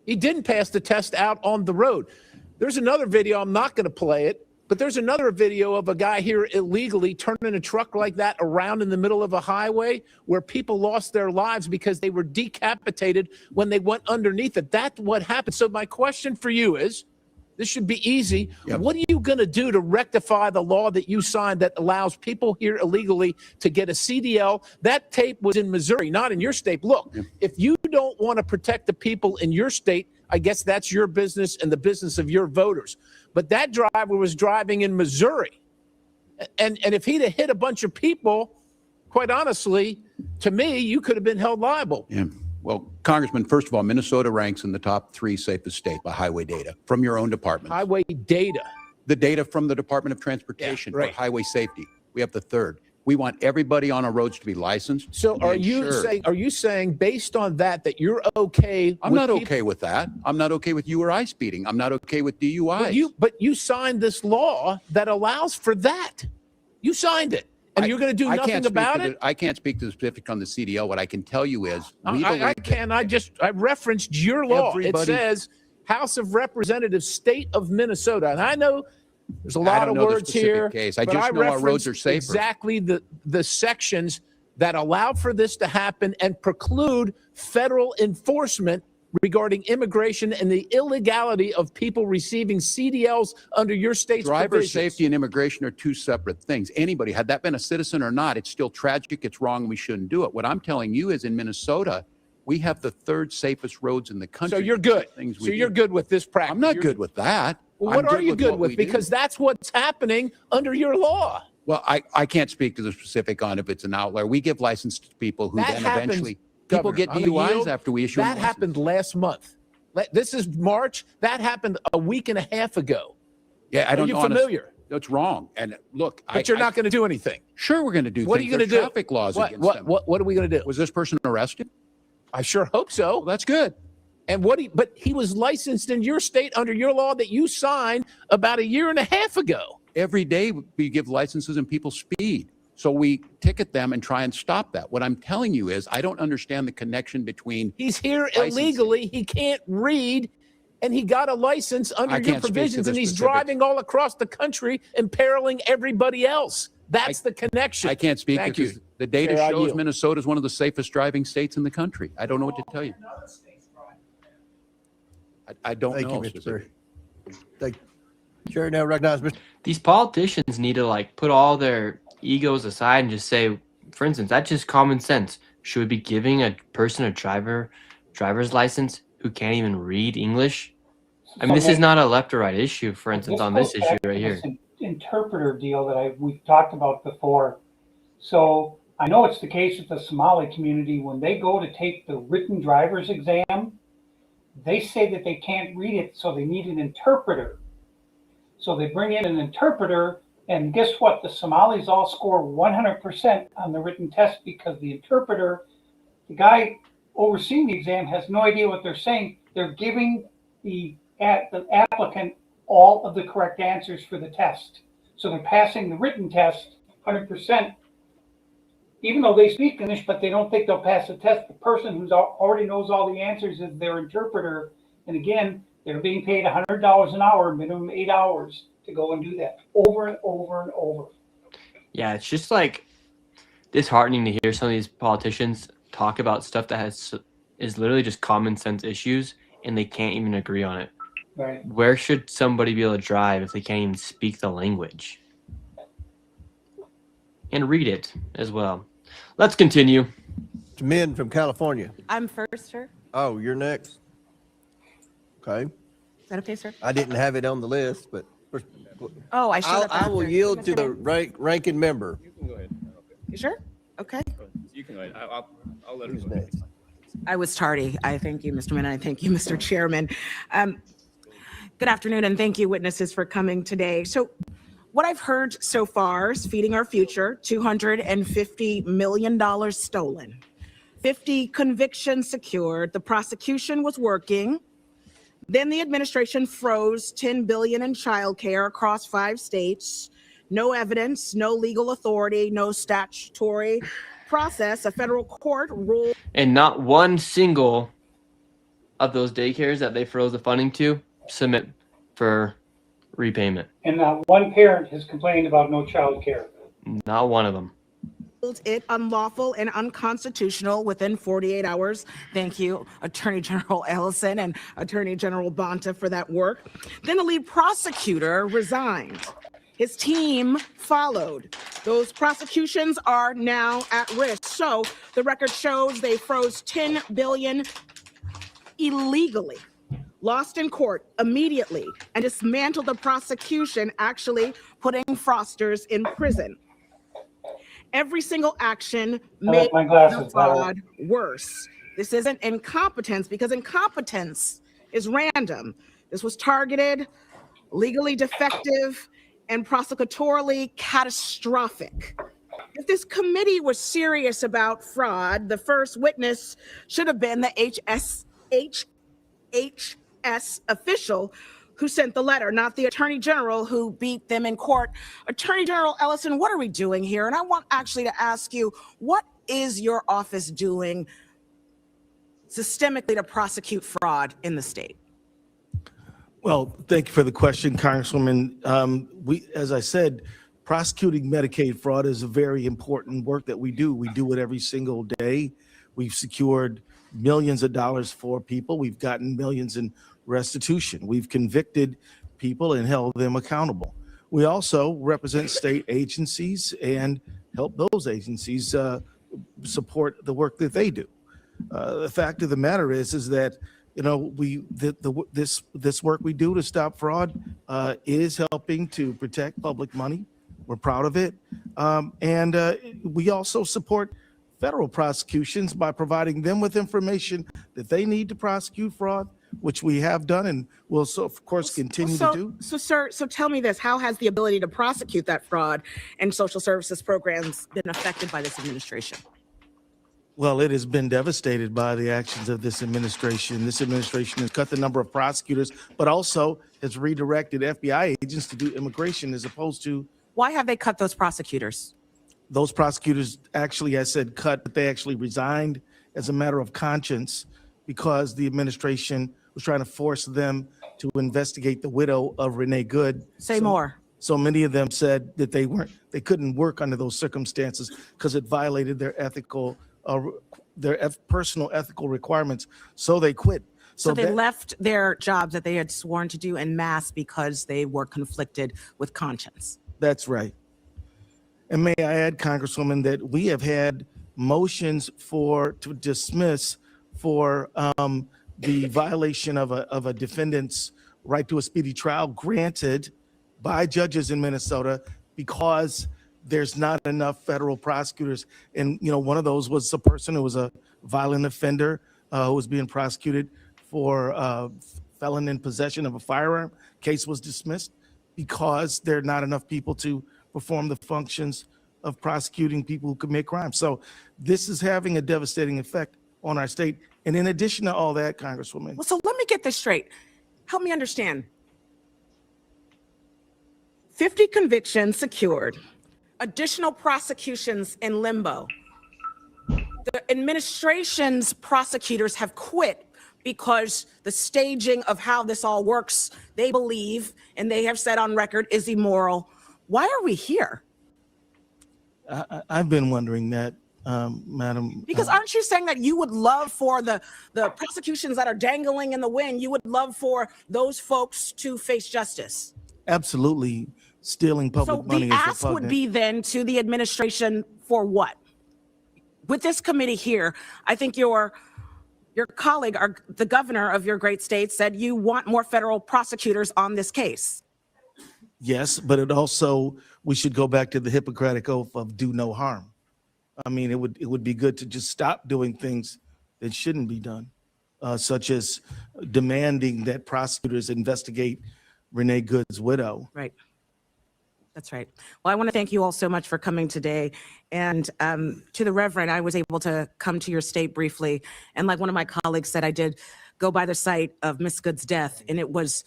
He didn't pass the test out on the road. There's another video, I'm not going to play it, but there's another video of a guy here illegally turning a truck like that around in the middle of a highway where people lost their lives because they were decapitated when they went underneath it. That's what happened. So my question for you is, this should be easy. Yep. What are you going to do to rectify the law that you signed that allows people here illegally to get a CDL? That tape was in Missouri, not in your state. Look, if you don't want to protect the people in your state, I guess that's your business and the business of your voters. But that driver was driving in Missouri. And if he'd have hit a bunch of people, quite honestly, to me, you could have been held liable. Yeah. Well, Congressman, first of all, Minnesota ranks in the top 3 safest state by highway data from your own department. Highway data. The data from the Department of Transportation for highway safety. We have the 3rd. We want everybody on our roads to be licensed. So are you saying based on that you're okay? I'm not okay with that. I'm not okay with you or I speeding. I'm not okay with DUIs. But you signed this law that allows for that. You signed it. And you're going to do nothing about it? I can't speak to the specific on the CDL. What I can tell you is I referenced your law. It says House of Representatives, State of Minnesota. And I know there's a lot of words here, case. I just know our roads are safer. Exactly the sections that allow for this to happen and preclude federal enforcement regarding immigration and the illegality of people receiving CDLs under your state's Driver provisions. safety and immigration are two separate things. Anybody, had that been a citizen or not, it's still tragic, it's wrong, and we shouldn't do it. What I'm telling you is in Minnesota, we have the third safest roads in the country. So you're good. Things we So you're do. good with this practice. I'm not You're- good with that. Well, what I'm are you good what with? we do. Because that's what's happening under your law. Well, I can't speak to the specific on if it's an outlier. We give license to people who That then happens, eventually, people Governor, get I'm gonna DUIs yield. after we issue them That license. happened last month. This is March. That happened a week and a half ago. Yeah, I don't Are you know. honest- familiar? That's wrong. And look, But you're not going to do anything. Sure, we're going to do What are things. you going to There's do? Traffic laws What, against what, them. what are we going to do? Was this person arrested? I sure hope so. Well, that's good. And but he was licensed in your state under your law that you signed about a year and a half ago. Every day we give licenses and people speed. So we ticket them and try and stop that. What I'm telling you is I don't understand the connection between He's here licensing. illegally. He can't read, and he got a license under I your can't speak to provisions, the and he's specifics. driving all across the country, imperiling everybody else. That's the connection. I can't speak Thank because you. the data Chair, I shows yield. Minnesota is one of the safest driving states in the country. I don't know what to tell you. I don't Thank know. you, Mr. specifically. Perry. Thank you. Chair now recognize Mr. These politicians need to like put all their egos aside and just say, for instance, that's just common sense. Should we be giving a person a driver's license who can't even read English? I mean, this is not a left or right issue, for instance, on this goes issue back to right here. this interpreter deal that we've talked about before. So I know it's the case with the Somali community. When they go to take the written driver's exam, they say that they can't read it, so they need an interpreter. So they bring in an interpreter, and guess what? The Somalis all score 100% on the written test because the interpreter, the guy overseeing the exam, has no idea what they're saying. They're giving the applicant all of the correct answers for the test. So they're passing the written test 100%, even though they speak English, but they don't think they'll pass the test. The person who's already knows all the answers is their interpreter. And again, they're being paid $100 an hour, minimum 8 hours, to go and do that over and over and over. Yeah, it's just like disheartening to hear some of these politicians talk about stuff that is literally just common sense issues, and they can't even agree on it. Right. Where should somebody be able to drive if they can't even speak the language? And read it as well. Let's continue. Min from California. I'm first, sir. Oh, you're next. Okay. Is that okay, sir? I didn't have it on the list, but Oh, I should have. I will after. yield to the ranking member. You can go ahead. You sure? Okay. You can go ahead. I'll let her Who's go. next? I was tardy. I thank you, Mr. Minna. I thank you, Mr. Chairman. Good afternoon, and thank you, witnesses, for coming today. So what I've heard so far is feeding our future, $250 million stolen, 50 convictions secured. The prosecution was working. Then the administration froze $10 billion in childcare across 5 states. No evidence, no legal authority, no statutory process. A federal court ruled. And not one single of those daycares that they froze the funding to submit for repayment. And not one parent has complained about no child care. Not one of them. It unlawful and unconstitutional within 48 hours. Thank you, Attorney General Ellison and Attorney General Bonta, for that work. Then the lead prosecutor resigned. His team followed. Those prosecutions are now at risk. So the record shows they froze $10 billion illegally, lost in court immediately, and dismantled the prosecution, actually putting fraudsters in prison. Every single action made the fraud worse. This isn't incompetence, because incompetence is random. This was targeted, legally defective, and prosecutorially catastrophic. If this committee was serious about fraud, the first witness should have been the HHS official who sent the letter, not the Attorney General who beat them in court. Attorney General Ellison, what are we doing here? And I want actually to ask you, what is your office doing systemically to prosecute fraud in the state? Well, thank you for the question, Congresswoman. We, as I said, prosecuting Medicaid fraud is a very important work that we do. We do it every single day. We've secured millions of dollars for people. We've gotten millions in restitution. We've convicted people and held them accountable. We also represent state agencies and help those agencies support the work that they do. The fact of the matter is that this work we do to stop fraud is helping to protect public money. We're proud of it, and we also support federal prosecutions by providing them with information that they need to prosecute fraud, which we have done and will, of course, continue to do. So, sir, tell me this: how has the ability to prosecute that fraud and social services programs been affected by this administration? Well, it has been devastated by the actions of this administration. This administration has cut the number of prosecutors, but also has redirected FBI agents to do immigration as opposed to. Why have they cut those prosecutors? Those prosecutors actually, I said cut, but they actually resigned as a matter of conscience because the administration was trying to force them to investigate the widow of Renee Good. Say more. So many of them said that they couldn't work under those circumstances because it violated their personal ethical requirements. So they quit. So they left their jobs that they had sworn to do en masse because they were conflicted with conscience. That's right. And may I add, Congresswoman, that we have had motions to dismiss for the violation of a defendant's right to a speedy trial granted by judges in Minnesota because there's not enough federal prosecutors. And, one of those was a person who was a violent offender who was being prosecuted for felon in possession of a firearm. Case was dismissed because there are not enough people to perform the functions of prosecuting people who commit crimes. So this is having a devastating effect on our state. And in addition to all that, Congresswoman. Well, so let me get this straight. Help me understand. 50 convictions secured, additional prosecutions in limbo. The administration's prosecutors have quit because the staging of how this all works, they believe, and they have said on record, is immoral. Why are we here? I've been wondering that, Madam. Because aren't you saying that you would love for the prosecutions that are dangling in the wind, you would love for those folks to face justice? Absolutely. Stealing public money. So the ask would be then to the administration for what? With this committee here, I think your colleague, the governor of your great state, said you want more federal prosecutors on this case. Yes, but we should go back to the Hippocratic Oath of do no harm. I mean, it would be good to just stop doing things that shouldn't be done, such as demanding that prosecutors investigate Renee Good's widow. Right. That's right. Well, I want to thank you all so much for coming today. And to the Reverend, I was able to come to your state briefly. And like one of my colleagues said, I did go by the site of Miss Good's death, and it was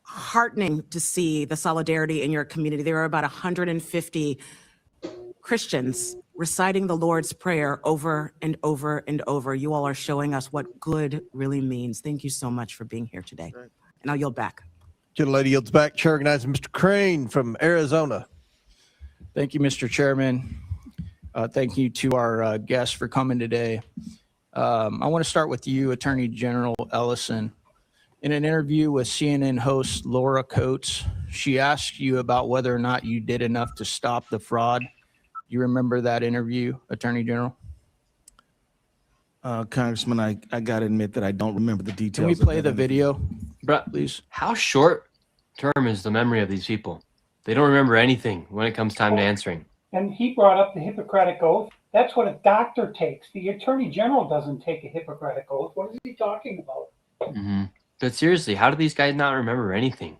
heartening to see the solidarity in your community. There were about 150 Christians reciting the Lord's Prayer over and over and over. You all are showing us what good really means. Thank you so much for being here today. And I'll yield back. Gentlelady yields back. Chair organizes Mr. Crane from Arizona. Thank you, Mr. Chairman. Thank you to our guests for coming today. I want to start with you, Attorney General Ellison. In an interview with CNN host Laura Coates, she asked you about whether or not you did enough to stop the fraud. You remember that interview, Attorney General? Congressman, I got to admit that I don't remember the details. Can we play the video, please? How short term is the memory of these people? They don't remember anything when it comes time to answering. And he brought up the Hippocratic Oath. That's what a doctor takes. The Attorney General doesn't take a Hippocratic Oath. What is he talking about? Mm-hmm. But seriously, how do these guys not remember anything?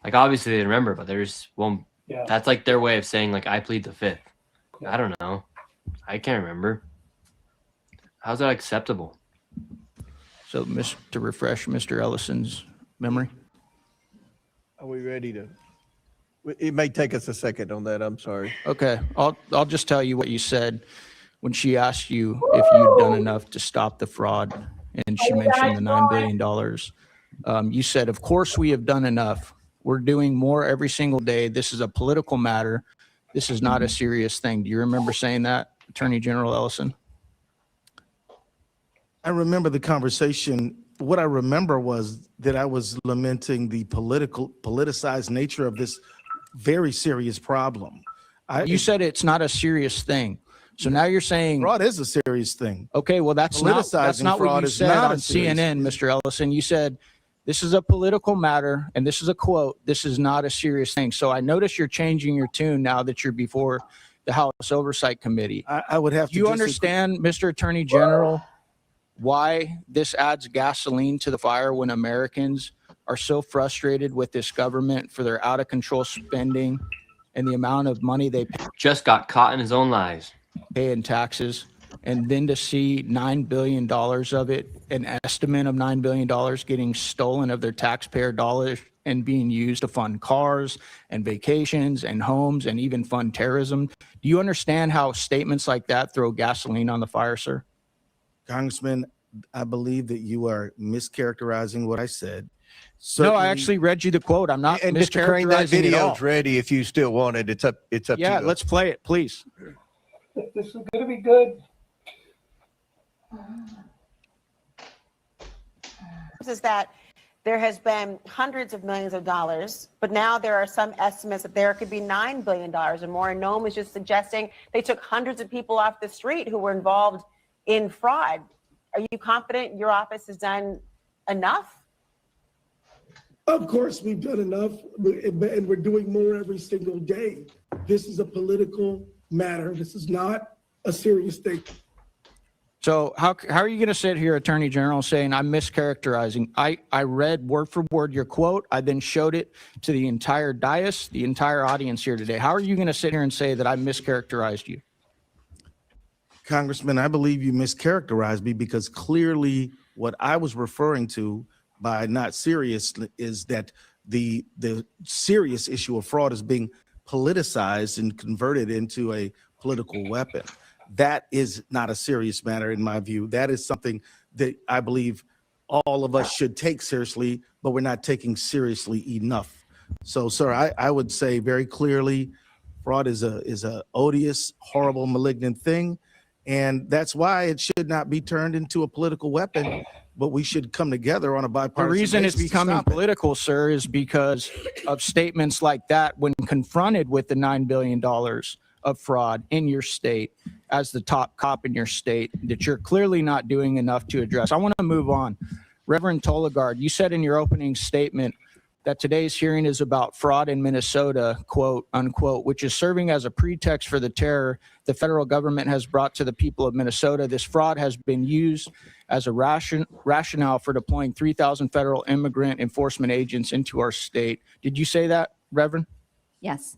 Like, obviously they remember, but there's one. Yeah. That's like their way of saying, like, I plead the fifth. I don't know. I can't remember. How's that acceptable? So, to refresh Mr. Ellison's memory. Are we ready to? It may take us a second on that. I'm sorry. Okay, I'll just tell you what you said when she asked you if you'd done enough to stop the fraud, and she mentioned the $9 billion. You said, "Of course we have done enough. We're doing more every single day. This is a political matter. This is not a serious thing. Do you remember saying that, Attorney General Ellison? I remember the conversation. What I remember was that I was lamenting the politicized nature of this very serious problem. You said it's not a serious thing. So now you're saying fraud is a serious thing. Okay, well, that's Politicizing not what fraud you is said not on a serious CNN, Mr. Ellison. You said this is a political matter, and this is a quote. This is not a serious thing. So I notice you're changing your tune now that you're before the House Oversight Committee. I would have to. Do you understand, Mr. Attorney General, why this adds gasoline to the fire when Americans are so frustrated with this government for their out of control spending and the amount of money they Just got caught in his own lies. pay in taxes, and then to see $9 billion of it, an estimate of $9 billion getting stolen of their taxpayer dollars and being used to fund cars and vacations and homes and even fund terrorism? Do you understand how statements like that throw gasoline on the fire, sir? Congressman, I believe that you are mischaracterizing what I said. No, I actually read you the quote. I'm not And Mr. Crane, that mischaracterizing it all. video's ready if you still want it. It's up to you. Yeah, let's play it, please. This is going to be good. Is that there has been hundreds of millions of dollars, but now there are some estimates that there could be $9 billion or more. And Noam was just suggesting they took hundreds of people off the street who were involved in fraud. Are you confident your office has done enough? Of course, we've done enough, and we're doing more every single day. This is a political matter. This is not a serious thing. So how are you going to sit here, Attorney General, saying I'm mischaracterizing? I read word for word your quote. I then showed it to the entire dais, the entire audience here today. How are you going to sit here and say that I mischaracterized you? Congressman, I believe you mischaracterized me because clearly what I was referring to by not serious is that the serious issue of fraud is being politicized and converted into a political weapon. That is not a serious matter in my view. That is something that I believe all of us should take seriously, but we're not taking seriously enough. So, sir, I would say very clearly, fraud is a odious, horrible, malignant thing. And that's why it should not be turned into a political weapon, but we should come together on a bipartisan The reason it's basis to becoming stop it. political, sir, is because of statements like that when confronted with the $9 billion of fraud in your state as the top cop in your state that you're clearly not doing enough to address. I want to move on. Reverend Tolagard, you said in your opening statement that today's hearing is about fraud in Minnesota, quote, unquote, which is serving as a pretext for the terror the federal government has brought to the people of Minnesota. This fraud has been used as a rationale for deploying 3,000 federal immigrant enforcement agents into our state. Did you say that, Reverend? Yes.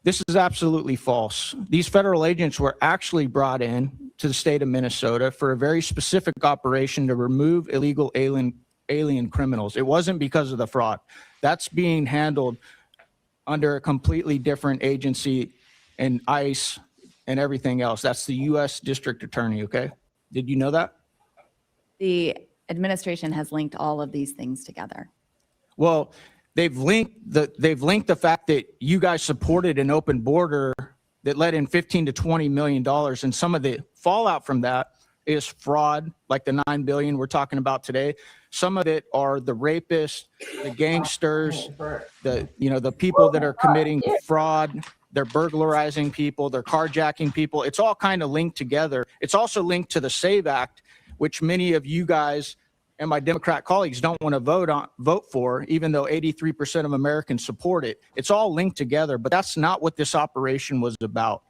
This is absolutely false. These federal agents were actually brought in to the state of Minnesota for a very specific operation to remove illegal alien criminals. It wasn't because of the fraud. That's being handled under a completely different agency and ICE and everything else. That's the U.S. District Attorney, okay? Did you know that? The administration has linked all of these things together. Well, they've linked the fact that you guys supported an open border that let in $15 to $20 million, and some of the fallout from that is fraud, like the $9 billion we're talking about today. Some of it are the rapists, the gangsters, the people that are committing fraud. They're burglarizing people, they're carjacking people. It's all kind of linked together. It's also linked to the SAVE Act, which many of you guys and my Democrat colleagues don't want to vote for, even though 83% of Americans support it. It's all linked together, but that's not what this operation was about.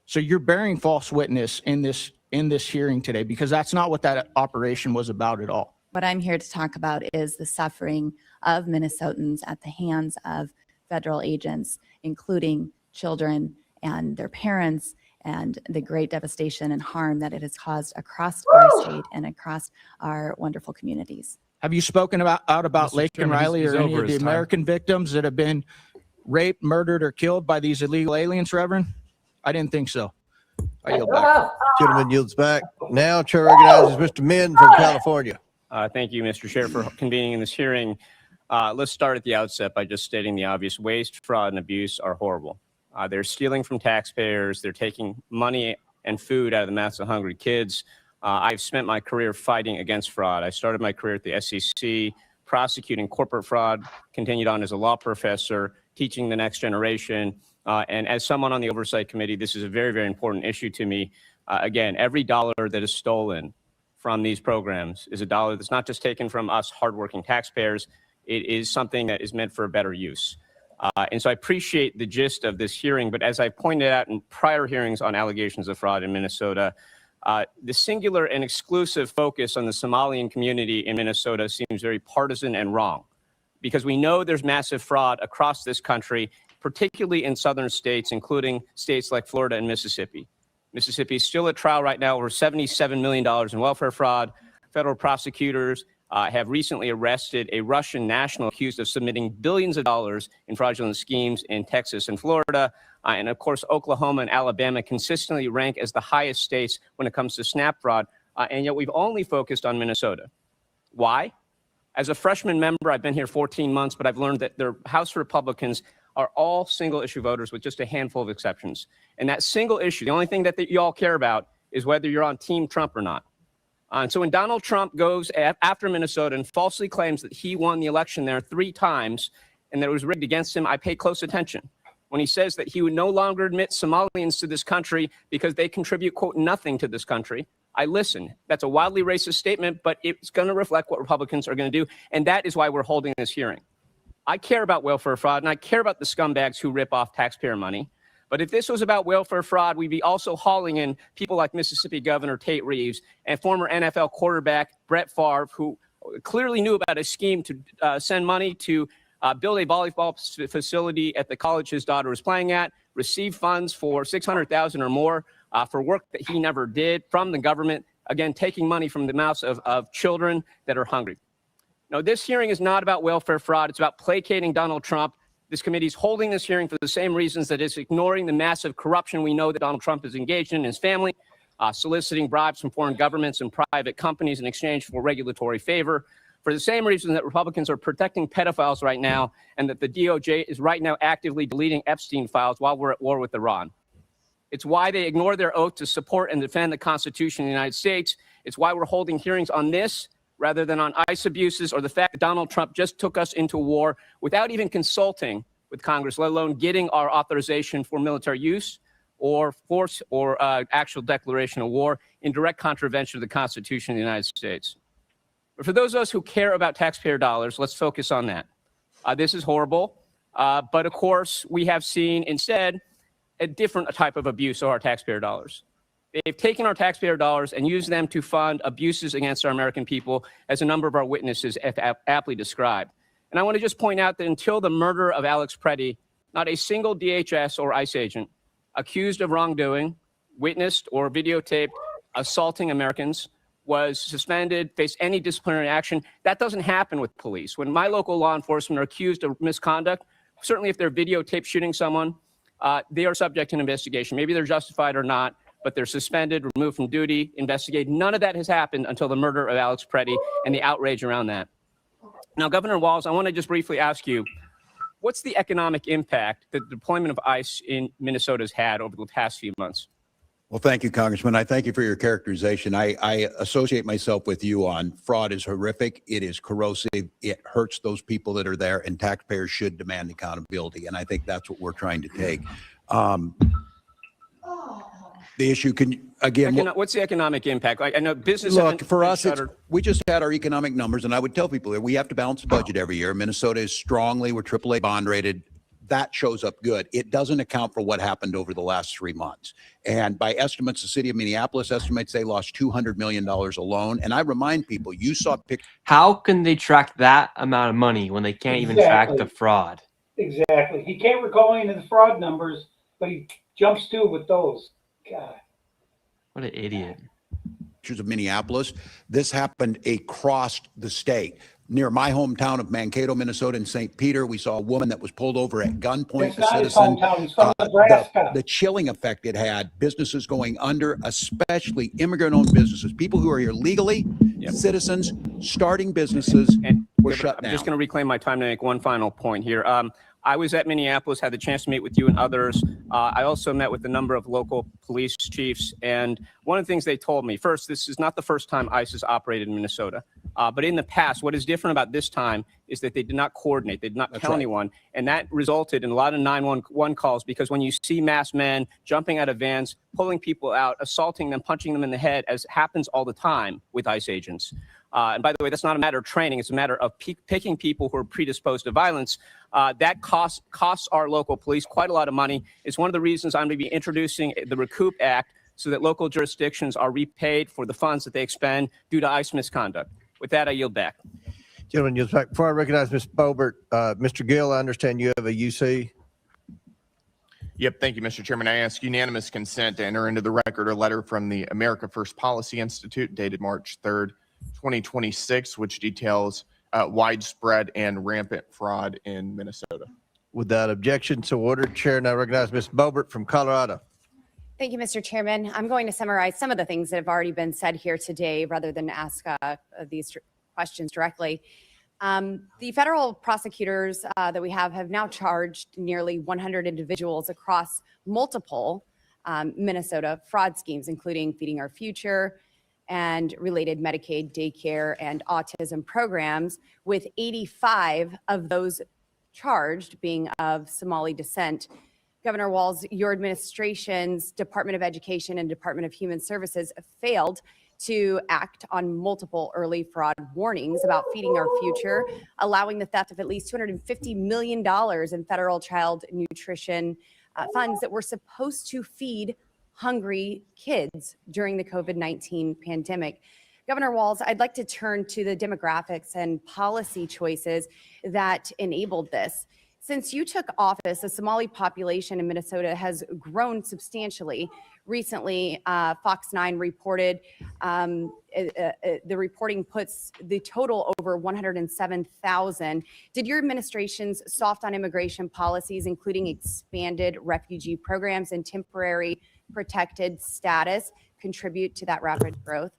So you're bearing false witness in this hearing today, because that's not what that operation was about at all. What I'm here to talk about is the suffering of Minnesotans at the hands of federal agents, including children and their parents, and the great devastation and harm that it has caused across our state and across our wonderful communities. Have you spoken out about Lake and Riley or any of the American victims that have been raped, murdered, or killed by these illegal aliens, Reverend? I didn't think so. I yield back. Gentleman yields back. Now chair recognizes Mr. Min from California. Thank you, Mr. Chair, for convening in this hearing. Let's start at the outset by just stating the obvious. Waste, fraud, and abuse are horrible. They're stealing from taxpayers. They're taking money and food out of the mouths of hungry kids. I've spent my career fighting against fraud. I started my career at the SEC, prosecuting corporate fraud, continued on as a law professor, teaching the next generation. And as someone on the Oversight Committee, this is a very, very important issue to me. Again, every dollar that is stolen from these programs is a dollar that's not just taken from us hardworking taxpayers. It is something that is meant for a better use. And so I appreciate the gist of this hearing, but as I pointed out in prior hearings on allegations of fraud in Minnesota, the singular and exclusive focus on the Somalian community in Minnesota seems very partisan and wrong, because we know there's massive fraud across this country, particularly in southern states, including states like Florida and Mississippi. Mississippi is still at trial right now, over $77 million in welfare fraud. Federal prosecutors have recently arrested a Russian national accused of submitting billions of dollars in fraudulent schemes in Texas and Florida. And of course, Oklahoma and Alabama consistently rank as the highest states when it comes to SNAP fraud. And yet we've only focused on Minnesota. Why? As a freshman member, I've been here 14 months, but I've learned that their House Republicans are all single issue voters with just a handful of exceptions. And that single issue, the only thing that you all care about is whether you're on Team Trump or not. And so when Donald Trump goes after Minnesota and falsely claims that he won the election there 3 times and that it was rigged against him, I pay close attention. When he says that he would no longer admit Somalians to this country because they contribute, quote, nothing to this country, I listen. That's a wildly racist statement, but it's going to reflect what Republicans are going to do. And that is why we're holding this hearing. I care about welfare fraud, and I care about the scumbags who rip off taxpayer money. But if this was about welfare fraud, we'd be also hauling in people like Mississippi Governor Tate Reeves and former NFL quarterback Brett Favre, who clearly knew about a scheme to send money to build a volleyball facility at the college his daughter was playing at, receive funds for $600,000 or more for work that he never did from the government, again, taking money from the mouths of children that are hungry. No, this hearing is not about welfare fraud. It's about placating Donald Trump. This committee is holding this hearing for the same reasons that it's ignoring the massive corruption we know that Donald Trump is engaged in his family, soliciting bribes from foreign governments and private companies in exchange for regulatory favor, for the same reason that Republicans are protecting pedophiles right now and that the DOJ is right now actively deleting Epstein files while we're at war with Iran. It's why they ignore their oath to support and defend the Constitution of the United States. It's why we're holding hearings on this rather than on ICE abuses or the fact that Donald Trump just took us into war without even consulting with Congress, let alone getting our authorization for military use or force or actual declaration of war in direct contravention of the Constitution of the United States. But for those of us who care about taxpayer dollars, let's focus on that. This is horrible, but of course, we have seen instead a different type of abuse of our taxpayer dollars. They've taken our taxpayer dollars and used them to fund abuses against our American people, as a number of our witnesses have aptly described. And I want to just point out that until the murder of Alex Preddy, not a single DHS or ICE agent accused of wrongdoing, witnessed or videotaped assaulting Americans was suspended, faced any disciplinary action. That doesn't happen with police. When my local law enforcement are accused of misconduct, certainly if they're videotaped shooting someone, they are subject to an investigation. Maybe they're justified or not, but they're suspended, removed from duty, investigated. None of that has happened until the murder of Alex Preddy and the outrage around that. Now, Governor Walz, I want to just briefly ask you, what's the economic impact that the deployment of ICE in Minnesota has had over the past few months? Well, thank you, Congressman. I thank you for your characterization. I associate myself with you on fraud is horrific. It is corrosive. It hurts those people that are there, and taxpayers should demand accountability. And I think that's what we're trying to take. The issue can, again, what's the economic impact? I know business. Look, for us, we just had our economic numbers, and I would tell people that we have to balance the budget every year. Minnesota is strongly, we're AAA bond rated. That shows up good. It doesn't account for what happened over the last 3 months. And by estimates, the city of Minneapolis estimates they lost $200 million alone. And I remind people, you saw pictures. How can they track that amount of money when they can't even track the fraud? Exactly. He can't recall any of the fraud numbers, but he jumps to with those. God. What an idiot. Of Minneapolis. This happened across the state. Near my hometown of Mankato, Minnesota, in St. Peter, we saw a woman that was pulled over at gunpoint. It's not his hometown. He's from Nebraska. The chilling effect it had, businesses going under, especially immigrant-owned businesses, people who are here legally, citizens, starting businesses. We're Yeah, but shut I'm down. just going to reclaim my time to make one final point here. I was at Minneapolis, had the chance to meet with you and others. I also met with a number of local police chiefs. And one of the things they told me, first, this is not the first time ICE has operated in Minnesota. But in the past, what is different about this time is that they did not coordinate. They did not tell anyone. And that resulted in a lot of 911 calls, because when you see masked men jumping out of vans, pulling people out, assaulting them, punching them in the head, as happens all the time with ICE agents. And by the way, that's not a matter of training. It's a matter of picking people who are predisposed to violence. That costs our local police quite a lot of money. It's one of the reasons I'm going to be introducing the Recoup Act so that local jurisdictions are repaid for the funds that they expend due to ICE misconduct. With that, I yield back. Gentlemen, yield back. Before I recognize Ms. Bobert, Mr. Gill, I understand you have a UC. Yep. Thank you, Mr. Chairman. I ask unanimous consent to enter into the record a letter from the America First Policy Institute dated March 3rd, 2026, which details widespread and rampant fraud in Minnesota. Without objection, so ordered. Chair now recognize Ms. Bobert from Colorado. Thank you, Mr. Chairman. I'm going to summarize some of the things that have already been said here today rather than ask these questions directly. The federal prosecutors that we have now charged nearly 100 individuals across multiple Minnesota fraud schemes, including Feeding Our Future and related Medicaid, daycare, and autism programs, with 85 of those charged being of Somali descent. Governor Walz, your administration's Department of Education and Department of Human Services failed to act on multiple early fraud warnings about Feeding Our Future, allowing the theft of at least $250 million in federal child nutrition funds that were supposed to feed hungry kids during the COVID-19 pandemic. Governor Walz, I'd like to turn to the demographics and policy choices that enabled this. Since you took office, the Somali population in Minnesota has grown substantially. Recently, Fox 9 reported, the reporting puts the total over 107,000. Did your administration's soft on immigration policies, including expanded refugee programs and temporary protected status, contribute to that rapid growth?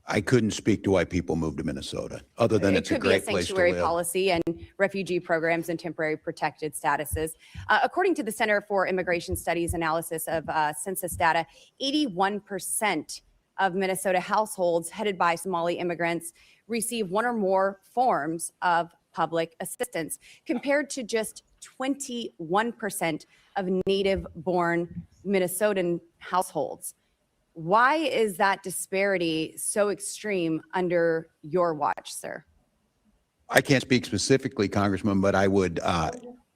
I couldn't speak to why people moved to Minnesota, other than it's a great place to live. It could be a sanctuary policy and refugee programs and temporary protected statuses. According to the Center for Immigration Studies analysis of census data, 81% of Minnesota households headed by Somali immigrants receive one or more forms of public assistance, compared to just 21% of native-born Minnesotan households. Why is that disparity so extreme under your watch, sir? I can't speak specifically, Congressman, but I would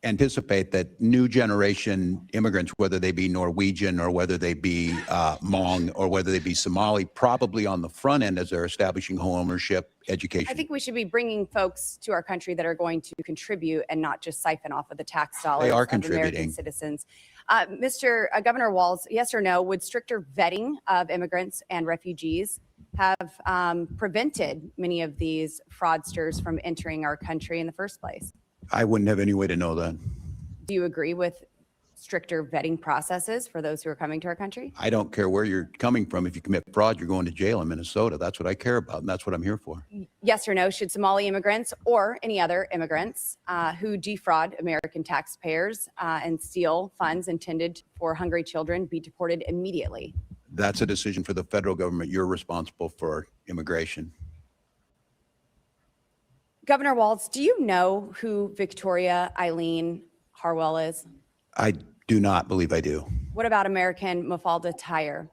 anticipate that new generation immigrants, whether they be Norwegian or whether they be Hmong or whether they be Somali, probably on the front end as they're establishing home ownership, education. I think we should be bringing folks to our country that are going to contribute and not just siphon off of the tax dollars They are of contributing. American citizens. Mr. Governor Walz, yes or no, would stricter vetting of immigrants and refugees have prevented many of these fraudsters from entering our country in the first place? I wouldn't have any way to know that. Do you agree with stricter vetting processes for those who are coming to our country? I don't care where you're coming from. If you commit fraud, you're going to jail in Minnesota. That's what I care about, and that's what I'm here for. Yes or no, should Somali immigrants or any other immigrants who defraud American taxpayers and steal funds intended for hungry children be deported immediately? That's a decision for the federal government. You're responsible for immigration. Governor Walz, do you know who Victoria Eileen Harwell is? I do not believe I do. What about American Mafalda Tyer?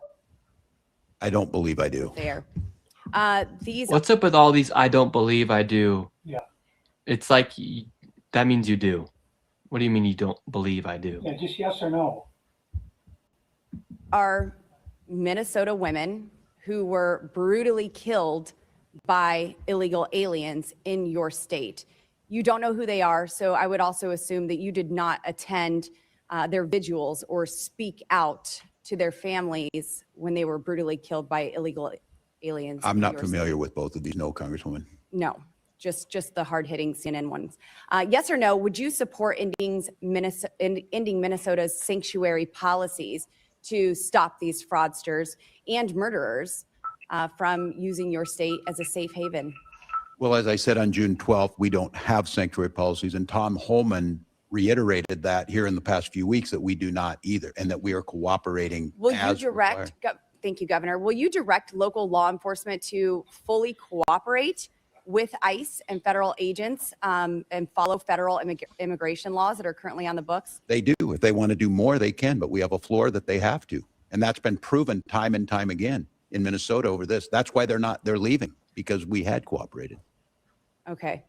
I don't believe I do. There. These. What's up with all these I don't believe I do? Yeah. It's like that means you do. What do you mean you don't believe I do? Yeah, just yes or no. Are Minnesota women who were brutally killed by illegal aliens in your state. You don't know who they are, so I would also assume that you did not attend their vigils or speak out to their families when they were brutally killed by illegal aliens. I'm in not your familiar state. with both of these, no, Congresswoman. No, just the hard-hitting CNN ones. Yes or no, would you support ending Minnesota's sanctuary policies to stop these fraudsters and murderers from using your state as a safe haven? Well, as I said on June 12th, we don't have sanctuary policies, and Tom Holman reiterated that here in the past few weeks that we do not either, and that we are cooperating Will you as required. direct, thank you, Governor, will you direct local law enforcement to fully cooperate with ICE and federal agents and follow federal immigration laws that are currently on the books? They do. If they want to do more, they can, but we have a floor that they have to. And that's been proven time and time again in Minnesota over this. That's why they're leaving, because we had cooperated. Okay.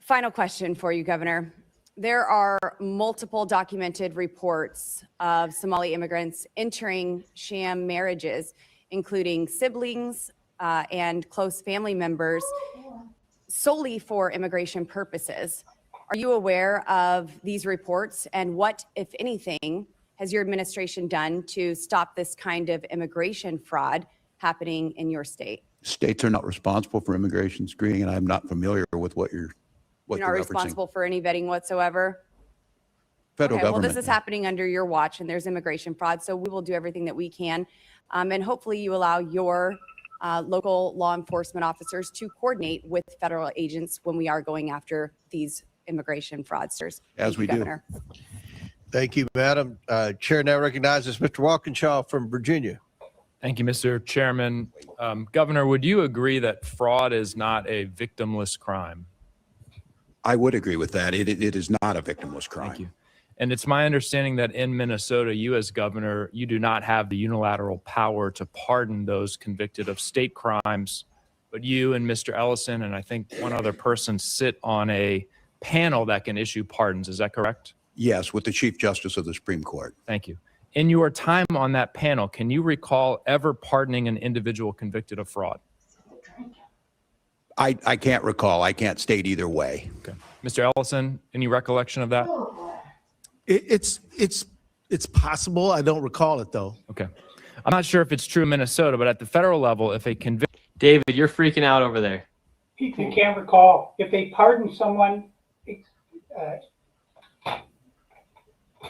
Final question for you, Governor. There are multiple documented reports of Somali immigrants entering sham marriages, including siblings and close family members, solely for immigration purposes. Are you aware of these reports, and what, if anything, has your administration done to stop this kind of immigration fraud happening in your state? States are not responsible for immigration screening, and I'm not familiar with what you're You're not referencing. responsible for any vetting whatsoever? Federal Well, government. this is happening under your watch, and there's immigration fraud, so we will do everything that we can. And hopefully you allow your local law enforcement officers to coordinate with federal agents when we are going after these immigration fraudsters. As Thank we you, do. Governor. Thank you, Madam. Chair now recognizes Mr. Walkinshaw from Virginia. Thank you, Mr. Chairman. Governor, would you agree that fraud is not a victimless crime? I would agree with that. It is not a victimless crime. Thank you. And it's my understanding that in Minnesota, you as governor, you do not have the unilateral power to pardon those convicted of state crimes, but you and Mr. Ellison and I think one other person sit on a panel that can issue pardons. Is that correct? Yes, with the Chief Justice of the Supreme Court. Thank you. In your time on that panel, can you recall ever pardoning an individual convicted of fraud? I can't recall. I can't state either way. Okay. Mr. Ellison, any recollection of that? It's possible. I don't recall it though. Okay. I'm not sure if it's true in Minnesota, but at the federal level, if a convict... David, you're freaking out over there. He can't recall. If they pardon someone,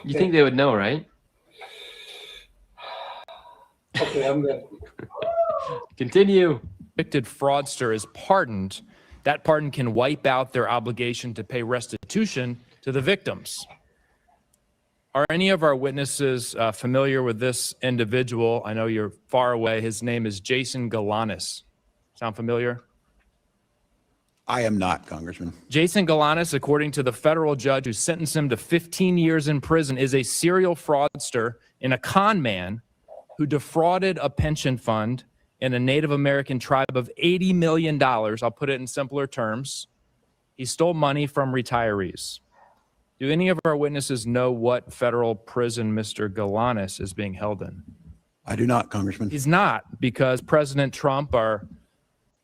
You think they would know, right? okay, I'm good. Continue. Convicted fraudster is pardoned. That pardon can wipe out their obligation to pay restitution to the victims. Are any of our witnesses familiar with this individual? I know you're far away. His name is Jason Galanis. Sound familiar? I am not, Congressman. Jason Galanis, according to the federal judge who sentenced him to 15 years in prison, is a serial fraudster and a con man who defrauded a pension fund in a Native American tribe of $80 million. I'll put it in simpler terms. He stole money from retirees. Do any of our witnesses know what federal prison Mr. Galanis is being held in? I do not, Congressman. He's not, because President Trump, our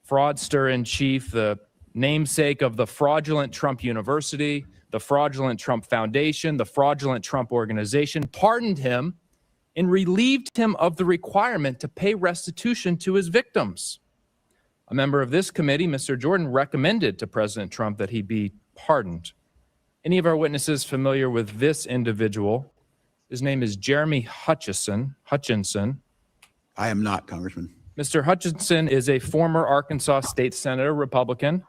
fraudster in chief, the namesake of the fraudulent Trump University, the fraudulent Trump Foundation, the fraudulent Trump Organization, pardoned him and relieved him of the requirement to pay restitution to his victims. A member of this committee, Mr. Jordan, recommended to President Trump that he be pardoned. Any of our witnesses familiar with this individual? His name is Jeremy Hutchinson. I am not, Congressman. Mr. Hutchinson is a former Arkansas state senator, Republican,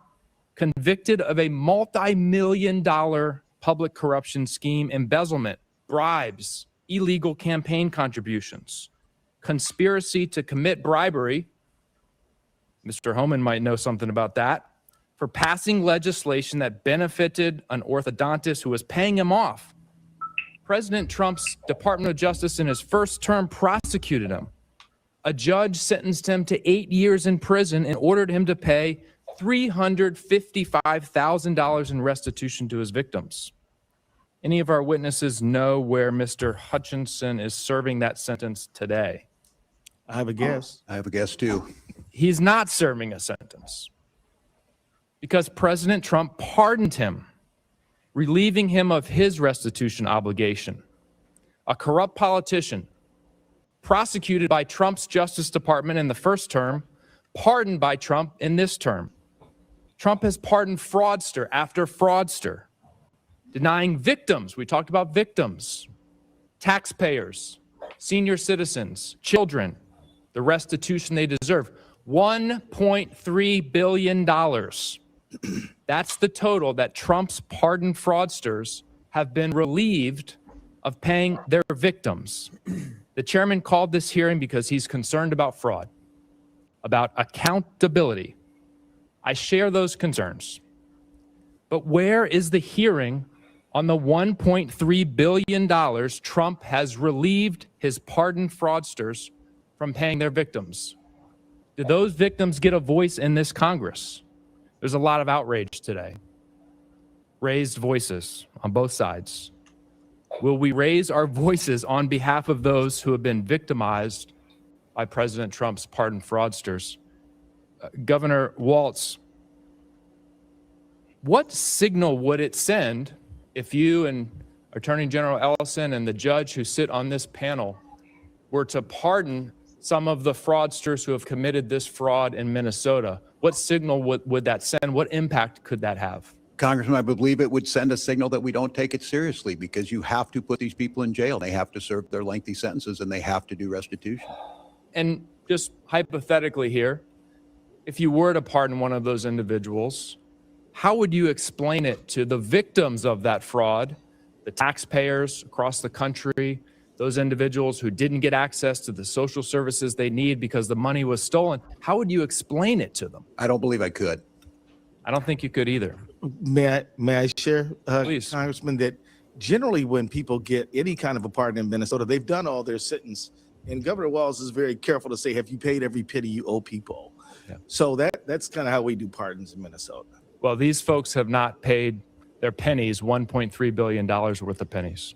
convicted of a multi-million-dollar public corruption scheme, embezzlement, bribes, illegal campaign contributions, conspiracy to commit bribery. Mr. Homan might know something about that, for passing legislation that benefited an orthodontist who was paying him off. President Trump's Department of Justice in his first term prosecuted him. A judge sentenced him to 8 years in prison and ordered him to pay $355,000 in restitution to his victims. Any of our witnesses know where Mr. Hutchinson is serving that sentence today? I have a guess. I have a guess too. He's not serving a sentence because President Trump pardoned him, relieving him of his restitution obligation. A corrupt politician prosecuted by Trump's Justice Department in the first term, pardoned by Trump in this term. Trump has pardoned fraudster after fraudster, denying victims, we talked about victims, taxpayers, senior citizens, children, the restitution they deserve, $1.3 billion. That's the total that Trump's pardoned fraudsters have been relieved of paying their victims. The chairman called this hearing because he's concerned about fraud, about accountability. I share those concerns. But where is the hearing on the $1.3 billion Trump has relieved his pardoned fraudsters from paying their victims? Did those victims get a voice in this Congress? There's a lot of outrage today. Raised voices on both sides. Will we raise our voices on behalf of those who have been victimized by President Trump's pardoned fraudsters? Governor Walz, what signal would it send if you and Attorney General Ellison and the judge who sit on this panel were to pardon some of the fraudsters who have committed this fraud in Minnesota? What signal would that send? What impact could that have? Congressman, I believe it would send a signal that we don't take it seriously, because you have to put these people in jail. They have to serve their lengthy sentences, and they have to do restitution. And just hypothetically here, if you were to pardon one of those individuals, how would you explain it to the victims of that fraud, the taxpayers across the country, those individuals who didn't get access to the social services they need because the money was stolen? How would you explain it to them? I don't believe I could. I don't think you could either. May I share, Please. Congressman, that generally when people get any kind of a pardon in Minnesota, they've done all their sentence. And Governor Walz is very careful to say, have you paid every penny you owe people? Yeah. So that's kind of how we do pardons in Minnesota. Well, these folks have not paid their pennies, $1.3 billion worth of pennies.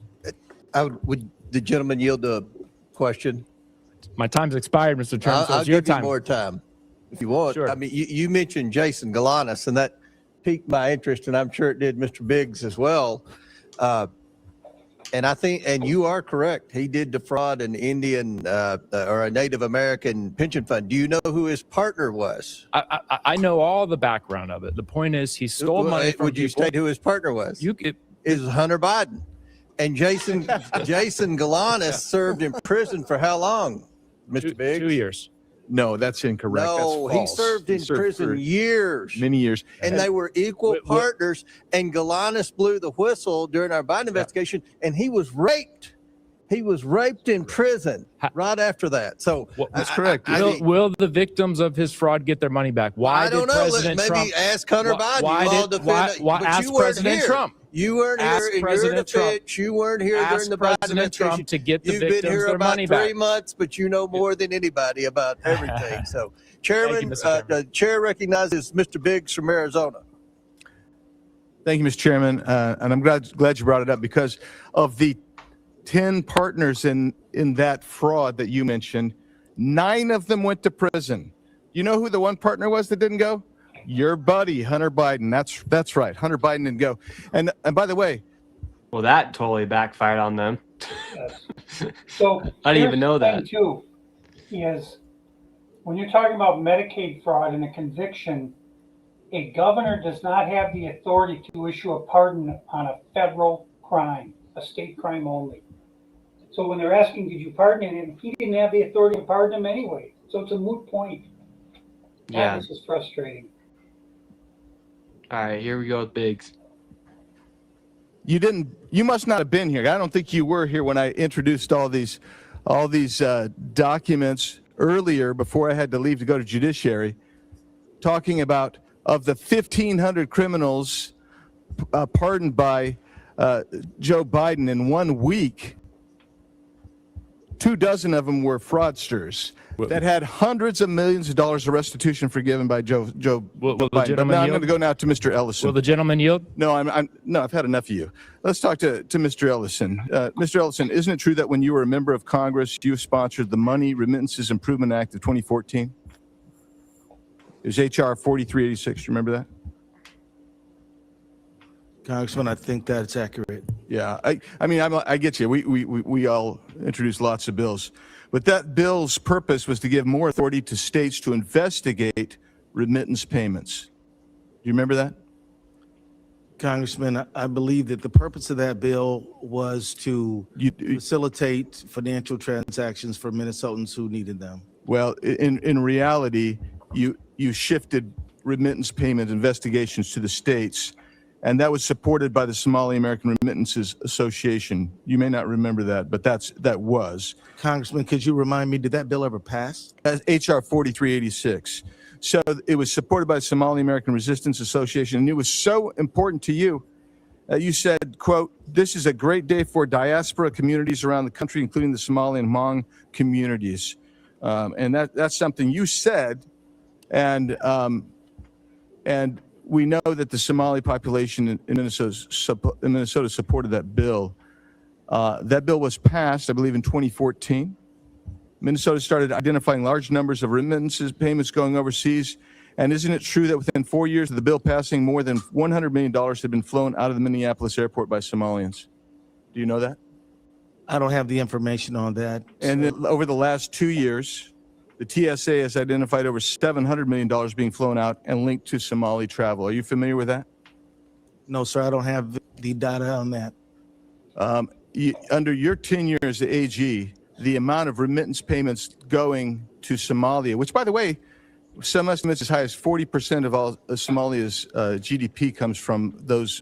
Would the gentleman yield the question? My time's expired, Mr. Chairman, so I'll it's your give you time. more time if you want. Sure. I mean, you mentioned Jason Galanis, and that piqued my interest, and I'm sure it did Mr. Biggs as well. And I think, and you are correct, he did defraud an Indian or a Native American pension fund. Do you know who his partner was? I know all the background of it. The point is, he stole money from Would you people. state who his partner was? It is Hunter Biden. And Jason Galanis served in prison for how long, Mr. Biggs? 2 years. No, that's incorrect. No, That's he false. served in prison for years. many years. And they were equal partners. And Galanis blew the whistle during our Biden investigation, and he was raped. He was raped in prison right after that. So that's correct. Will the victims of his fraud get their money back? Why I don't did know. President Maybe Trump ask Hunter Biden. Why You all did defend it, but ask you weren't President here. Trump? You weren't Ask here in President your Trump. defense. You weren't here Ask during the Biden President Trump investigation. to get the You've victims been here their about money 3 back. months, but you know more than anybody about everything. So, Chairman, Mr. Chairman. the chair recognizes Mr. Biggs from Arizona. Thank you, Mr. Chairman. And I'm glad you brought it up, because of the 10 partners in that fraud that you mentioned, 9 of them went to prison. You know who the one partner was that didn't go? Your buddy, Hunter Biden. That's right. Hunter Biden didn't go. And by the way, Well, that totally backfired on them. So I didn't even know here's the that. thing, too, is when you're talking about Medicaid fraud and a conviction, a governor does not have the authority to issue a pardon on a federal crime, a state crime only. So when they're asking, did you pardon him? He didn't have the authority to pardon him anyway. So it's a moot point. Yeah. This is frustrating. All right, here we go with Biggs. you must not have been here. I don't think you were here when I introduced all these documents earlier before I had to leave to go to judiciary, talking about of the 1,500 criminals pardoned by Joe Biden in 1 week, 24 of them were fraudsters that had hundreds of millions of dollars of restitution forgiven by Joe Will the Biden. But gentleman now I'm yield? going to go now to Mr. Ellison. Will the gentleman yield? No, I've had enough of you. Let's talk to Mr. Ellison. Mr. Ellison, isn't it true that when you were a member of Congress, you sponsored the Money Remittances Improvement Act of 2014? It was H.R. 4386. You remember that? Congressman, I think that's accurate. Yeah, I mean, I get you. We all introduced lots of bills, but that bill's purpose was to give more authority to states to investigate remittance payments. Do you remember that? Congressman, I believe that the purpose of that bill was to facilitate financial transactions for Minnesotans who needed them. Well, in reality, you shifted remittance payment investigations to the states, and that was supported by the Somali American Remittances Association. You may not remember that, but that was. Congressman, could you remind me, did that bill ever pass? HR 4386. So it was supported by the Somali American Resistance Association, and it was so important to you. You said, quote, "This is a great day for diaspora communities around the country, including the Somali and Hmong communities." And that's something you said, and we know that the Somali population in Minnesota supported that bill. That bill was passed, I believe, in 2014. Minnesota started identifying large numbers of remittances payments going overseas. And isn't it true that within 4 years of the bill passing, more than $100 million had been flown out of the Minneapolis airport by Somalians? Do you know that? I don't have the information on that. And then over the last 2 years, the TSA has identified over $700 million being flown out and linked to Somali travel. Are you familiar with that? No, sir, I don't have the data on that. Under your tenure as the AG, the amount of remittance payments going to Somalia, which, by the way, some estimates as high as 40% of all Somalia's GDP comes from those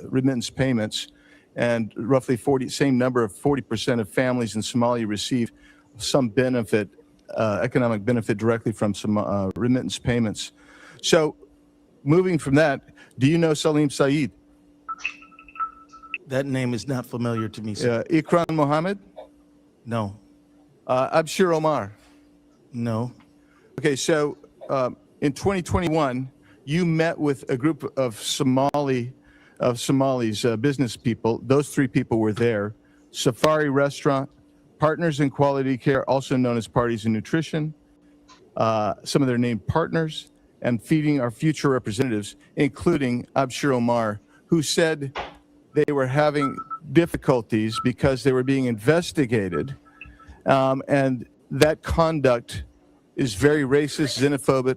remittance payments, and roughly 40% of families in Somalia receive some benefit, economic benefit directly from some remittance payments. So moving from that, do you know Salim Saeed? That name is not familiar to me, sir. Ikram Mohammed? No. Abshir Omar? No. Okay, so in 2021, you met with a group of Somalis, business people. Those three people were there. Safari Restaurant, Partners in Quality Care, also known as Parties in Nutrition, some of their named partners, and Feeding Our Future representatives, including Abshir Omar, who said they were having difficulties because they were being investigated, and that conduct is very racist, xenophobic,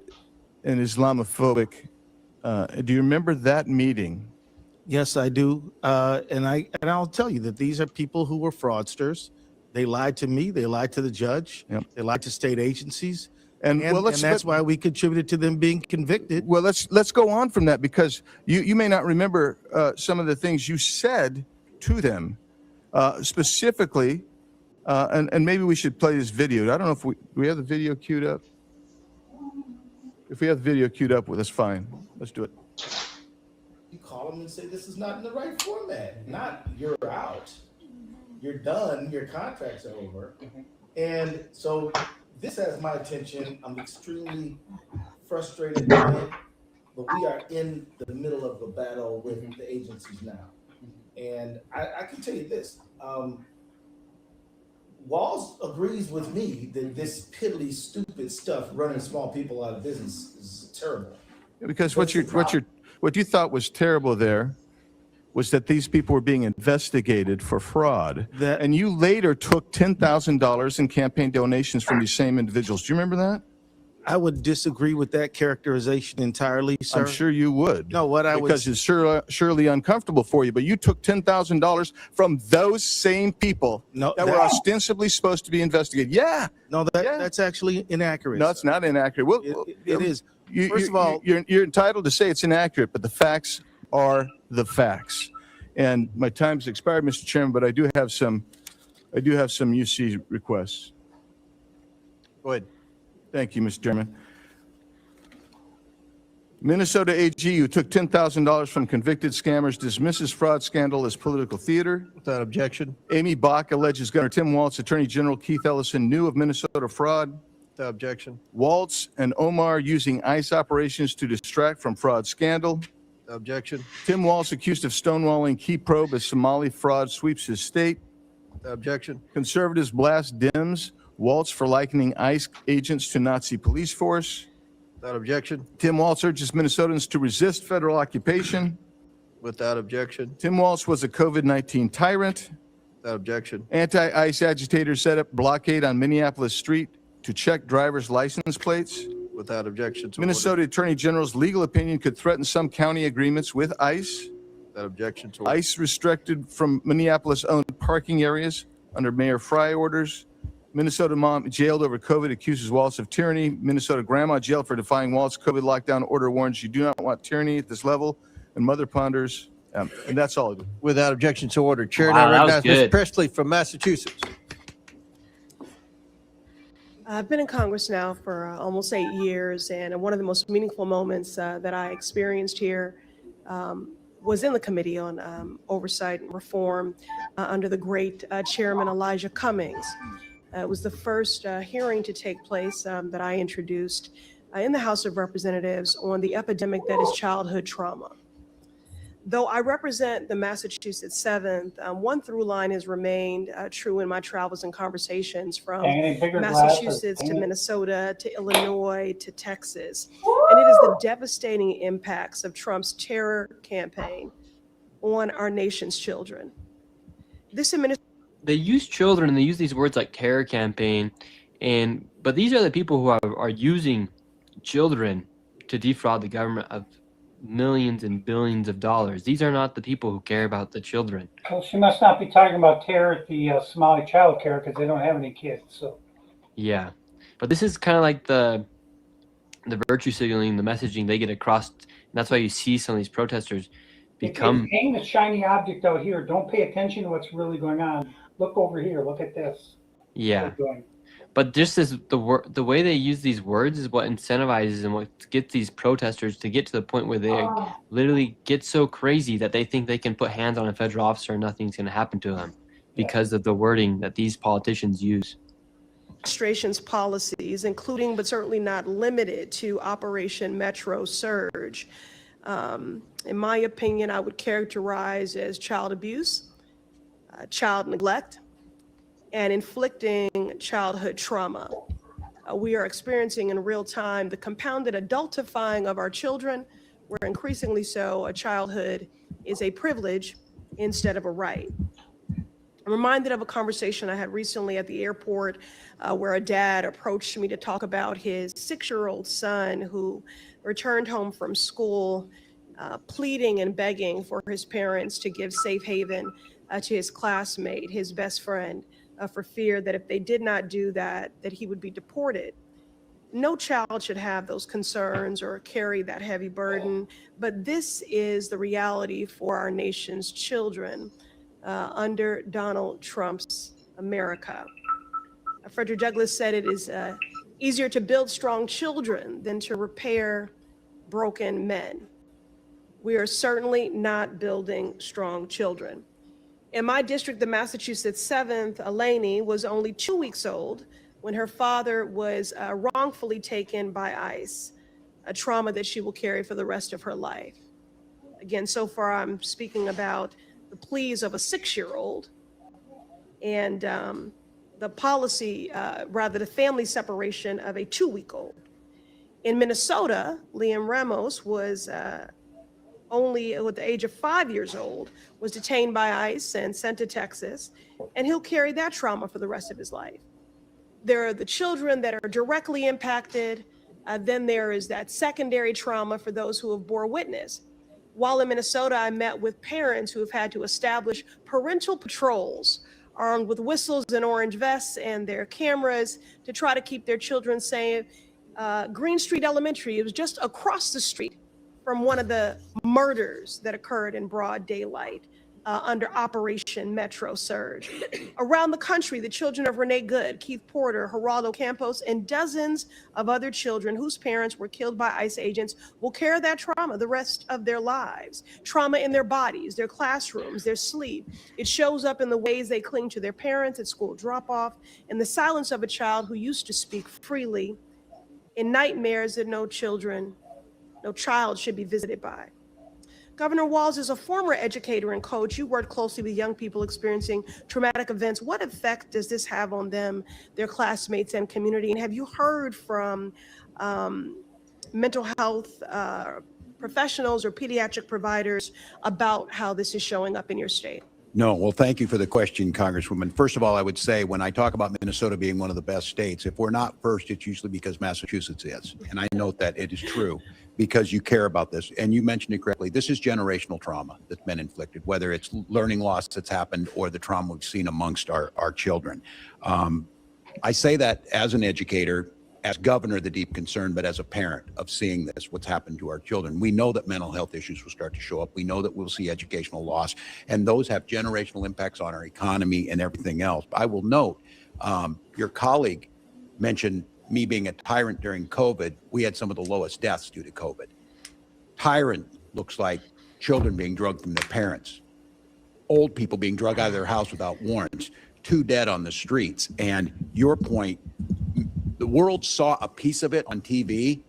and Islamophobic. Do you remember that meeting? Yes, I do. And I'll tell you that these are people who were fraudsters. They lied to me. They lied to the judge. Yep. They lied to state agencies. And that's why we contributed to them being convicted. Well, let's go on from that, because you may not remember some of the things you said to them, specifically, and maybe we should play this video. I don't know if we have the video queued up. If we have the video queued up, well, that's fine. Let's do it. You call them and say this is not in the right format. Not you're out, you're done, your contracts are over. And so this has my attention. I'm extremely frustrated by it, but we are in the middle of a battle with the agencies now. And I can tell you this, Walls agrees with me that this piddly, stupid stuff running small people out of business is terrible. Because what you thought was terrible there was that these people were being investigated for fraud. And you later took $10,000 in campaign donations from these same individuals. Do you remember that? I would disagree with that characterization entirely, sir. I'm sure you would. No, because it's surely uncomfortable for you. But you took $10,000 from those same people that were ostensibly supposed to be investigated. Yeah. No, that's actually inaccurate. No, it's not inaccurate. Well, it is. First of all, you're entitled to say it's inaccurate, but the facts are the facts. And my time's expired, Mr. Chairman, but I do have some UC requests. Go ahead. Thank you, Mr. Chairman. Minnesota AG, who took $10,000 from convicted scammers, dismisses fraud scandal as political theater. Without objection. Amy Bach alleges Governor Tim Walz, Attorney General Keith Ellison knew of Minnesota fraud. Without objection. Walz and Omar using ICE operations to distract from fraud scandal. Without objection. Tim Walz accused of stonewalling key probe as Somali fraud sweeps his state. Without objection. Conservatives blast Dems. Walz for likening ICE agents to Nazi police force. Without objection. Tim Walz urges Minnesotans to resist federal occupation. Without objection. Tim Walz was a COVID-19 tyrant. Without objection. Anti-ICE agitators set up blockade on Minneapolis Street to check drivers' license plates. Without objection. Minnesota Attorney General's legal opinion could threaten some county agreements with ICE. Without objection. ICE restricted from Minneapolis-owned parking areas under Mayor Fry orders. Minnesota mom jailed over COVID accuses Wallace of tyranny. Minnesota grandma jailed for defying Wallace COVID lockdown order warns you do not want tyranny at this level. And mother ponders. And that's all. Without objection to order. Chair, Wow, now that was recognizes Mr. good. Presley from Massachusetts. I've been in Congress now for almost 8 years, and one of the most meaningful moments that I experienced here was in the Committee on Oversight and Reform under the great Chairman Elijah Cummings. It was the first hearing to take place that I introduced in the House of Representatives on the epidemic that is childhood trauma. Though I represent the Massachusetts 7th, one through line has remained true in my travels and conversations from Massachusetts to Minnesota to Illinois to Texas. And it is the devastating impacts of Trump's terror campaign on our nation's children. This administration. They use children and they use these words like terror campaign, but these are the people who are using children to defraud the government of millions and billions of dollars. These are not the people who care about the children. Well, she must not be talking about terror at the Somali child care because they don't have any kids. So Yeah, but this is kind of like the virtue signaling, the messaging they get across. And that's why you see some of these protesters become. hang the shiny object out here. Don't pay attention to what's really going on. Look over here. Look at this. Yeah, but just as the way they use these words is what incentivizes and what gets these protesters to get to the point where they literally get so crazy that they think they can put hands on a federal officer and nothing's going to happen to them because of the wording that these politicians use. Administration's policies, including but certainly not limited to Operation Metro Surge. In my opinion, I would characterize as child abuse, child neglect, and inflicting childhood trauma. We are experiencing in real time the compounded adultifying of our children, where increasingly so, childhood is a privilege instead of a right. I'm reminded of a conversation I had recently at the airport where a dad approached me to talk about his 6-year-old son who returned home from school, pleading and begging for his parents to give safe haven to his classmate, his best friend, for fear that if they did not do that, that he would be deported. No child should have those concerns or carry that heavy burden, but this is the reality for our nation's children under Donald Trump's America. Frederick Douglass said it is easier to build strong children than to repair broken men. We are certainly not building strong children. In my district, the Massachusetts 7th, Eleni, was only 2 weeks old when her father was wrongfully taken by ICE, a trauma that she will carry for the rest of her life. Again, so far I'm speaking about the pleas of a 6-year-old and the policy, rather the family separation of a 2-week-old. In Minnesota, Liam Ramos was only at the age of 5 years old, was detained by ICE and sent to Texas, and he'll carry that trauma for the rest of his life. There are the children that are directly impacted. Then there is that secondary trauma for those who have bore witness. While in Minnesota, I met with parents who have had to establish parental patrols armed with whistles and orange vests and their cameras to try to keep their children safe. Green Street Elementary, it was just across the street from one of the murders that occurred in broad daylight under Operation Metro Surge. Around the country, the children of Renee Good, Keith Porter, Geraldo Campos, and dozens of other children whose parents were killed by ICE agents will carry that trauma the rest of their lives. Trauma in their bodies, their classrooms, their sleep. It shows up in the ways they cling to their parents at school drop-off, in the silence of a child who used to speak freely, in nightmares that no child should be visited by. Governor Walz, as a former educator and coach, you work closely with young people experiencing traumatic events. What effect does this have on them, their classmates, and community? And have you heard from mental health professionals or pediatric providers about how this is showing up in your state? No, well, thank you for the question, Congresswoman. First of all, I would say when I talk about Minnesota being one of the best states, if we're not first, it's usually because Massachusetts is. And I note that it is true because you care about this. And you mentioned it correctly. This is generational trauma that's been inflicted, whether it's learning loss that's happened or the trauma we've seen amongst our children. I say that as an educator, as governor, the deep concern, but as a parent of seeing this, what's happened to our children. We know that mental health issues will start to show up. We know that we'll see educational loss, and those have generational impacts on our economy and everything else. I will note, your colleague mentioned me being a tyrant during COVID. We had some of the lowest deaths due to COVID. Tyrant looks like children being drugged from their parents, old people being drugged out of their house without warrants, 2 dead on the streets. And your point, the world saw a piece of it on TV.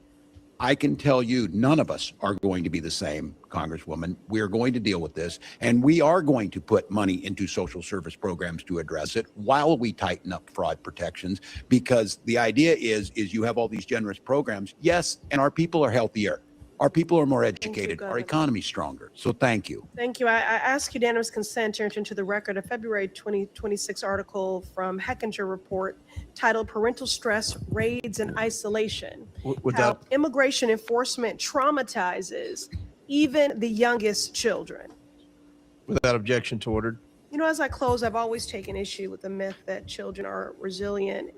I can tell you, none of us are going to be the same, Congresswoman. We are going to deal with this, and we are going to put money into social service programs to address it while we tighten up fraud protections, because the idea is you have all these generous programs, yes, and our people are healthier. Our people are more educated. Our economy's stronger. So thank you. Thank you. I ask unanimous consent to enter into the record a February 2026 article from Hechinger Report titled Parental Stress, Raids, and Isolation. How immigration enforcement traumatizes even the youngest children. Without objection to ordered. You know, as I close, I've always taken issue with the myth that children are resilient.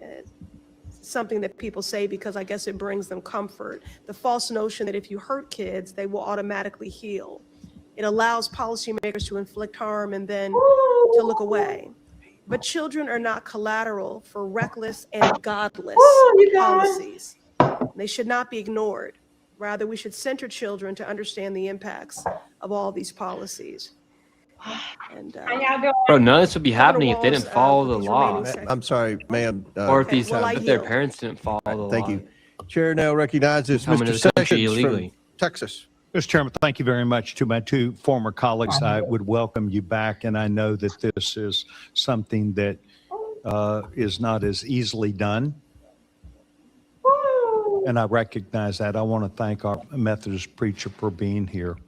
Something that people say because I guess it brings them comfort. The false notion that if you hurt kids, they will automatically heal. It allows policymakers to inflict harm and then to look away. But children are not collateral for reckless and godless policies. They should not be ignored. Rather, we should center children to understand the impacts of all these policies. And, Bro, none of this would be happening if they didn't follow the law. I'm sorry, ma'am. Or if their parents didn't follow the law. Thank you. Chair now recognizes Coming to Mr. the country Sessions illegally. from Texas. Mr. Chairman, thank you very much. To my 2 former colleagues, I would welcome you back, and I know that this is something that is not as easily done. And I recognize that. I want to thank our Methodist preacher for being here.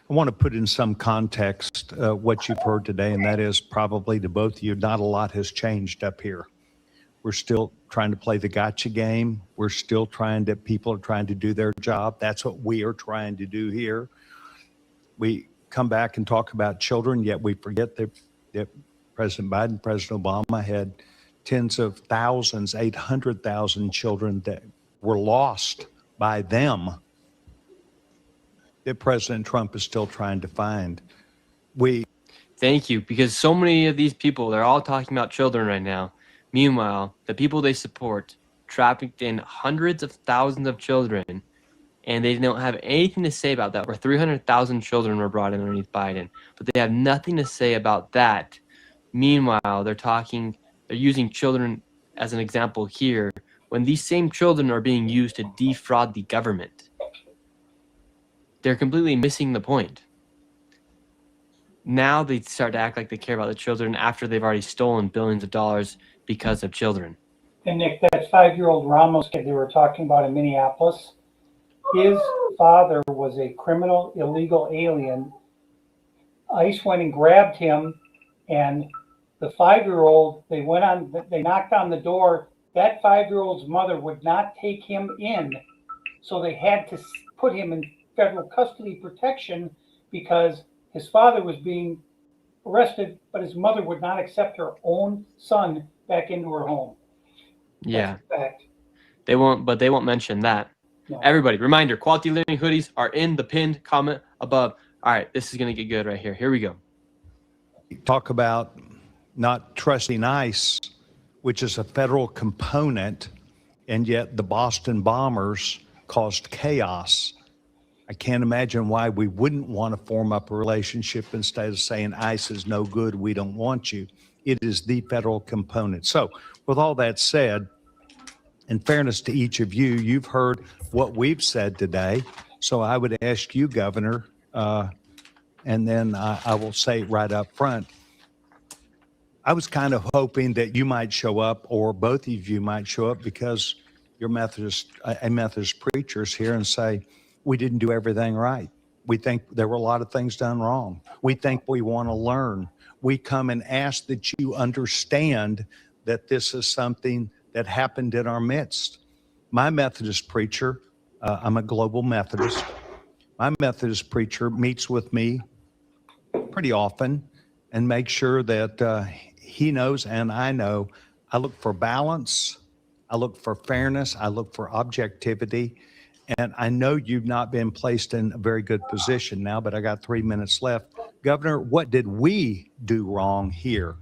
I want to put in some context what you've heard today, and that is probably to both of you, not a lot has changed up here. We're still trying to play the gotcha game. We're still people are trying to do their job. That's what we are trying to do here. We come back and talk about children, yet we forget that President Biden, President Obama had tens of thousands, 800,000 children that were lost by them that President Trump is still trying to find. Thank you, because so many of these people, they're all talking about children right now. Meanwhile, the people they support trafficked in hundreds of thousands of children, and they don't have anything to say about that. Where 300,000 children were brought in underneath Biden, but they have nothing to say about that. Meanwhile, they're using children as an example here, when these same children are being used to defraud the government. They're completely missing the point. Now they start to act like they care about the children after they've already stolen billions of dollars because of children. And Nick, that 5-year-old Ramos kid they were talking about in Minneapolis, his father was a criminal, illegal alien. ICE went and grabbed him, and the 5-year-old, they knocked on the door. That 5-year-old's mother would not take him in, so they had to put him in federal custody protection because his father was being arrested, but his mother would not accept her own son back into her home. Yeah. That's a fact. They won't mention that. No. Everybody, reminder, Quality Living hoodies are in the pinned comment above. All right, this is going to get good right here. Here we go. Talk about not trusting ICE, which is a federal component, and yet the Boston bombers caused chaos. I can't imagine why we wouldn't want to form up a relationship instead of saying ICE is no good, we don't want you. It is the federal component. So with all that said, in fairness to each of you, you've heard what we've said today. So I would ask you, Governor, and then I will say right up front, I was kind of hoping that you might show up, or both of you might show up, because you're a Methodist preachers here, and say, we didn't do everything right. We think there were a lot of things done wrong. We think we want to learn. We come and ask that you understand that this is something that happened in our midst. My Methodist preacher, I'm a global Methodist. My Methodist preacher meets with me pretty often and makes sure that he knows and I know I look for balance. I look for fairness. I look for objectivity. And I know you've not been placed in a very good position now, but I got 3 minutes left. Governor, what did we do wrong here?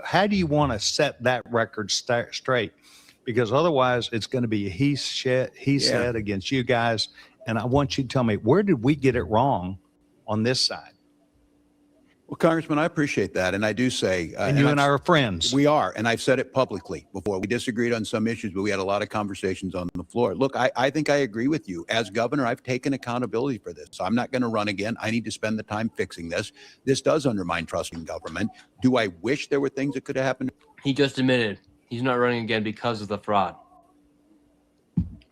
How do you want to set that record straight? Because otherwise it's going to be he said against you guys. And I want you to tell me, where did we get it wrong on this side? Well, Congressman, I appreciate that. And I do say, And you and I are friends. We are. And I've said it publicly before. We disagreed on some issues, but we had a lot of conversations on the floor. Look, I think I agree with you. As governor, I've taken accountability for this. So I'm not going to run again. I need to spend the time fixing this. This does undermine trust in government. Do I wish there were things that could have happened? He just admitted he's not running again because of the fraud.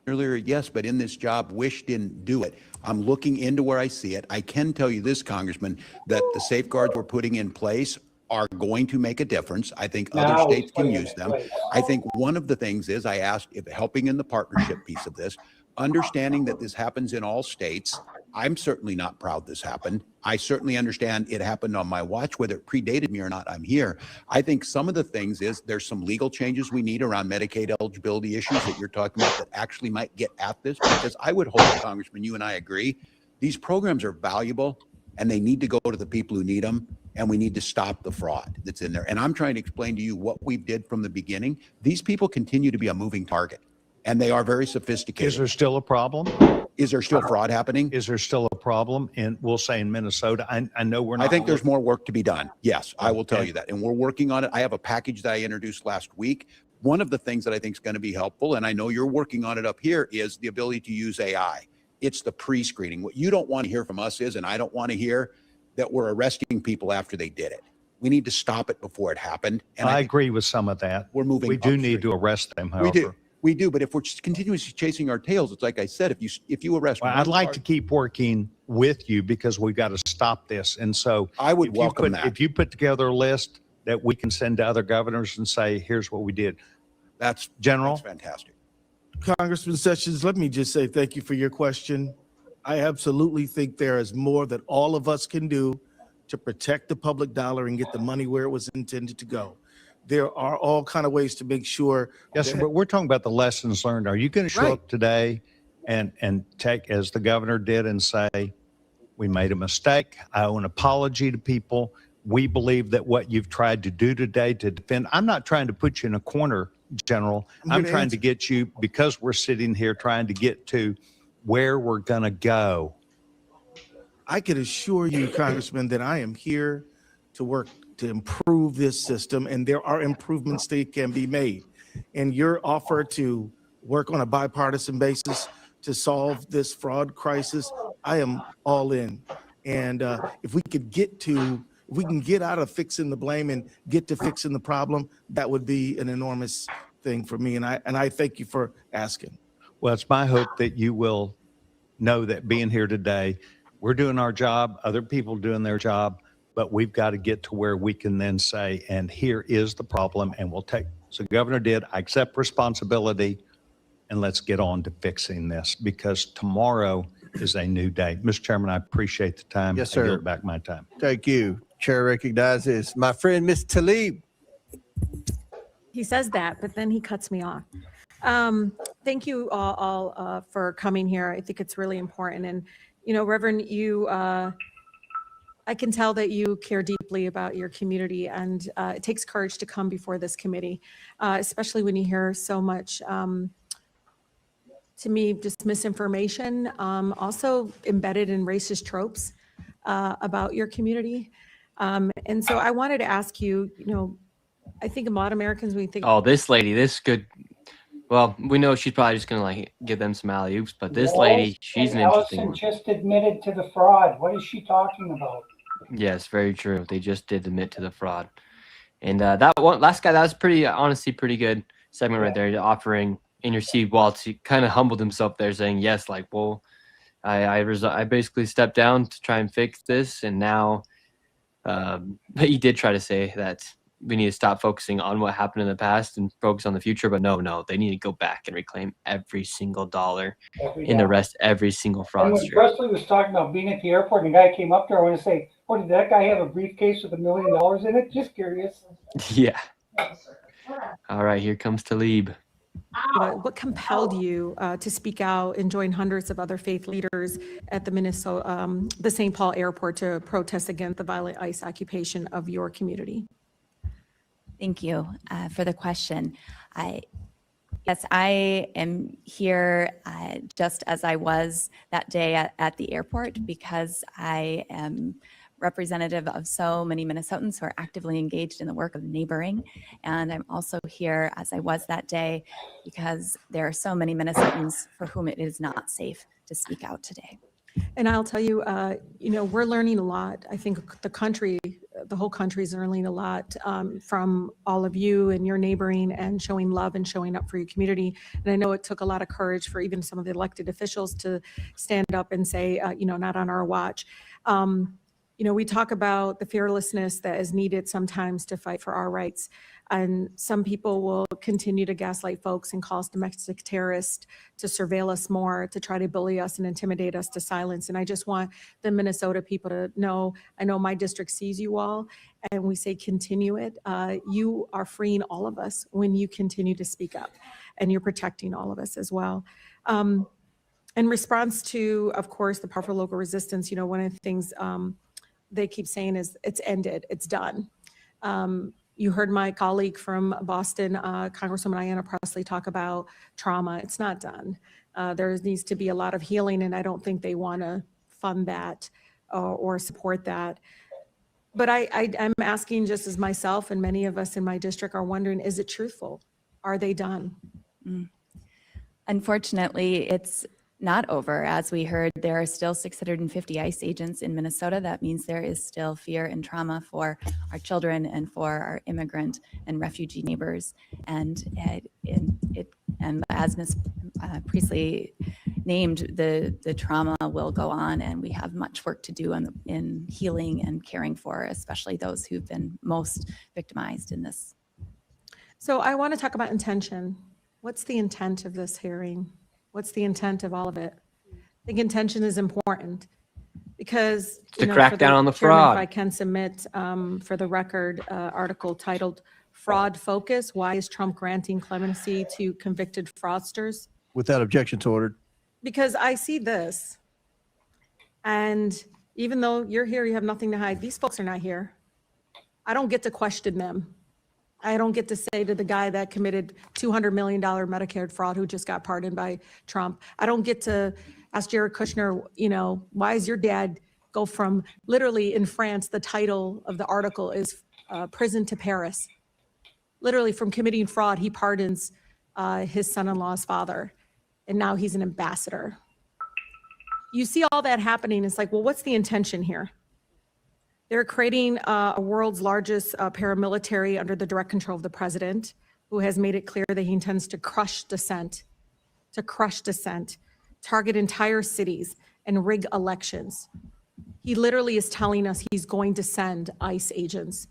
Earlier, yes, but in this job, wish didn't do it. I'm looking into where I see it. I can tell you this, Congressman, that the safeguards we're putting in place are going to make a difference. I think other states can use them. I think one of the things is I asked if helping in the partnership piece of this, understanding that this happens in all states. I'm certainly not proud this happened. I certainly understand it happened on my watch, whether it predated me or not, I'm here. I think some of the things is there's some legal changes we need around Medicaid eligibility issues that you're talking about that actually might get at this, because I would hope, Congressman, you and I agree, these programs are valuable and they need to go to the people who need them, and we need to stop the fraud that's in there. And I'm trying to explain to you what we did from the beginning. These people continue to be a moving target, and they are very sophisticated. Is there still a problem? Is there still fraud happening? Is there still a problem in, we'll say in Minnesota? I know we're not. I think there's more work to be done. Yes, I will tell you that. And we're working on it. I have a package that I introduced last week. One of the things that I think is going to be helpful, and I know you're working on it up here, is the ability to use AI. It's the pre-screening. What you don't want to hear from us is, and I don't want to hear, that we're arresting people after they did it. We need to stop it before it happened. And I agree with some of that. We're moving. We do need to arrest them, however. We do, but if we're just continuously chasing our tails, it's like I said, if you arrest, I'd like to keep working with you because we've got to stop this. And so I would welcome that. If you put together a list that we can send to other governors and say, here's what we did. That's General. That's fantastic. Congressman Sessions, let me just say thank you for your question. I absolutely think there is more that all of us can do to protect the public dollar and get the money where it was intended to go. There are all kind of ways to make sure. Yes, but we're talking about the lessons learned. Are you going to show up today and take, as the governor did, and say, we made a mistake. I owe an apology to people. We believe that what you've tried to do today to defend, I'm not trying to put you in a corner, General. I'm trying to get you, because we're sitting here trying to get to where we're going to go. I can assure you, Congressman, that I am here to work to improve this system, and there are improvements that can be made. And your offer to work on a bipartisan basis to solve this fraud crisis, I am all in. And if we can get out of fixing the blame and get to fixing the problem, that would be an enormous thing for me. And I thank you for asking. Well, it's my hope that you will know that being here today, we're doing our job, other people doing their job, but we've got to get to where we can then say, and here is the problem, and we'll take, so Governor did, I accept responsibility, and let's get on to fixing this, because tomorrow is a new day. Mr. Chairman, I appreciate the time. Yes, sir. I yield back my time. Thank you. Chair recognizes my friend, Ms. Tlaib. He says that, but then he cuts me off. Thank you all for coming here. I think it's really important. And, you know, Reverend, I can tell that you care deeply about your community, and it takes courage to come before this committee, especially when you hear so much, to me, just misinformation, also embedded in racist tropes about your community. And so I wanted to ask you, you know, I think a lot of Americans, when you think— Oh, this lady, this good. Well, we know she's probably just going to like give them some alley-oops, but this lady, she's an interesting Allison one. just admitted to the fraud. What is she talking about? Yes, very true. They just did admit to the fraud. And that one last guy, that was pretty, honestly, pretty good segment right there, offering intercede while he kind of humbled himself there, saying, yes, like, well, I basically stepped down to try and fix this. And now he did try to say that we need to stop focusing on what happened in the past and focus on the future. But no, they need to go back and reclaim every single dollar in the rest, every single fraud. And when Presley was talking about being at the airport and the guy came up there, I want to say, what, did that guy have a briefcase with $1 million in it? Just curious. Yeah. All right, here comes Talib. What compelled you to speak out and join hundreds of other faith leaders at the St. Paul airport to protest against the violent ICE occupation of your community? Thank you for the question. Yes, I am here just as I was that day at the airport because I am representative of so many Minnesotans who are actively engaged in the work of neighboring. And I'm also here as I was that day because there are so many Minnesotans for whom it is not safe to speak out today. And I'll tell you, we're learning a lot. I think the whole country is learning a lot from all of you and your neighboring and showing love and showing up for your community. And I know it took a lot of courage for even some of the elected officials to stand up and say, not on our watch. We talk about the fearlessness that is needed sometimes to fight for our rights. And some people will continue to gaslight folks and call us domestic terrorists, to surveil us more, to try to bully us and intimidate us to silence. And I just want the Minnesota people to know, I know my district sees you all, and we say continue it. You are freeing all of us when you continue to speak up, and you're protecting all of us as well. In response to, of course, the powerful local resistance, one of the things they keep saying is it's ended, it's done. You heard my colleague from Boston, Congresswoman Ayanna Pressley, talk about trauma. It's not done. There needs to be a lot of healing, and I don't think they want to fund that or support that. But I'm asking, just as myself and many of us in my district are wondering, is it truthful? Are they done? Unfortunately, it's not over. As we heard, there are still 650 ICE agents in Minnesota. That means there is still fear and trauma for our children and for our immigrant and refugee neighbors. And as Ms. Priestley named, the trauma will go on, and we have much work to do in healing and caring for, especially those who've been most victimized in this. So I want to talk about intention. What's the intent of this hearing? What's the intent of all of it? I think intention is important because to crack down on the chairman, fraud. If I can submit for the record article titled "Fraud Focus: Why is Trump granting clemency to convicted fraudsters?" Without objection to ordered. Because I see this, and even though you're here, you have nothing to hide. These folks are not here. I don't get to question them. I don't get to say to the guy that committed $200 million Medicare fraud who just got pardoned by Trump. I don't get to ask Jared Kushner, why is your dad go from, literally in France, the title of the article is Prison to Paris. Literally from committing fraud, he pardons his son-in-law's father, and now he's an ambassador. You see all that happening, it's like, well, what's the intention here? They're creating a world's largest paramilitary under the direct control of the president, who has made it clear that he intends to crush dissent, target entire cities, and rig elections. He literally is telling us he's going to send ICE agents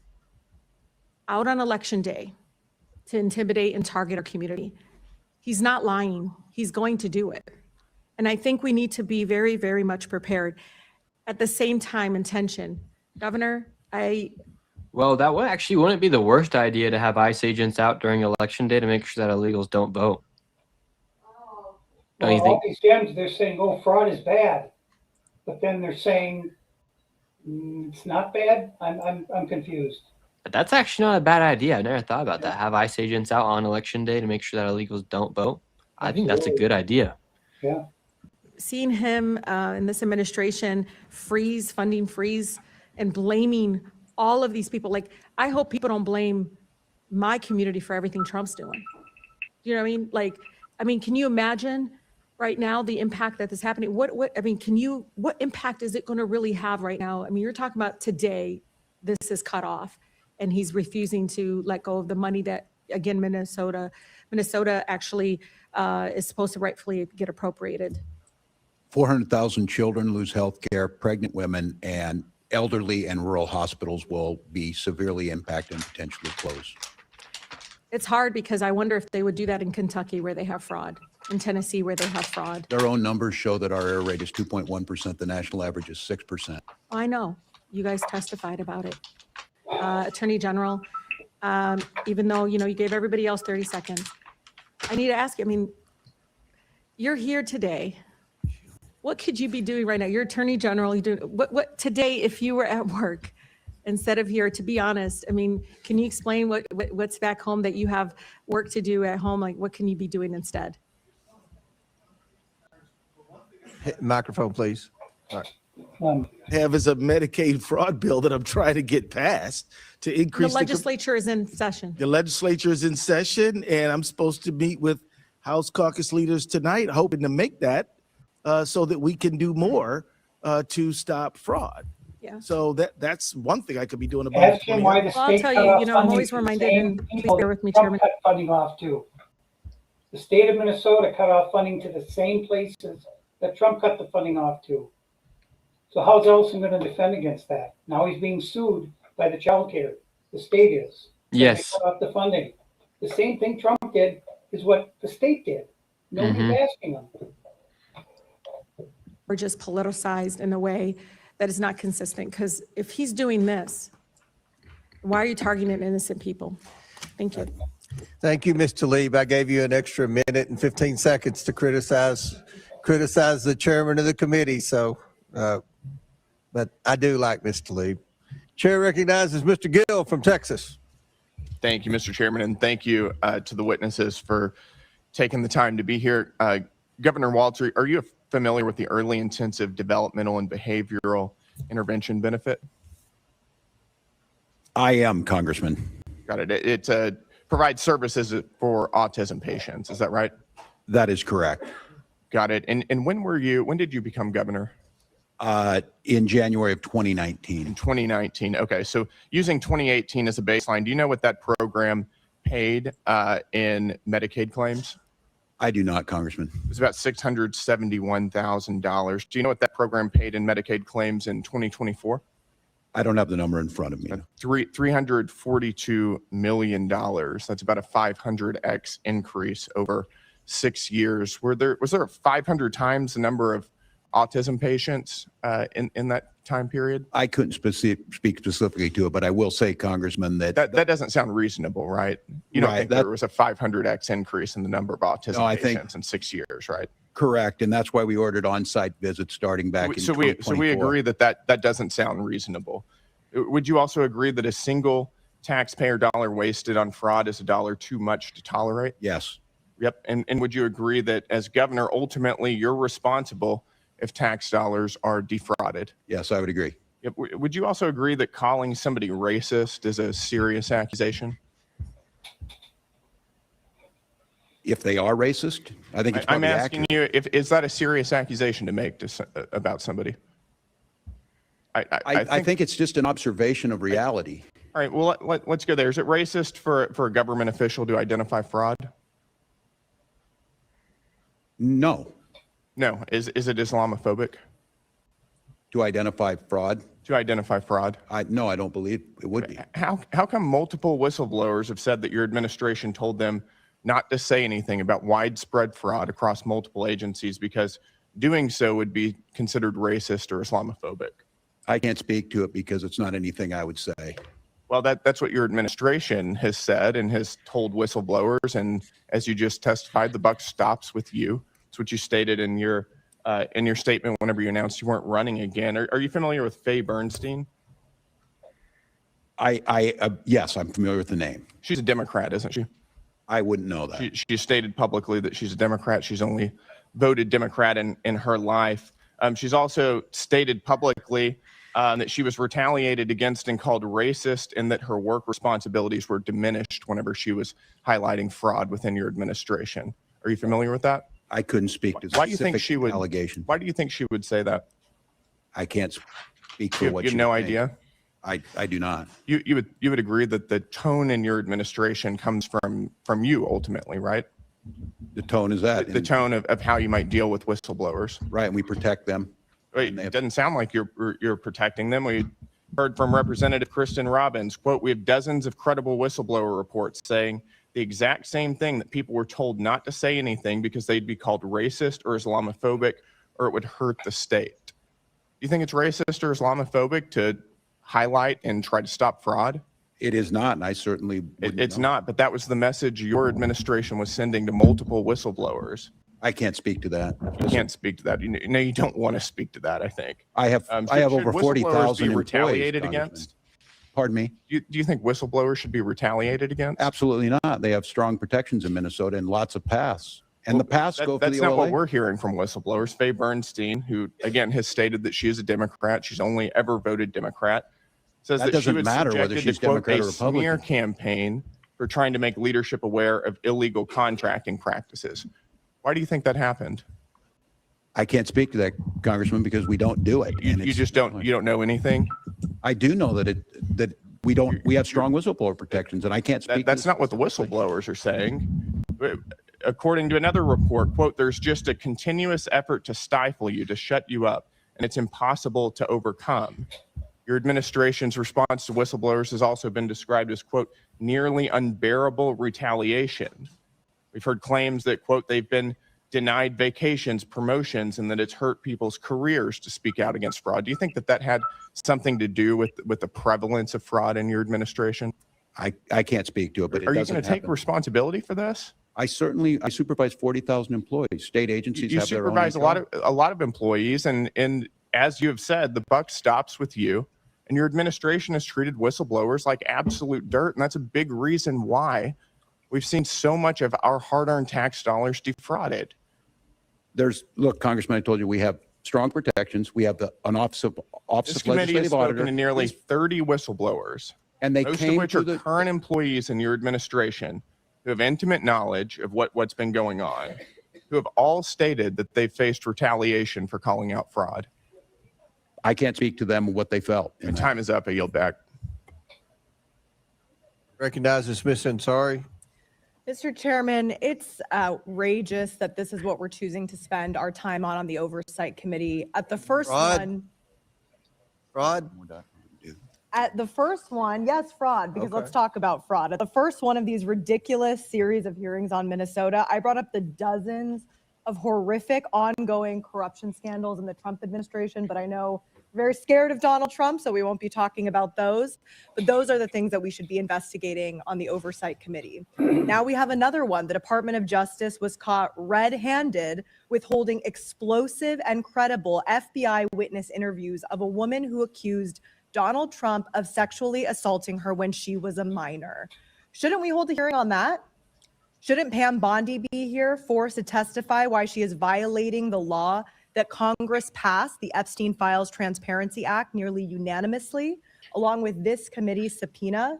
out on election day to intimidate and target our community. He's not lying. He's going to do it. And I think we need to be very, very much prepared. At the same time, intention. Governor, Well, that would actually wouldn't be the worst idea to have ICE agents out during election day to make sure that illegals don't vote. Don't you think? All these Dems, they're saying, oh, fraud is bad. But then they're saying it's not bad. I'm confused. But that's actually not a bad idea. I never thought about that. Have ICE agents out on election day to make sure that illegals don't vote. I think that's a good idea. Yeah. Seeing him in this administration funding freeze, and blaming all of these people. Like, I hope people don't blame my community for everything Trump's doing. You know what I mean? Can you imagine right now the impact that is happening? What impact is it going to really have right now? I mean, you're talking about today, this is cut off, and he's refusing to let go of the money that, again, Minnesota actually is supposed to rightfully get appropriated. 400,000 children lose health care, pregnant women, and elderly and rural hospitals will be severely impacted and potentially closed. It's hard because I wonder if they would do that in Kentucky where they have fraud, in Tennessee where they have fraud. Their own numbers show that our error rate is 2.1%. The national average is 6%. I know. You guys testified about it. Attorney General, even though, you know, you gave everybody else 30 seconds. I need to ask you, I mean, you're here today. What could you be doing right now? You're Attorney General. You do what today if you were at work instead of here? To be honest, I mean, can you explain what's back home that you have work to do at home? Like, what can you be doing instead? Microphone, please. All right. Have is a Medicaid fraud bill that I'm trying to get passed to increase The legislature is in session. The legislature is in session, and I'm supposed to meet with House caucus leaders tonight, hoping to make that so that we can do more to stop fraud. Yeah. So that's one thing I could be doing about Ask it. him why the Well, I'll state tell cut you, off you know, I'm funding always to the reminded, same and please people bear with me, Trump Chairman. cut funding off to. The state of Minnesota cut off funding to the same places that Trump cut the funding off to. So how's Ellison going to defend against that? Now he's being sued by the child care. The state is. Yes. They cut off the funding. The same thing Trump did is what the state did. Nobody's asking them. Or just politicized in a way that is not consistent. Because if he's doing this, why are you targeting innocent people? Thank you. Thank you, Ms. Tlaib. I gave you an extra minute and 15 seconds to criticize the chairman of the committee. So, but I do like Ms. Tlaib. Chair recognizes Mr. Gill from Texas. Thank you, Mr. Chairman, and thank you to the witnesses for taking the time to be here. Governor Walter, are you familiar with the Early Intensive Developmental and Behavioral Intervention benefit? I am, Congressman. Got it. It provides services for autism patients. Is that right? That is correct. Got it. And when did you become governor? In January of 2019. In 2019. Okay. So using 2018 as a baseline, do you know what that program paid in Medicaid claims? I do not, Congressman. It was about $671,000. Do you know what that program paid in Medicaid claims in 2024? I don't have the number in front of me. $342 million. That's about a 500x increase over 6 years. Was there 500 times the number of autism patients in that time period? I couldn't speak specifically to it, but I will say, Congressman, that doesn't sound reasonable, right? You don't think there was a 500x increase in the number of autism patients in 6 years, right? Correct, and that's why we ordered on-site visits starting back in 2024. So we agree that doesn't sound reasonable. Would you also agree that a single taxpayer dollar wasted on fraud is a dollar too much to tolerate? Yes. Yep. And would you agree that as governor, ultimately you're responsible if tax dollars are defrauded? Yes, I would agree. Yep. Would you also agree that calling somebody racist is a serious accusation? If they are racist, I think it's I'm probably asking accurate. you, is that a serious accusation to make about somebody? I think it's just an observation of reality. All right, well, let's go there. Is it racist for a government official to identify fraud? No. No. Is it Islamophobic? To identify fraud? To identify fraud? No, I don't believe it would be. How come multiple whistleblowers have said that your administration told them not to say anything about widespread fraud across multiple agencies because doing so would be considered racist or Islamophobic? I can't speak to it because it's not anything I would say. Well, that's what your administration has said and has told whistleblowers. And as you just testified, the buck stops with you. It's what you stated in your statement whenever you announced you weren't running again. Are you familiar with Faye Bernstein? Yes, I'm familiar with the name. She's a Democrat, isn't she? I wouldn't know that. She stated publicly that she's a Democrat. She's only voted Democrat in her life. She's also stated publicly that she was retaliated against and called racist, and that her work responsibilities were diminished whenever she was highlighting fraud within your administration. Are you familiar with that? I couldn't speak to Why do you think specific she would? allegation. Why do you think she would say that? I can't speak for what you have no idea. I do not. You would agree that the tone in your administration comes from you ultimately, right? The tone is that. The tone of how you might deal with whistleblowers. Right, and we protect them. Wait, it doesn't sound like you're protecting them. We heard from Representative Kristen Robbins, quote, "We have dozens of credible whistleblower reports saying the exact same thing, that people were told not to say anything because they'd be called racist or Islamophobic or it would hurt the state." Do you think it's racist or Islamophobic to highlight and try to stop fraud? It is not, and I certainly wouldn't It's know. not, but that was the message your administration was sending to multiple whistleblowers. I can't speak to that. You can't speak to that. No, you don't want to speak to that, I think. I have Should over whistleblowers 40,000 be employees, retaliated Congressman. against? Pardon me? Do you think whistleblowers should be retaliated against? Absolutely not. They have strong protections in Minnesota and lots of paths. And the paths go for That's the not OLA. what we're hearing from whistleblowers. Faye Bernstein, who again has stated that she is a Democrat, she's only ever voted Democrat, says That that, she doesn't was matter whether subjected she's to, quote, Democrat a or Republican. smear campaign for trying to make leadership aware of illegal contracting practices. Why do you think that happened? I can't speak to that, Congressman, because we don't do it. You just don't. You don't know anything. I do know that we have strong whistleblower protections, and I can't speak. That's not what the whistleblowers are saying. According to another report, quote, there's just a continuous effort to stifle you, to shut you up, and it's impossible to overcome. Your administration's response to whistleblowers has also been described as, quote, nearly unbearable retaliation. We've heard claims that, quote, they've been denied vacations, promotions, and that it's hurt people's careers to speak out against fraud. Do you think that had something to do with the prevalence of fraud in your administration? I can't speak to it, but are you going to take responsibility for this? I supervise 40,000 employees. State agencies You have their own. supervise a lot of employees, and as you have said, the buck stops with you. And your administration has treated whistleblowers like absolute dirt, and that's a big reason why we've seen so much of our hard-earned tax dollars defrauded. Look, Congressman, I told you we have strong protections. We have an office of This committee has legislative spoken auditor, to nearly 30 whistleblowers, and they most of came which to are the current employees in your administration who have intimate knowledge of what's been going on, who have all stated that they faced retaliation for calling out fraud. I can't speak to them what they felt. Your time is up. I yield back. Recognizes Ms. Ansari. Mr. Chairman, it's outrageous that this is what we're choosing to spend our time on the Oversight Committee. At the first one, yes, fraud, because let's talk about fraud. At the first one of these ridiculous series of hearings on Minnesota, I brought up the dozens of horrific ongoing corruption scandals in the Trump administration, but I know very scared of Donald Trump, so we won't be talking about those. But those are the things that we should be investigating on the Oversight Committee. Now we have another one. The Department of Justice was caught red-handed with holding explosive and credible FBI witness interviews of a woman who accused Donald Trump of sexually assaulting her when she was a minor. Shouldn't we hold a hearing on that? Shouldn't Pam Bondi be here, forced to testify why she is violating the law that Congress passed, the Epstein Files Transparency Act, nearly unanimously, along with this committee's subpoena?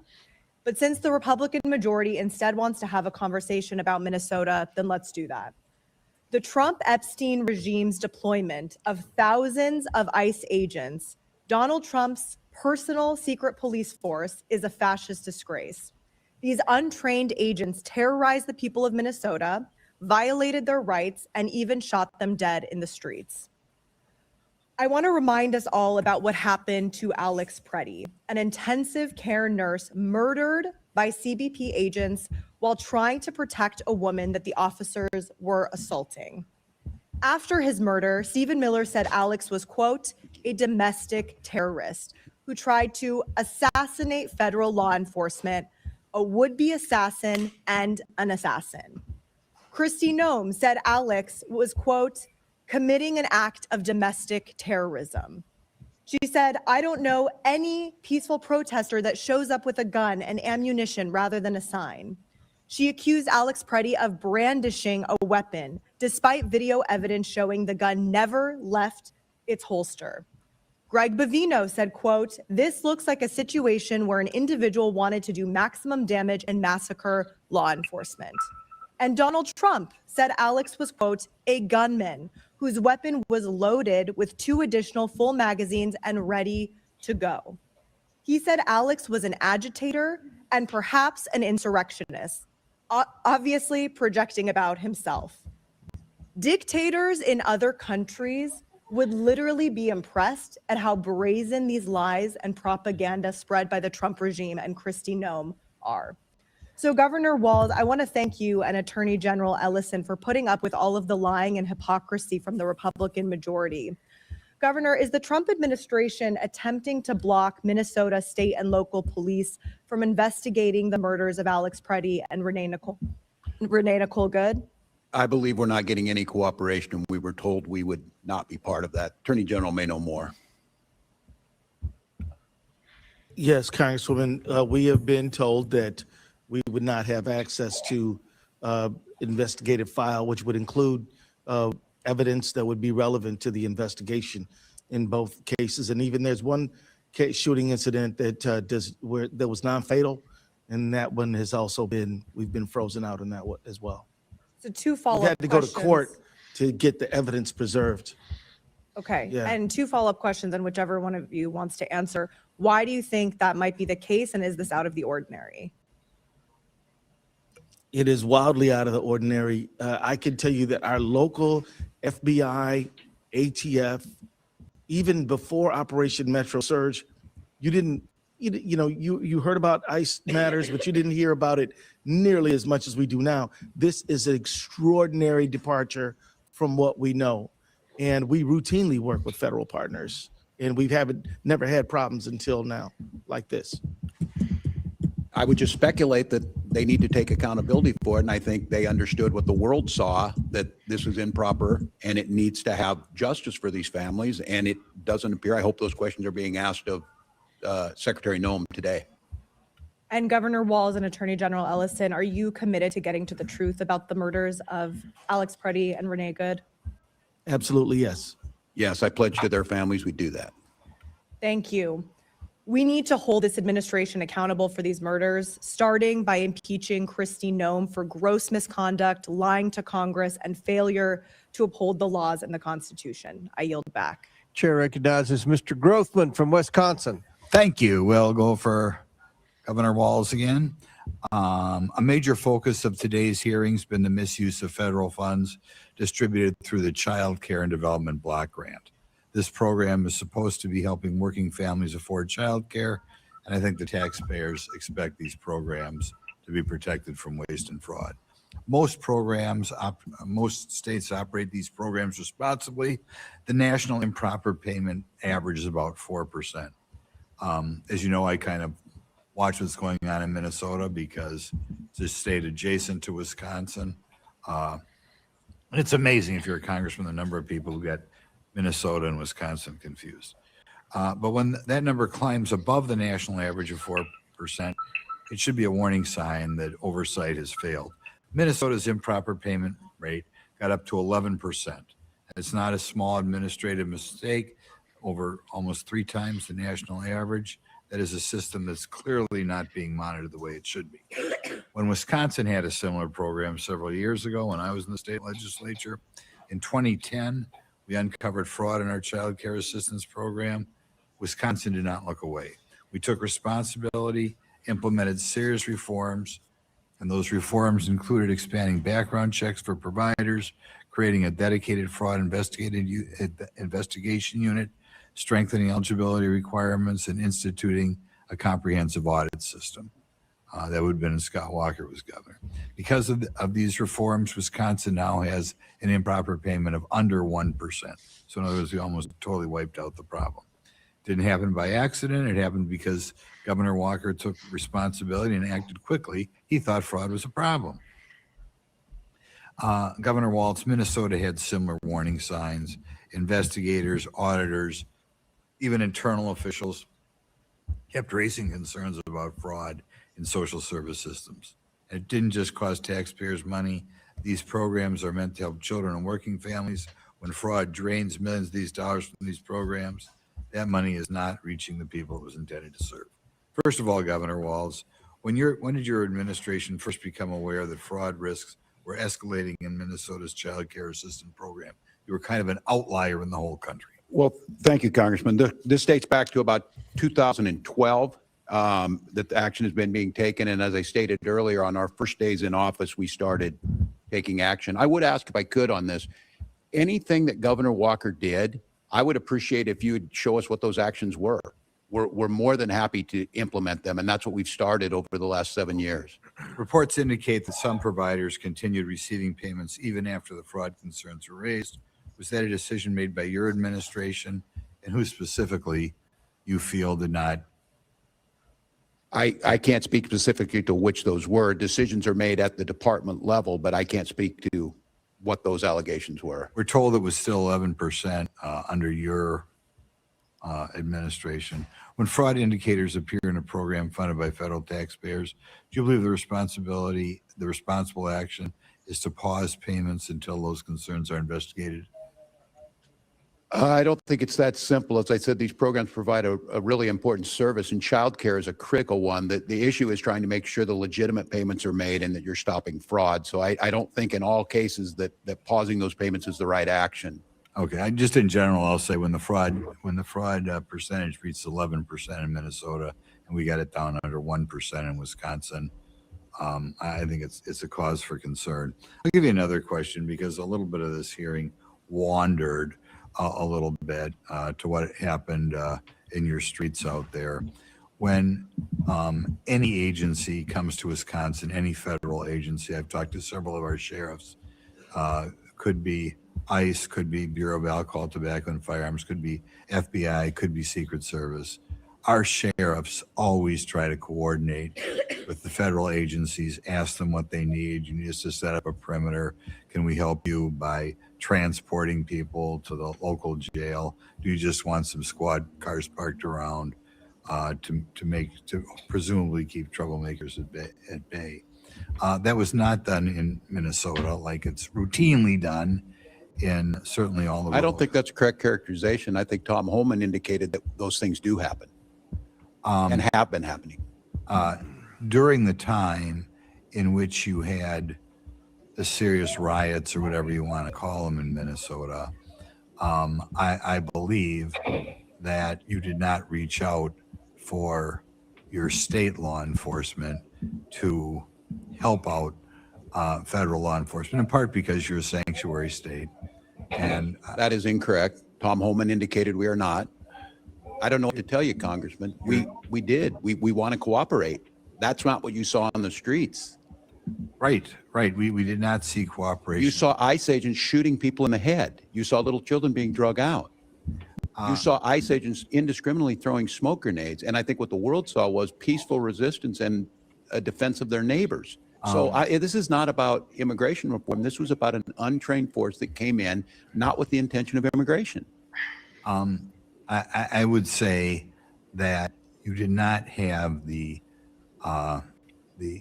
But since the Republican majority instead wants to have a conversation about Minnesota, then let's do that. The Trump-Epstein regime's deployment of thousands of ICE agents, Donald Trump's personal secret police force, is a fascist disgrace. These untrained agents terrorized the people of Minnesota, violated their rights, and even shot them dead in the streets. I want to remind us all about what happened to Alex Preddy, an intensive care nurse murdered by CBP agents while trying to protect a woman that the officers were assaulting. After his murder, Stephen Miller said Alex was, quote, a domestic terrorist who tried to assassinate federal law enforcement, a would-be assassin, and an assassin. Kristi Noem said Alex was, quote, committing an act of domestic terrorism. She said, I don't know any peaceful protester that shows up with a gun and ammunition rather than a sign. She accused Alex Preddy of brandishing a weapon, despite video evidence showing the gun never left its holster. Greg Bovino said, quote, this looks like a situation where an individual wanted to do maximum damage and massacre law enforcement. And Donald Trump said Alex was, quote, a gunman whose weapon was loaded with 2 additional full magazines and ready to go. He said Alex was an agitator and perhaps an insurrectionist, obviously projecting about himself. Dictators in other countries would literally be impressed at how brazen these lies and propaganda spread by the Trump regime and Kristi Noem are. So Governor Walz, I want to thank you and Attorney General Ellison for putting up with all of the lying and hypocrisy from the Republican majority. Governor, is the Trump administration attempting to block Minnesota state and local police from investigating the murders of Alex Preddy and Renee Nicole Good? I believe we're not getting any cooperation, and we were told we would not be part of that. Attorney General may know more. Yes, Congresswoman, we have been told that we would not have access to investigative file, which would include evidence that would be relevant to the investigation in both cases. And even there's one case shooting incident that that was non-fatal, and that one has also we've been frozen out on that one as well. So two We follow-up had to go to questions. court to get the evidence preserved. Okay, Yeah. and two follow-up questions, and whichever one of you wants to answer. Why do you think that might be the case, and is this out of the ordinary? It is wildly out of the ordinary. I can tell you that our local FBI, ATF, even before Operation Metro Surge, you heard about ICE matters, but you didn't hear about it nearly as much as we do now. This is an extraordinary departure from what we know. And we routinely work with federal partners, and we never had problems until now like this. I would just speculate that they need to take accountability for it, and I think they understood what the world saw, that this was improper, and it needs to have justice for these families, and it doesn't appear. I hope those questions are being asked of Secretary Noem today. And Governor Walz and Attorney General Ellison, are you committed to getting to the truth about the murders of Alex Preddy and Renee Good? Absolutely, yes. Yes, I pledge to their families we do that. Thank you. We need to hold this administration accountable for these murders, starting by impeaching Kristi Noem for gross misconduct, lying to Congress, and failure to uphold the laws and the Constitution. I yield back. Chair recognizes Mr. Grothman from Wisconsin. Thank you. We'll go for Governor Walz again. A major focus of today's hearing has been the misuse of federal funds distributed through the Child Care and Development Block Grant. This program is supposed to be helping working families afford child care, and I think the taxpayers expect these programs to be protected from waste and fraud. Most states operate these programs responsibly. The national improper payment average is about 4%. As you know, I kind of watch what's going on in Minnesota because it's a state adjacent to Wisconsin. It's amazing, if you're a congressman, the number of people who get Minnesota and Wisconsin confused. But when that number climbs above the national average of 4%, it should be a warning sign that oversight has failed. Minnesota's improper payment rate got up to 11%. It's not a small administrative mistake, over almost 3 times the national average. That is a system that's clearly not being monitored the way it should be. When Wisconsin had a similar program several years ago, when I was in the state legislature, in 2010, we uncovered fraud in our child care assistance program. Wisconsin did not look away. We took responsibility, implemented serious reforms, and those reforms included expanding background checks for providers, creating a dedicated fraud investigation unit, strengthening eligibility requirements, and instituting a comprehensive audit system. That would have been when Scott Walker was governor. Because of these reforms, Wisconsin now has an improper payment of under 1%. So in other words, we almost totally wiped out the problem. Didn't happen by accident. It happened because Governor Walker took responsibility and acted quickly. He thought fraud was a problem. Governor Walz, Minnesota had similar warning signs. Investigators, auditors, even internal officials kept raising concerns about fraud in social service systems. And it didn't just cost taxpayers money. These programs are meant to help children and working families. When fraud drains millions of these dollars from these programs, that money is not reaching the people it was intended to serve. First of all, Governor Walz, when did your administration first become aware that fraud risks were escalating in Minnesota's child care assistance program? You were kind of an outlier in the whole country. Well, thank you, Congressman. This dates back to about 2012 that the action has been being taken. And as I stated earlier, on our first days in office, we started taking action. I would ask, if I could, on this, anything that Governor Walker did, I would appreciate if you would show us what those actions were. We're more than happy to implement them, and that's what we've started over the last 7 years. Reports indicate that some providers continued receiving payments even after the fraud concerns were raised. Was that a decision made by your administration? and who specifically you feel did not? I can't speak specifically to which those were. Decisions are made at the department level, but I can't speak to what those allegations were. We're told it was still 11% under your administration. When fraud indicators appear in a program funded by federal taxpayers, do you believe the responsible action is to pause payments until those concerns are investigated? I don't think it's that simple. As I said, these programs provide a really important service, and childcare is a critical one. The issue is trying to make sure the legitimate payments are made and that you're stopping fraud. So I don't think in all cases that pausing those payments is the right action. Okay, just in general, I'll say when the fraud percentage reached 11% in Minnesota, and we got it down under 1% in Wisconsin, I think it's a cause for concern. I'll give you another question because a little bit of this hearing wandered a little bit to what happened in your streets out there. When any agency comes to Wisconsin, any federal agency, I've talked to several of our sheriffs, could be ICE, could be Bureau of Alcohol, Tobacco, and Firearms, could be FBI, could be Secret Service. Our sheriffs always try to coordinate with the federal agencies, ask them what they need. You need us to set up a perimeter. Can we help you by transporting people to the local jail? Do you just want some squad cars parked around to presumably keep troublemakers at bay? That was not done in Minnesota like it's routinely done in certainly all the. I don't think that's a correct characterization. I think Tom Holman indicated that those things do happen and have been happening. During the time in which you had the serious riots or whatever you want to call them in Minnesota, I believe that you did not reach out for your state law enforcement to help out federal law enforcement, in part because you're a sanctuary state. And that is incorrect. Tom Holman indicated we are not. I don't know what to tell you, Congressman. We did. We want to cooperate. That's not what you saw on the streets. Right. We did not see cooperation. You saw ICE agents shooting people in the head. You saw little children being drug out. You saw ICE agents indiscriminately throwing smoke grenades. And I think what the world saw was peaceful resistance and a defense of their neighbors. So this is not about immigration reform. This was about an untrained force that came in, not with the intention of immigration. I would say that you did not have the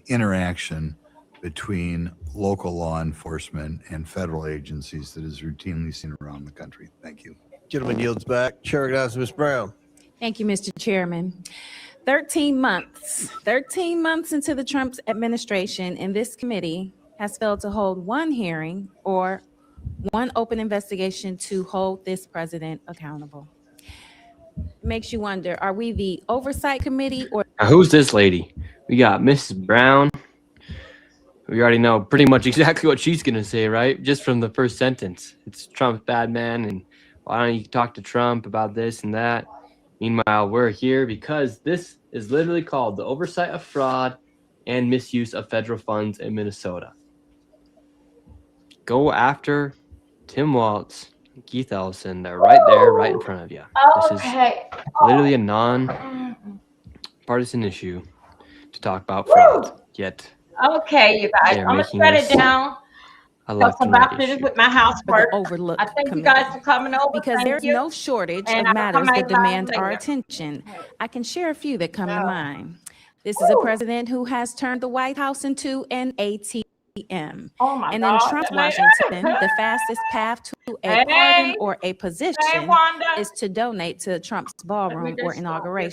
interaction between local law enforcement and federal agencies that is routinely seen around the country. Thank you. Gentleman yields back. Chair recognizes Ms. Brown. Thank you, Mr. Chairman. 13 months into the Trump administration, and this committee has failed to hold one hearing or one open investigation to hold this president accountable. Makes you wonder, are we the oversight committee or? Now, who's this lady? We got Mrs. Brown. We already know pretty much exactly what she's going to say, right? Just from the first sentence. It's Trump's bad man, and why don't you talk to Trump about this and that? Meanwhile, we're here because this is literally called the oversight of fraud and misuse of federal funds in Minnesota. Go after Tim Walz, Keith Ellison. They're right there, right in front of you. This is literally a non-partisan issue to talk about fraud. Yet, okay, you guys, I'm gonna shut it down. I'm about to with my housework. I thank you guys for coming over because there's no shortage of matters that demand our attention. I can share a few that come to mind. This is a president who has turned the White House into an ATM. Oh my and God. in Trump Washington, the fastest path to a pardon or a position is to donate to Trump's ballroom or inauguration.